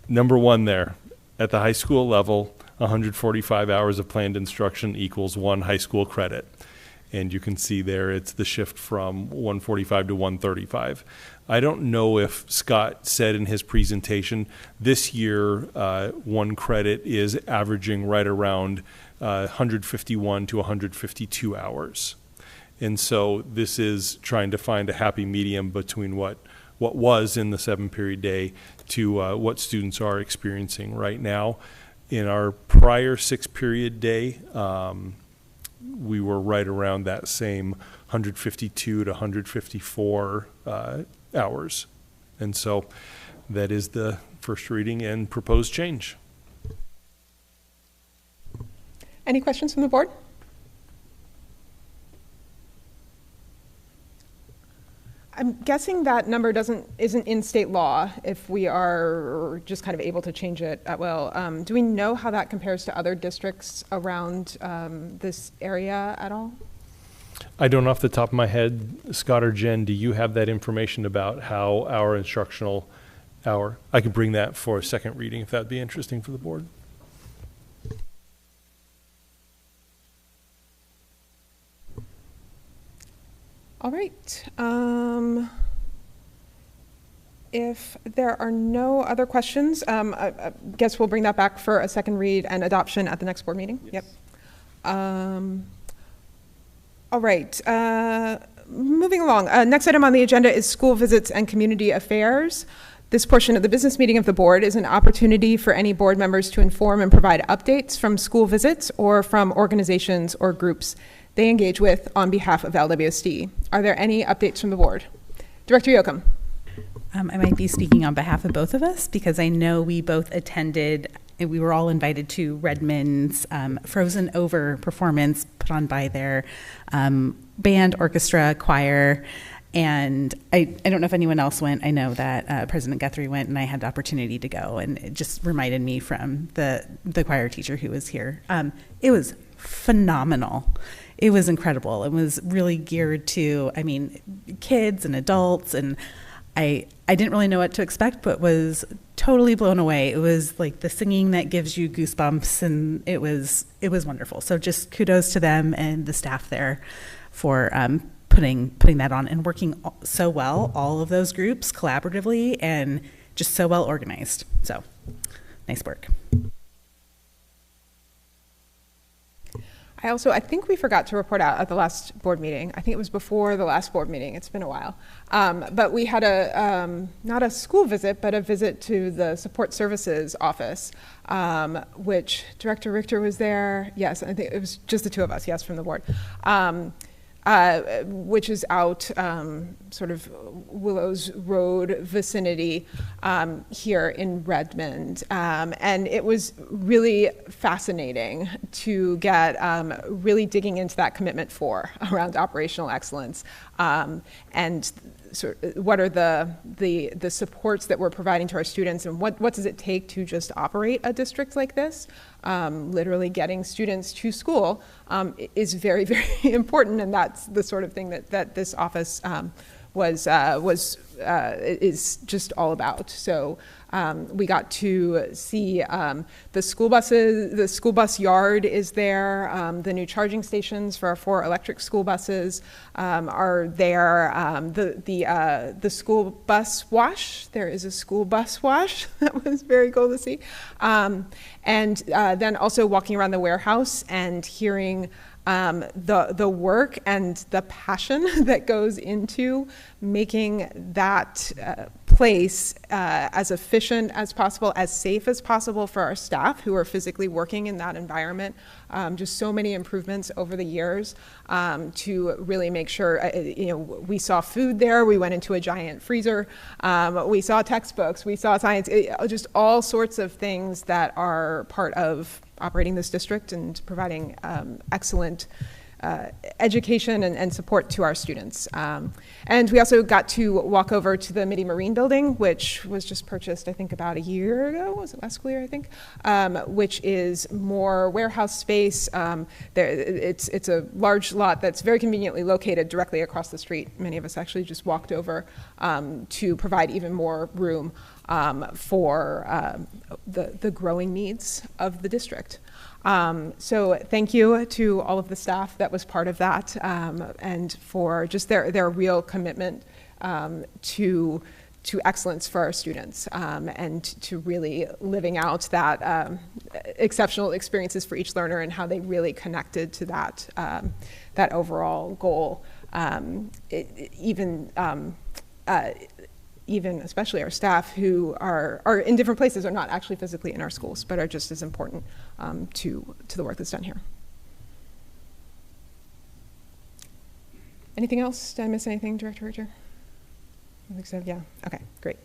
number one there, at the high school level, 145 hours of planned instruction equals 1 high school credit. And you can see there it's the shift from 145 to 135. I don't know if Scott said in his presentation, this year 1 credit is averaging right around 151 to 152 hours. And so this is trying to find a happy medium between what was in the 7-period day to what students are experiencing right now. In our prior 6-period day, we were right around that same 152 to 154 hours. And so that is the first reading and proposed change. Any questions from the board? I'm guessing that number isn't in state law if we are just kind of able to change it at will. Do we know how that compares to other districts around this area at all? I don't off the top of my head. Scott or Jen, do you have that information about how our instructional hour? I could bring that for a second reading if that'd be interesting for the board. All right. If there are no other questions, I guess we'll bring that back for a second read and adoption at the next board meeting. Yes. Yep. All right. Moving along. Next item on the agenda is school visits and community affairs. This portion of the business meeting of the board is an opportunity for any board members to inform and provide updates from school visits or from organizations or groups they engage with on behalf of LWSD. Are there any updates from the board? Director Yoakum. I might be speaking on behalf of both of us because I know we both attended, and we were all invited to Redmond's Frozen Over performance put on by their band, orchestra, choir. And I don't know if anyone else went. I know that President Guthrie went, and I had the opportunity to go, and it just reminded me from the choir teacher who was here. It was phenomenal. It was incredible. It was really geared to, kids and adults, and I didn't really know what to expect, but was totally blown away. It was like the singing that gives you goosebumps, and it was wonderful. So just kudos to them and the staff there for putting that on and working so well, all of those groups collaboratively and just so well organized. So nice work. I think we forgot to report out at the last board meeting. I think it was before the last board meeting. It's been a while. But we had not a school visit, but a visit to the support services office, which Director Richter was there. Yes, I think it was just the two of us, yes, from the board. Which is out sort of Willows Road vicinity here in Redmond. And it was really fascinating to get really digging into that commitment around operational excellence and what are the supports that we're providing to our students, and what does it take to just operate a district like this? Literally getting students to school is very, very important, and that's the sort of thing that this office is just all about. So we got to see the school buses. The school bus yard is there. The new charging stations for our 4 electric school buses are there. The school bus wash. There is a school bus wash. That was very cool to see. And then also walking around the warehouse and hearing The work and the passion that goes into making that place as efficient as possible, as safe as possible for our staff who are physically working in that environment. Just so many improvements over the years to really make sure, we saw food there, we went into a giant freezer, we saw textbooks, we saw science, just all sorts of things that are part of operating this district and providing excellent education and support to our students. And we also got to walk over to the Mitty Marine building, which was just purchased, I think, about a year ago. Was it last school year, I think? Which is more warehouse space. It's a large lot that's very conveniently located directly across the street. Many of us actually just walked over to provide even more room for the growing needs of the district. So thank you to all of the staff that was part of that, and for just their real commitment to excellence for our students, and to really living out that exceptional experiences for each learner and how they really connected to that overall goal. Even especially our staff who are in different places, are not actually physically in our schools, but are just as important to the work that's done here. Anything else? Did I miss anything, Director Richter? I think so, yeah. Okay, great.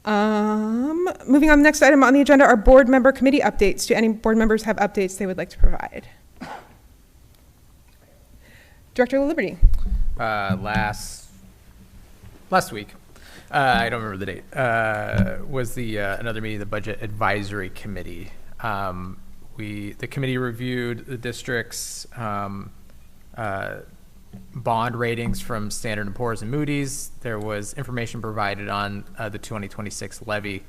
Moving on, the next item on the agenda are board member committee updates. Do any board members have updates they would like to provide? Director Liberty. Last week, I don't remember the date, was another meeting of the Budget Advisory Committee. The committee reviewed the district's bond ratings from Standard & Poor's and Moody's. There was information provided on the 2026 levy.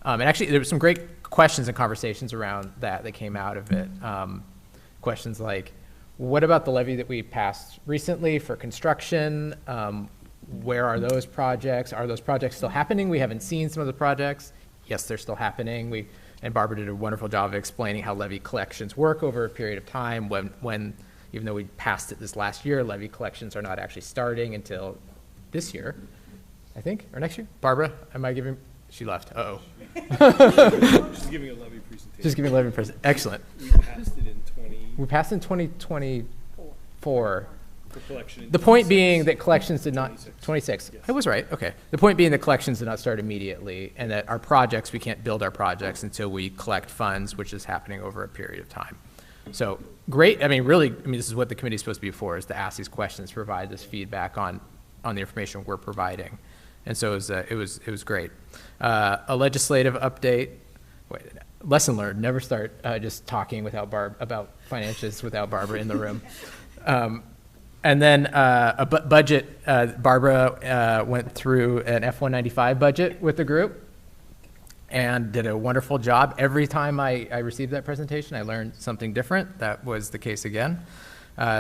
And actually, there were some great questions and conversations around that came out of it. Questions like, what about the levy that we passed recently for construction? Where are those projects? Are those projects still happening? We haven't seen some of the projects. Yes, they're still happening. And Barbara did a wonderful job of explaining how levy collections work over a period of time when even though we passed it this last year, levy collections are not actually starting until this year, I think, or next year. Barbara, am I giving, she left, uh-oh. Just giving a levy presentation. Just giving a levy presentation, excellent. We passed it in 2024. The point being that collections did not, 26, yes. I was right, okay. The point being that collections did not start immediately, and that our projects, we can't build our projects until we collect funds, which is happening over a period of time. So great, this is what the committee is supposed to be for, is to ask these questions, provide this feedback on the information we're providing. And so it was great. A legislative update, lesson learned, never start just talking about finances without Barbara in the room. And then a budget, Barbara went through an F-195 budget with the group and did a wonderful job. Every time I received that presentation, I learned something different. That was the case again.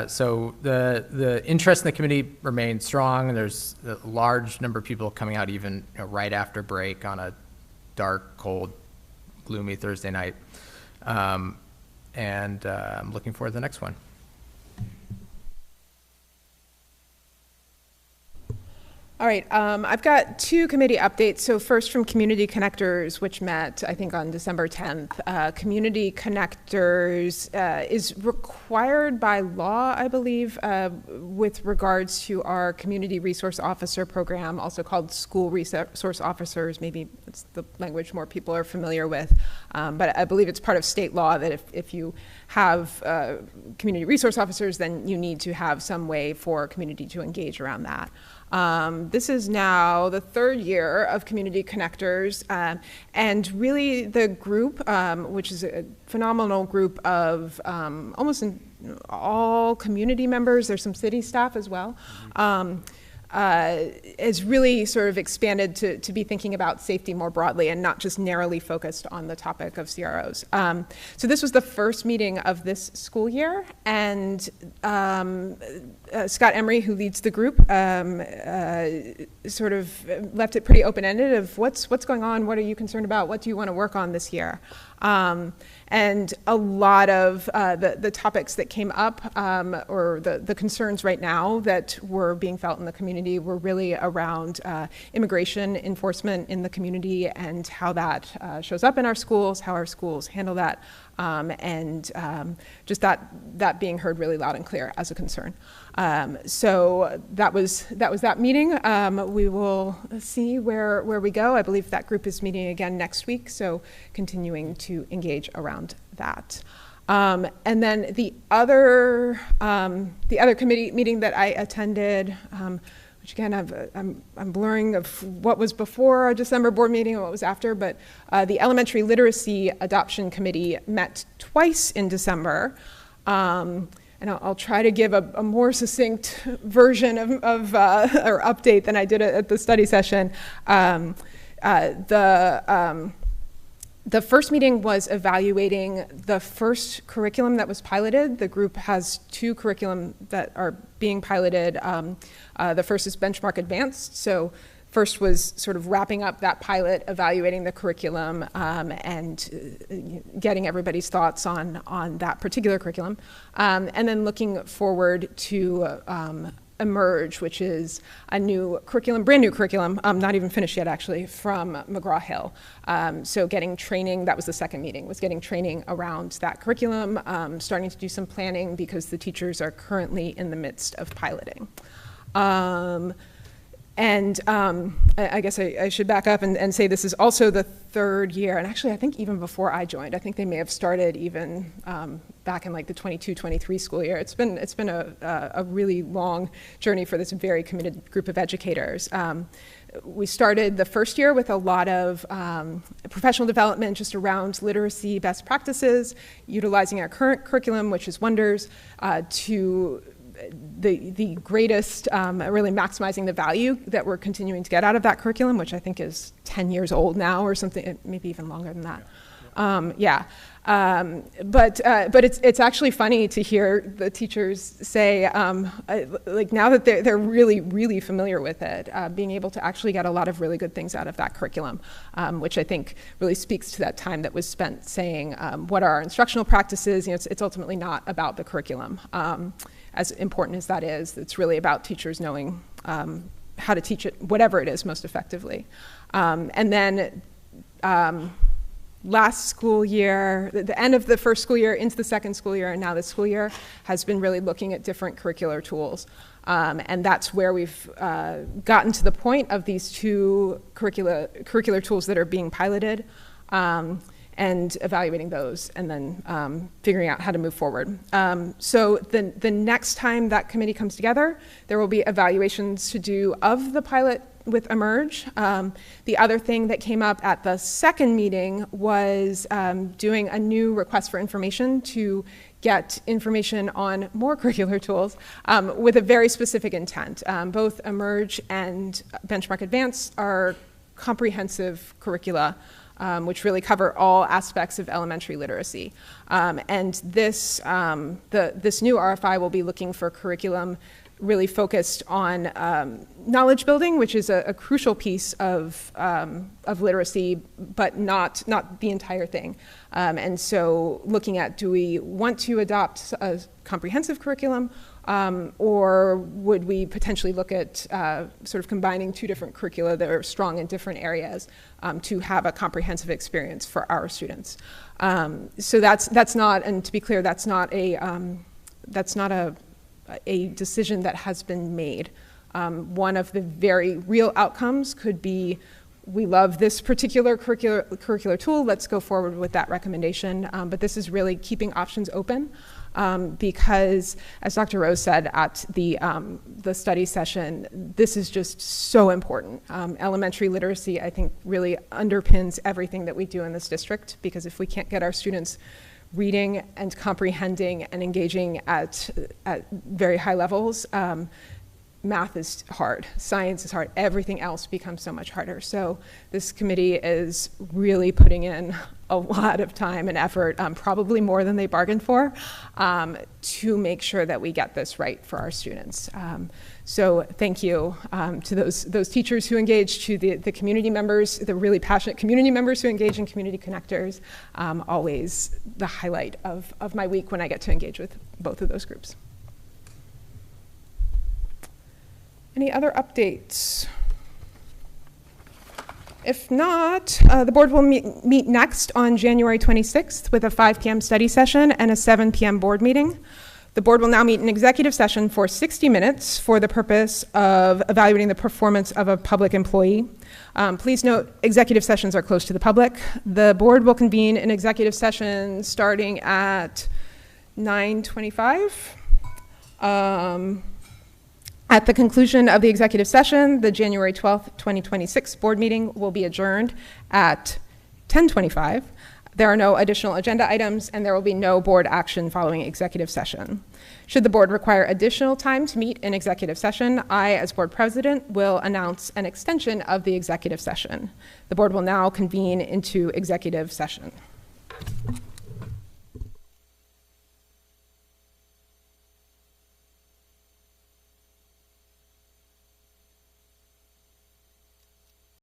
So the interest in the committee remained strong, and there's a large number of people coming out even right after break on a dark, cold, gloomy Thursday night. And I'm looking forward to the next one. All right, I've got two committee updates. So first from Community Connectors, which met, I think, on December 10th. Community Connectors is required by law, I believe, with regards to our Community Resource Officer program, also called School Resource Officers. Maybe it's the language more people are familiar with. But I believe it's part of state law that if you have community resource officers, then you need to have some way for community to engage around that. This is now the third year of Community Connectors, and really the group, which is a phenomenal group of almost all community members, there's some city staff as well, is really sort of expanded to be thinking about safety more broadly and not just narrowly focused on the topic of CROs. So this was the first meeting of this school year, and Scott Emery, who leads the group, sort of left it pretty open-ended of what's going on, what are you concerned about, what do you want to work on this year? And a lot of the topics that came up, or the concerns right now that were being felt in the community, were really around immigration enforcement in the community and how that shows up in our schools, how our schools handle that, and just that being heard really loud and clear as a concern. So that was that meeting. We will see where we go. I believe that group is meeting again next week, so continuing to engage around that. And then the other committee meeting that I attended, which again I'm blurring of what was before our December board meeting and what was after, but the Elementary Literacy Adoption Committee met twice in December. And I'll try to give a more succinct version of or update than I did at the study session. The first meeting was evaluating the first curriculum that was piloted. The group has 2 curriculum that are being piloted. The first is Benchmark Advanced. So first was sort of wrapping up that pilot, evaluating the curriculum, and getting everybody's thoughts on that particular curriculum. And then looking forward to Emerge, which is a new curriculum, brand new curriculum, not even finished yet actually, from McGraw-Hill. So getting training, that was the second meeting, was getting training around that curriculum, starting to do some planning because the teachers are currently in the midst of piloting. And I guess I should back up and say this is also the third year, and actually I think even before I joined, I think they may have started even back in like the 22-23 school year. It's been a really long journey for this very committed group of educators. We started the first year with a lot of professional development just around literacy best practices, utilizing our current curriculum, which is Wonders, to the greatest, really maximizing the value that we're continuing to get out of that curriculum, which I think is 10 years old now or something, maybe even longer than that. But it's actually funny to hear the teachers say, like now that they're really, really familiar with it, being able to actually get a lot of really good things out of that curriculum, which I think really speaks to that time that was spent saying, what are our instructional practices? You know, it's ultimately not about the curriculum. As important as that is, it's really about teachers knowing how to teach it, whatever it is, most effectively. And then last school year, the end of the first school year into the second school year, and now this school year has been really looking at different curricular tools. And that's where we've gotten to the point of these 2 curricular tools that are being piloted. And evaluating those, and then figuring out how to move forward. So the next time that committee comes together, there will be evaluations to do of the pilot with Emerge. The other thing that came up at the second meeting was doing a new request for information to get information on more curricular tools with a very specific intent. Both Emerge and Benchmark Advanced are comprehensive curricula, which really cover all aspects of elementary literacy. And this new RFI will be looking for curriculum really focused on knowledge building, which is a crucial piece of literacy, but not the entire thing. And so looking at, do we want to adopt a comprehensive curriculum, or would we potentially look at sort of combining 2 different curricula that are strong in different areas to have a comprehensive experience for our students? So that's not, and to be clear, that's not a decision that has been made. One of the very real outcomes could be, we love this particular curricular tool, let's go forward with that recommendation. But this is really keeping options open. Because, as Dr. Rose said at the study session, this is just so important. Elementary literacy, I think, really underpins everything that we do in this district, because if we can't get our students reading and comprehending and engaging at very high levels, math is hard, science is hard, everything else becomes so much harder. So this committee is really putting in a lot of time and effort, probably more than they bargained for, to make sure that we get this right for our students. So thank you to those teachers who engage, to the community members, the really passionate community members who engage in Community Connectors. Always the highlight of my week when I get to engage with both of those groups. Any other updates? If not, the board will meet next on January 26th with a 5 p.m. study session and a 7 p.m. board meeting. The board will now meet in executive session for 60 minutes for the purpose of evaluating the performance of a public employee. Please note, executive sessions are closed to the public. The board will convene an executive session starting at 9:25. At the conclusion of the executive session, the January 12th, 2026 board meeting will be adjourned at 10:25. There are no additional agenda items, and there will be no board action following executive session. Should the board require additional time to meet in executive session, I, as board president, will announce an extension of the executive session. The board will now convene into executive session.